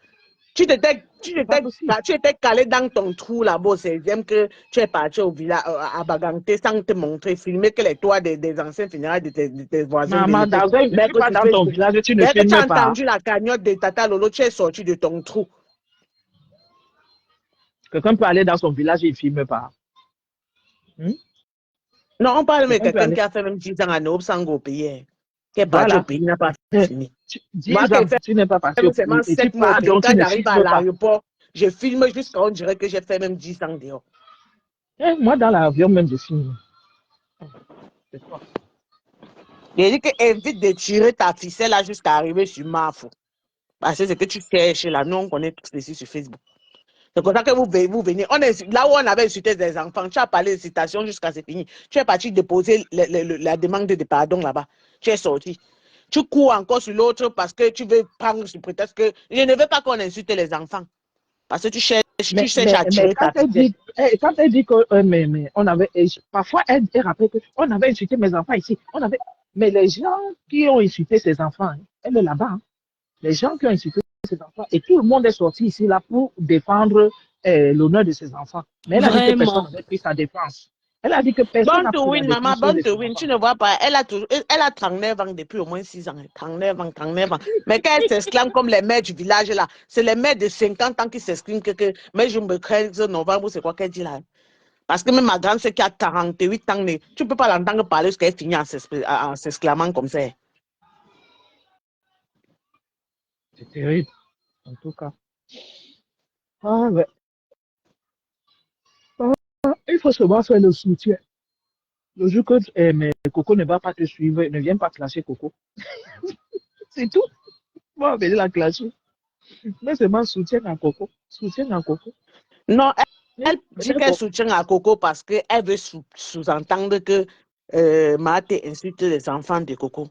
Tu étais calé dans ton trou là-bas, c'est j'aime que tu es parti au village à Baganté sans te montrer, filmer que les toits des anciens funérailles de tes voisins. Maman, je ne suis pas dans ton village, tu ne Dès que tu as filmes pas. entendu la cagnotte de Tata Lolo, tu es sorti de ton trou. Quelqu'un peut aller dans son village et il ne filme pas. Non, on parle de quelqu'un qui a fait même 10 ans à Nob sans au pays. Qui est parti au pays, n'a pas fini. 10 ans, tu n'es pas parti au pays. Et tu pars, donc quand tu ne j'arrive à filmes pas. l'aéroport, je filme jusqu'à on dirait que j'ai fait même 10 ans dehors. Moi, dans l'avion, même, je filme. C'est quoi? Il dit que évite de tirer ta ficelle là jusqu'à arriver sur Mafou. Parce que c'est que tu cherches là. Nous, on connaît tous ici sur Facebook. C'est comme ça que vous venez. Là où on avait insulté des enfants, tu as parlé de citation jusqu'à c'est fini. Tu es parti déposer la demande de pardon là-bas. Tu es sorti. Tu cours encore sur l'autre parce que tu veux prendre ce prétexte que je ne veux pas qu'on insulte les enfants. Parce que tu cherches à tirer ta ficelle. Quand elle dit que mais on avait parfois elle rappelle qu'on avait insulté mes enfants ici. Mais les gens qui ont insulté ces enfants, elle est là-bas. Hein. Les gens qui ont insulté ces enfants et tout le monde est sorti ici là pour défendre l'honneur de ses enfants. Mais elle a dit que personne n'avait pris sa défense. Elle a dit que personne n'a pris sa défense. Maman, bonne to win, tu ne vois pas. Elle a 39 ans depuis au moins 6 ans. 39 ans. Mais quand elle s'exclame comme les mères du village là, c'est les mères de 50 ans qui s'exclament que mais je me crains ce novembre, c'est quoi qu'elle dit là? Parce que même ma grande sœur qui a 48 ans, tu ne peux pas l'entendre parler jusqu'à qu'elle finit en s'exclamant comme ça. C'est terrible, en tout cas. Ah ouais. Il faut seulement faire le soutien. Le jour que mais Coco ne va pas te suivre, ne viens pas clasher Coco. C'est tout. Moi, venir la clasher. Mais seulement soutien à Coco. Soutien à Coco. Non, elle dit qu'elle soutient à Coco parce qu'elle veut sous-entendre que Maate insulte les enfants de Coco.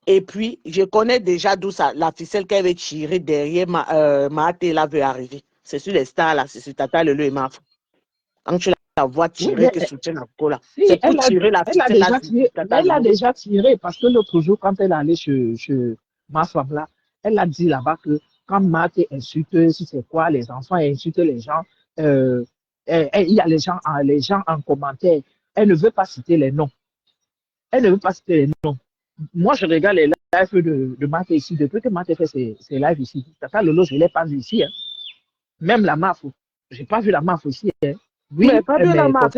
Et puis, je connais déjà d'où la ficelle qu'elle veut tirer derrière Maate là veut arriver. C'est sur les stars là, c'est sur Tata Lolo et Mafou. Quand tu la vois tirer, que soutient à Coco là. Si, c'est pour tirer la ficelle là. Elle a déjà tiré parce que l'autre jour, quand elle est allée chez ma femme là, elle a dit là-bas que quand Maate insulte, si c'est quoi, les enfants insultent les gens, il y a les gens en commentaire. Elle ne veut pas citer les noms. Elle ne veut pas citer les noms. Moi, je regarde les lives de Maate ici. Depuis que Maate fait ses lives ici, Tata Lolo, je ne l'ai pas vu ici. Hein. Même la Mafou. Je n'ai pas vu la Mafou ici. Hein. Oui, mais pas vu la Mafou.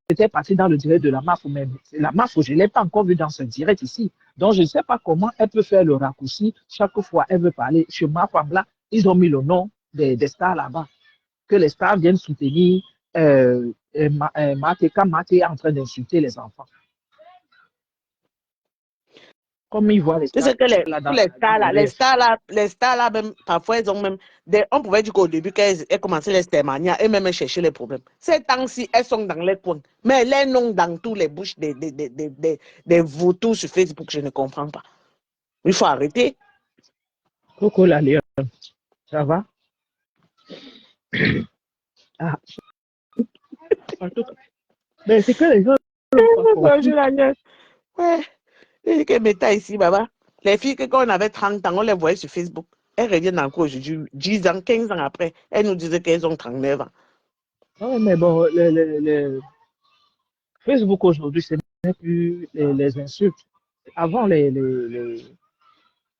C'était parti dans le direct de la Mafou. Mais la Mafou, je ne l'ai pas encore vu dans ce direct ici. Donc, je ne sais pas comment elle peut faire le raccourci. Chaque fois, elle veut parler. Sur ma femme là, ils ont mis le nom des stars là-bas. Que les stars viennent soutenir Maate quand Maate est en train d'insulter les enfants. Comme ils voient les stars. Tu sais que les stars là, même, parfois, ils ont même. On pouvait dire qu'au début, qu'elles commençaient les stémania et même chercher les problèmes. Ces temps-ci, elles sont dans les coins. Mais les noms dans tous les bouches des vautours sur Facebook, je ne comprends pas. Il faut arrêter. Coco la Léon, ça va? Ah. Mais c'est que les gens. Ouais. Et que méta ici, baba. Les filles que quand on avait 30 ans, on les voyait sur Facebook. Elles reviennent encore aujourd'hui, 10 ans, 15 ans après. Elles nous disaient qu'elles ont 39 ans. Oui, mais bon, Facebook aujourd'hui, ce n'est plus les insultes. Avant, les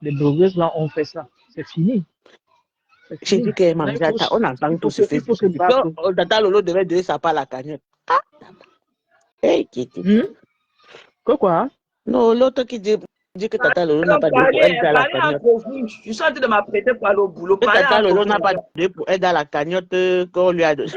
blogueuses là ont fait ça. C'est fini. J'ai dit qu'elle mangeait. On entend tout sur Facebook. Tata Lolo devait donner sa part à la cagnotte. Ah! Hey, Kitty. Quoi? Non, l'autre qui dit que Tata Lolo n'a pas donné pour elle à la cagnotte. Je suis en train de m'apprêter pour aller au boulot. Tata Lolo n'a pas donné pour elle à la cagnotte qu'on lui a donné.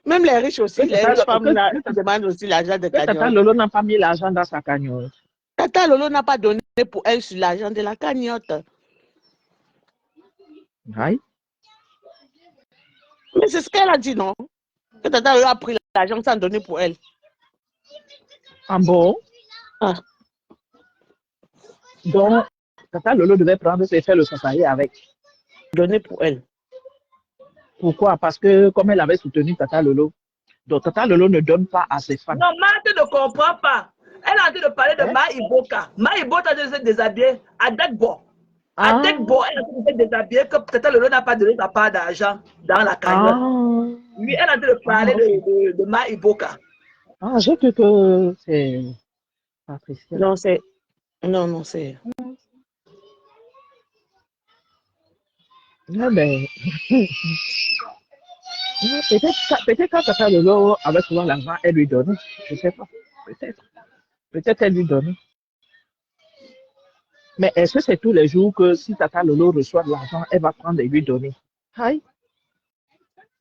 Même les riches aussi, les riches femmes demandent aussi l'argent de cagnotte. Tata Lolo n'a pas mis l'argent dans sa cagnotte. Tata Lolo n'a pas donné pour elle sur l'argent de la cagnotte. Oui. Mais c'est ce qu'elle a dit, non? Que Tata Lolo a pris l'argent sans donner pour elle. Ah bon? Ah. Donc, Tata Lolo devait prendre et faire le safari avec. Donner pour elle. Pourquoi? Parce que comme elle avait soutenu Tata Lolo, donc Tata Lolo ne donne pas à ses fans. Non, Maate ne comprend pas. Elle est en train de parler de Maïboka. Maïboka de se déshabiller à Dagbo. À Dagbo, elle est en train de se déshabiller que peut-être le lot n'a pas donné sa part d'argent dans la cagnotte. Lui, elle est en train de parler de Maïboka. J'ai cru que c'est Patricia. Non, c'est... Non, c'est... Non, mais... peut-être quand Tata Lolo avait souvent l'argent, elle lui donnait. Je ne sais pas. Peut-être. Peut-être elle lui donnait. Mais est-ce que c'est tous les jours que si Tata Lolo reçoit de l'argent, elle va prendre et lui donner? Aïe.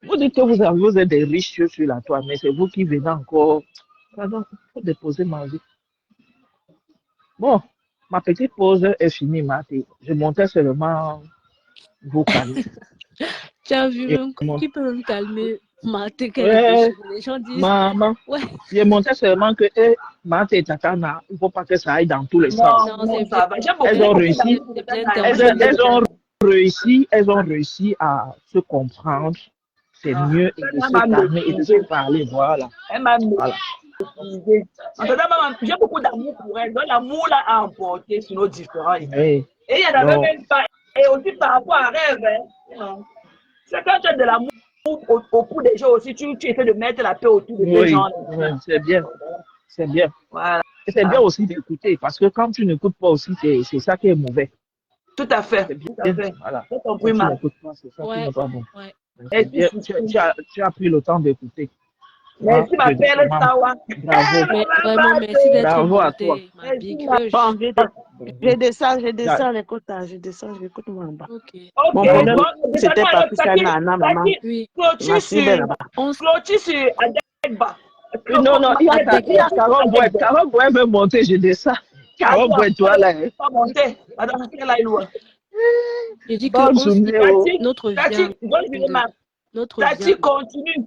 Vous dites que vous êtes des riches sur la toile, mais c'est vous qui venez encore. Pardon, il faut déposer ma vie. Bon, ma petite pause est finie, Marty. Je montais seulement vous calmer. Tu as vu, Et même, mon- qui peut même calmer Marthe qu'elle Ouais, est déchirée. Les gens disent, maman, ouais, je montais seulement que Marthe et Tata, il ne faut pas que ça aille dans tous les sens. Non, non, non, c'est ça bien, va. J'aime beaucoup. Elles ont réussi. c'est bien Elles terminé. ont réussi à se comprendre. C'est mieux et de se calmer et de se parler. Voilà. Elle m'a Voilà. maîtrisé. En tout cas, maman, j'ai beaucoup d'amour pour elle. Donc, l'amour l'a emporté sur nos différents. Oui. Et il y en avait Non. même pas. Et aussi par rapport à rêve. Hein. C'est quand tu as de l'amour autour des gens aussi, tu essaies de mettre la paix autour des Oui, gens. oui, c'est bien. C'est bien. Voilà. Et c'est bien aussi d'écouter parce que quand tu n'écoutes pas aussi, c'est ça qui est mauvais. Tout à fait. C'est bien. Tout à fait. Voilà. J'ai Quand compris, tu ma. n'écoutes pas, c'est ça qui Ouais, n'est pas bon. ouais. C'est bien. Tu as pris le temps d'écouter. Merci, ma Je dis belle seulement Sawa. bravo. Mais vraiment, merci d'être Bravo à toi. montée, ma big. Bon, je descends les quotas, je descends, je l'écoute moi en bas. Ok. Ok, Mon problème, bon, c'était Patricia Nana, maman. Oui. Clôture Merci, sur belle là-bas. Clôture sur Adekba. Non, il y a Carole Boy. Carole Boy veut monter, je descends. Carole Boy, toi là. Pas monter. Madame, elle est loin. Je dis que Bonne on journée. Tati, notre Tati, viande, bonne journée, ma. notre Tati, viande, continue.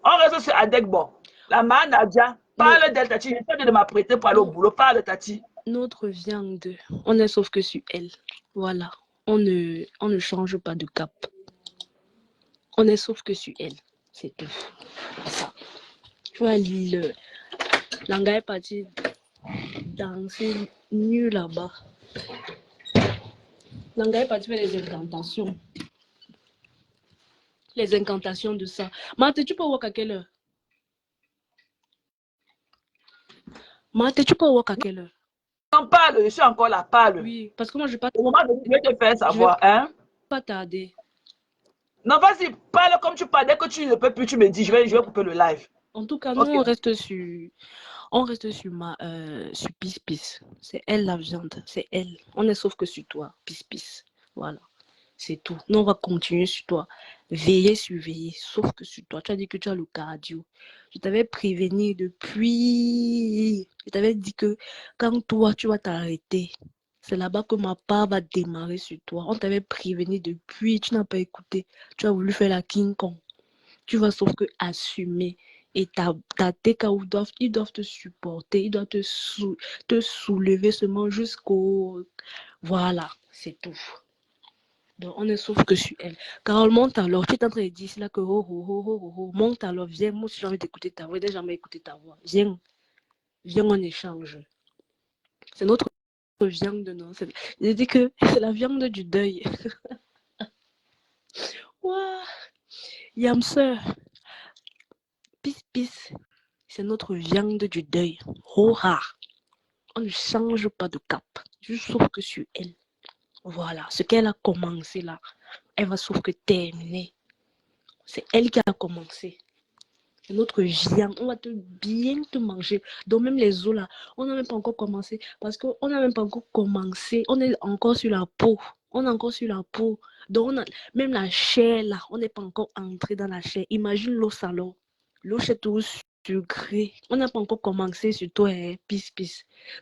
On reste sur Adekbo. La main Nadia, parle d'elle, Tati. J'essaie de m'apprêter pour aller au boulot. Parle de Tati. notre viande, on est sauf que sur elle. Voilà. On ne change pas de cap. On est sauf que sur elle. C'est tout. Ça. Tu vois, Langa est parti danser nu là-bas. Langa est parti faire les incantations. Les incantations de ça. Marthe, tu peux walk à quelle heure? Marthe, tu peux walk à quelle heure? On parle, je suis encore là, parle. Oui, parce que moi, je ne vais pas, Au moment où je vais te faire savoir, hein. pas tarder. Non, vas-y, parle comme tu parles. Dès que tu ne peux plus, tu me dis, je vais couper le live. En tout cas, nous, on reste sur sur Pis. C'est elle la viande, c'est elle. On est sauf que sur toi, Pis. Voilà, c'est tout. Nous, on va continuer sur toi. Veiller, surveiller, sauf que sur toi. Tu as dit que tu as le cardio. Je t'avais prévenu depuis. Je t'avais dit que quand toi, tu vas t'arrêter, c'est là-bas que ma part va démarrer sur toi. On t'avait prévenu depuis, tu n'as pas écouté. Tu as voulu faire la King Kong. Tu vas sauf que assumer. Et ta TKO, ils doivent te supporter, ils doivent te soulever seulement jusqu'au... Voilà, c'est tout. Donc, on est sauf que sur elle. Carole, monte alors. Tu es en train de dire là que monte alors, viens. Moi aussi, j'ai envie d'écouter ta voix. J'ai jamais écouté ta voix. Viens, on échange. C'est notre viande, non? J'ai dit que c'est la viande du deuil. Waouh! Yamseur. Pis. C'est notre viande du deuil. Hoha. On ne change pas de cap. Juste sauf que sur elle. Voilà. Ce qu'elle a commencé là, elle va sauf que terminer. C'est elle qui a commencé. C'est notre viande. On va bien te manger. Donc même les os là, on n'a même pas encore commencé. Parce qu'on n'a même pas encore commencé. On est encore sur la peau. Donc même la chair là, on n'est pas encore entré dans la chair. Imagine l'eau salon. L'eau c'est tout sucré. On n'a pas encore commencé sur toi, hein, Pis.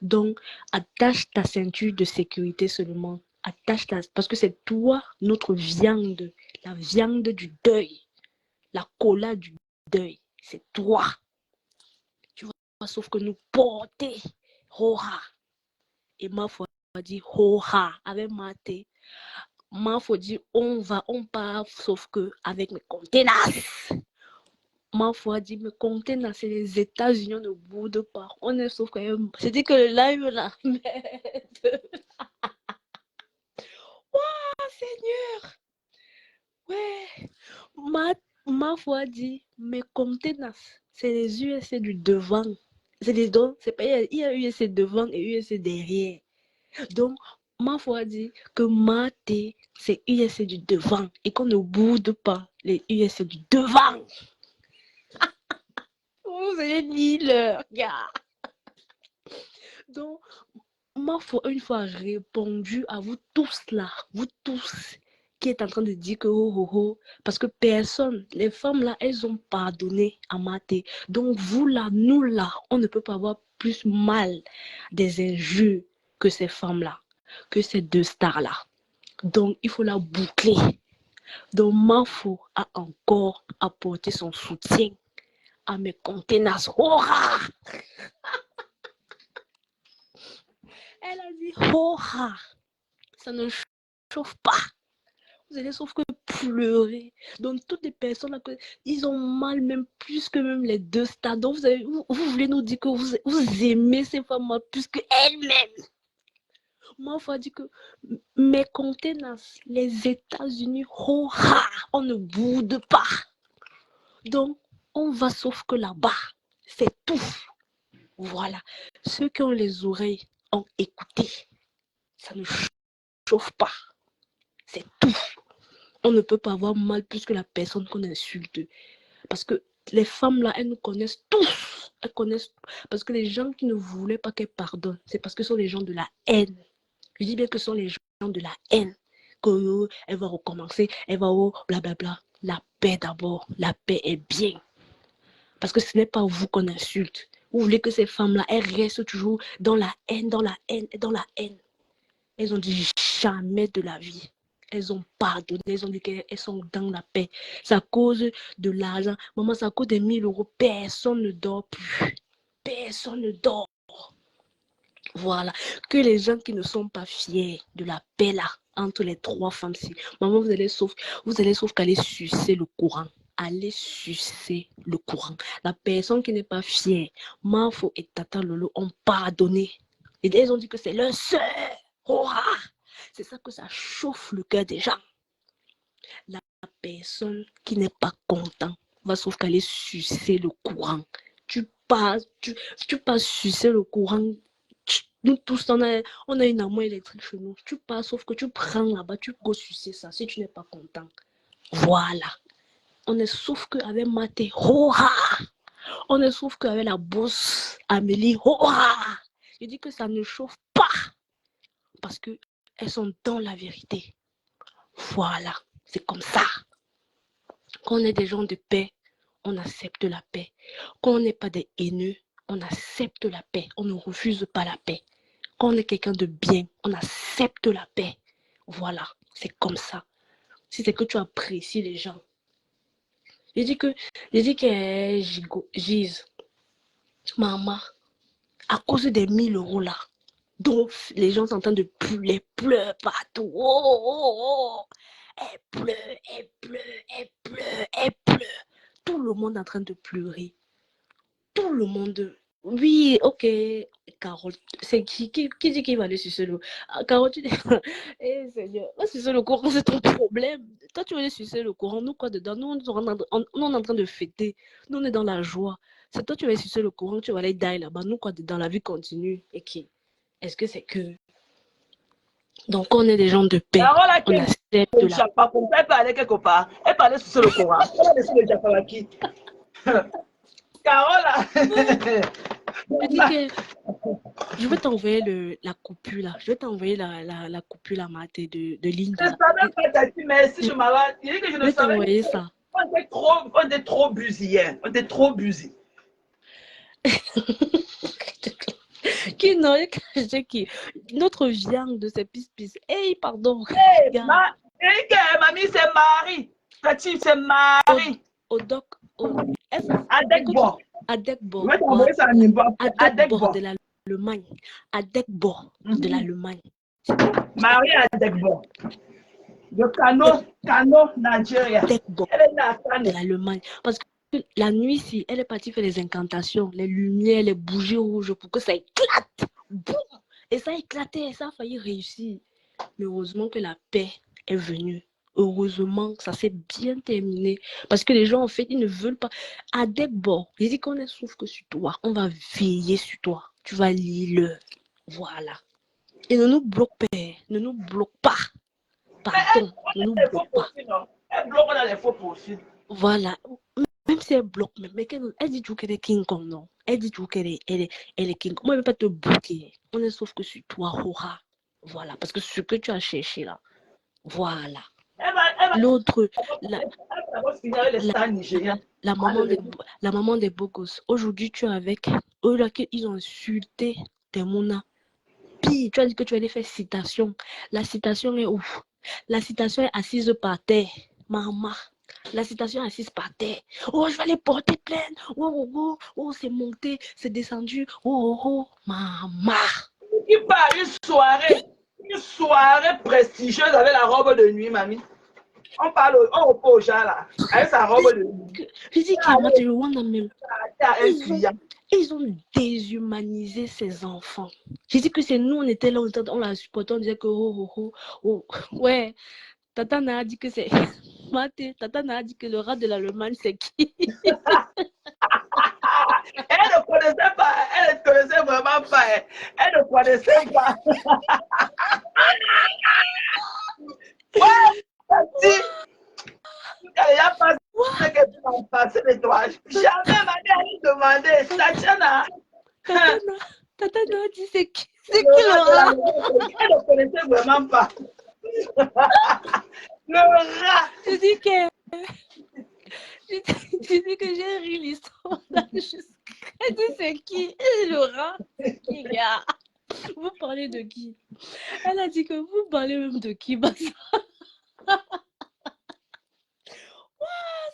Donc attache ta ceinture de sécurité seulement. Parce que c'est toi, notre viande. La viande du deuil. La cola du deuil. C'est toi. Tu vois, sauf que nous porter. Hoha. Et ma foi dit hoha. Avec ma thé. Ma foi dit on part, sauf que avec mes conteneurs. ma foi dit, me compter là, c'est les États-Unis, on ne boude pas. On est sauf quand même. C'est dit que le live là, merde. Oh Seigneur. Ouais. Ma foi dit, me compter là, c'est les USA du devant. C'est les deux. C'est pas, il y a USA devant et USA derrière. Donc, ma foi dit que mater, c'est USA du devant et qu'on ne boude pas les USA du devant. Vous avez dit leur gars. Donc, ma foi, une fois répondu à vous tous là, vous tous qui êtes en train de dire que oh oh oh, parce que personne, les femmes là, elles ont pardonné à mater. Donc, vous là, nous là, on ne peut pas avoir plus mal des injures que ces femmes là, que ces deux stars là. Donc, il faut la boucler. Donc, Mafo a encore apporté son soutien à mes conteneurs. Hora! Elle a dit hora! Ça ne chauffe pas. Vous allez sauf que pleurer. Donc, toutes les personnes là, ils ont mal même plus que même les deux stars. Donc, vous voulez nous dire que vous aimez ces femmes plus qu'elles-mêmes. Moi, il faut dire que mes conteneurs, les États-Unis, on ne boude pas. Donc, on va sauf que là-bas, c'est tout. Voilà. Ceux qui ont les oreilles ont écouté. Ça ne chauffe pas. C'est tout. On ne peut pas avoir mal plus que la personne qu'on insulte. Parce que les femmes là, elles nous connaissent tous. Elles connaissent. Parce que les gens qui ne voulaient pas qu'elles pardonnent, c'est parce que ce sont les gens de la haine. Je dis bien que ce sont les gens de la haine. Elle va recommencer, elle va blablabla. La paix d'abord. La paix est bien. Parce que ce n'est pas vous qu'on insulte. Vous voulez que ces femmes-là, elles restent toujours dans la haine, dans la haine et dans la haine. Elles ont dit jamais de la vie. Elles ont pardonné, elles ont dit qu'elles sont dans la paix. C'est à cause de l'argent. Maman, c'est à cause des 1000 euros. Personne ne dort plus. Personne ne dort. Voilà. Que les gens qui ne sont pas fiers de la paix là, entre les trois femmes-ci, maman, vous allez sauf qu'aller sucer le courant. Allez sucer le courant. La personne qui n'est pas fière, Mafo et Tata Lolo ont pardonné. Et elles ont dit que c'est leur sœur. C'est ça que ça chauffe le cœur des gens. La personne qui n'est pas content va sauf qu'aller sucer le courant. Tu passes sucer le courant. Nous tous, on a une amour électrique chez nous. Tu passes, sauf que tu prends là-bas, tu peux sucer ça si tu n'es pas content. Voilà. On est sauf qu'avec Maté, on est sauf qu'avec la bosse Amélie, je dis que ça ne chauffe pas. Parce qu'elles sont dans la vérité. Voilà. C'est comme ça. Quand on est des gens de paix, on accepte la paix. Quand on n'est pas des haineux, on accepte la paix. On ne refuse pas la paix. Quand on est quelqu'un de bien, on accepte la paix. Voilà, c'est comme ça. Si c'est que tu apprécies les gens. J'ai dit que Gise, maman, à cause des 1000 euros là, donc les gens sont en train de pleurer partout. Elle pleure. Tout le monde est en train de pleurer. Tout le monde. Oui, ok. Carole, c'est qui dit qu'il va aller sucer le... Carole, tu dis... Eh Seigneur, va sucer le courant, c'est ton problème. Toi, tu veux aller sucer le courant, nous quoi dedans? Nous, on est en train de fêter. Nous, on est dans la joie. C'est toi, tu vas aller sucer le courant, tu vas aller die là-bas. Nous quoi dedans? La vie continue. Et qui? Est-ce que c'est que... Donc, on est des gens de paix. Carole, on accepte la... Elle parlait quelque part. Elle parlait sucer le courant. Elle a laissé le Japon qui. Carole, Je dis que je vais t'envoyer la coupure là. Je vais t'envoyer la coupure là, Maté, de Linda. je ne savais pas d'être, mais si je m'avais dit que je Je ne vais savais t'envoyer ça. On était trop busy. On était trop busy. Qui non, qui notre viande de ces pis. Hey, pardon. Mamie, c'est Marie. Petit, c'est Marie. Au doc. Adekbo. Adekbo. Adekbo de l'Allemagne. Adekbo de l'Allemagne. Marie Adekbo. Le Kano, Nigeria. Adekbo Elle est là, de l'Allemagne. Parce la nuit, si elle est partie faire les incantations, les lumières, les bougies rouges pour que ça éclate. Boum! Et ça a éclaté, ça a failli réussir. Mais heureusement que la paix est venue. Heureusement que ça s'est bien terminé. Parce que les gens, en fait, ils ne veulent pas. À des bords, ils disent qu'on ne souffre que sur toi. On va veiller sur toi. Tu vas lire le. Voilà. Et ne nous bloque pas. Ne nous bloque pas. Pardon. Ne nous bloque pas. Elle bloque dans les faux profils. Voilà. Même si elle bloque, mais elle dit toujours qu'elle est King Kong, non. Elle dit toujours qu'elle est King Kong. Moi, je ne vais pas te bloquer. On ne souffre que sur toi, Hora. Voilà. Parce que ce que tu as cherché là. Voilà. L'autre, la maman des beaux gosses. Aujourd'hui, tu es avec eux là qu'ils ont insulté tes mounas. Puis, tu as dit que tu allais faire citation. La citation est où? La citation est assise par terre. Maman. La citation est assise par terre. Oh, je vais aller porter plainte. Oh, c'est monté, c'est descendu. Oh, maman. Il part une soirée prestigieuse avec la robe de nuit, mamie. On parle au gens là, avec sa robe de nuit. Je dis qu'il Rwanda même. Ils ont déshumanisé ces enfants. J'ai dit que c'est nous, on était là, on la supportait, on disait que ouais. Tata n'a dit que c'est Maté. Tata n'a dit que le rat de l'Allemagne, c'est qui? Elle ne connaissait pas, elle ne connaissait vraiment pas. Elle ne connaissait pas. Ouais, elle a pas ce que tu vas passer de toi. Jamais m'a demandé, Tatiana. Tata n'a dit c'est qui? C'est qui le rat? Elle ne connaissait vraiment pas. Le rat. Je dis que j'ai ri l'histoire là. Elle dit c'est qui? Le rat? Qui gars? Vous parlez de qui? Elle a dit que vous parlez même de qui? Oh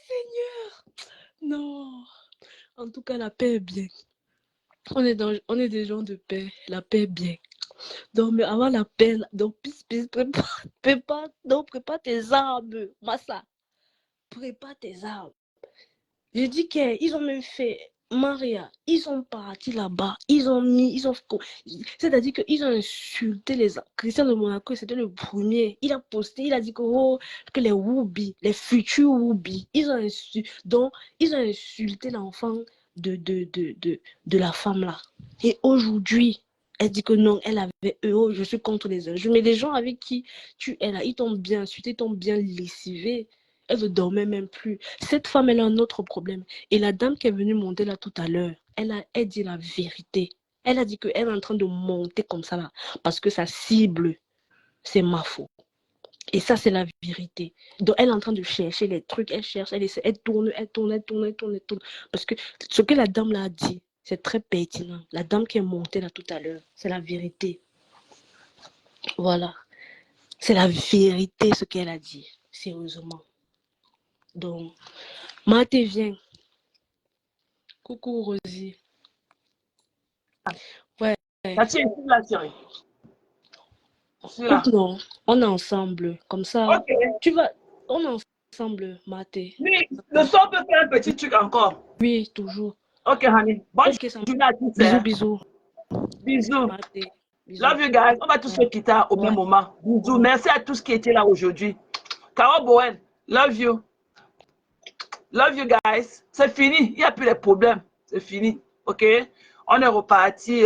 Seigneur! Non. En tout cas, la paix est bien. On est des gens de paix. La paix est bien. Donc, mais avant la paix, donc, prépare tes armes, Massa. Prépare tes armes. J'ai dit qu'ils ont même fait Maria. Ils sont partis là-bas. C'est-à-dire qu'ils ont insulté les Christian de Monaco. C'était le premier. Il a posté, il a dit que les Woubi, les futurs Woubi, ils ont insulté l'enfant de la femme là. Et aujourd'hui, elle dit que non, elle avait je suis contre les injures. Mais les gens avec qui tu es là, ils t'ont bien insulté, ils t'ont bien lessivé. Elle ne dormait même plus. Cette femme, elle a un autre problème. Et la dame qui est venue monter là tout à l'heure, elle dit la vérité. Elle a dit qu'elle est en train de monter comme ça là. Parce que sa cible, c'est ma faute. Et ça, c'est la vérité. Donc, elle est en train de chercher les trucs. Elle cherche, elle essaie, elle tourne. Parce que ce que la dame là a dit, c'est très pertinent. La dame qui est montée là tout à l'heure, c'est la vérité. Voilà. C'est la vérité ce qu'elle a dit. Sérieusement. Donc, Maté, viens. Coucou, Rosie. Ouais. La chérie. Non, on est ensemble. Comme ça, okay. On est ensemble, Maté. Oui, le son peut faire un petit truc encore. Oui, toujours. Ok, honey. Bonne journée à tous. Bisous. Bisous. Maté. Bisous. Love you guys. On va tous se quitter au même moment. Bisous. Merci à tous qui étaient là aujourd'hui. Caro Bowen, love you. Love you guys. C'est fini. Il n'y a plus de problèmes. C'est fini. Ok? On est reparti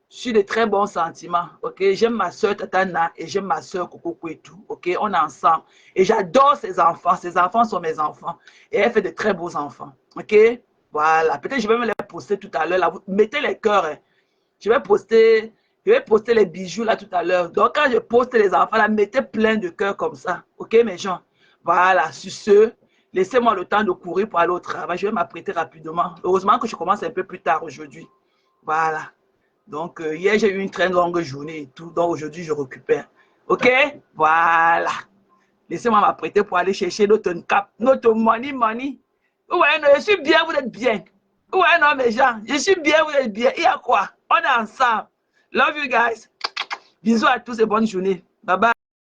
sur de très bons sentiments. Ok? J'aime ma soeur Tatana et j'aime ma soeur Coco Kwetu. Ok? On est ensemble. Et j'adore ses enfants. Ses enfants sont mes enfants. Et elle fait de très beaux enfants. Ok? Voilà. Peut-être que je vais me les poster tout à l'heure. Mettez les cœurs. Hein. Je vais poster les bijoux là tout à l'heure. Donc, quand je poste les enfants là, mettez plein de cœurs comme ça. Ok, mes gens? Voilà. Sur ce, laissez-moi le temps de courir pour aller au travail. Je vais m'apprêter rapidement. Heureusement que je commence un peu plus tard aujourd'hui. Voilà. Donc, hier, j'ai eu une très longue journée et tout. Donc, aujourd'hui, je récupère. OK? Voilà. Laissez-moi m'apprêter pour aller chercher notre cap, notre money. Ouais, non, je suis bien, vous êtes bien. Ouais, non, mes gens, je suis bien, vous êtes bien. Il y a quoi? On est ensemble. Love you guys. Bisous à tous et bonne journée. Bye bye.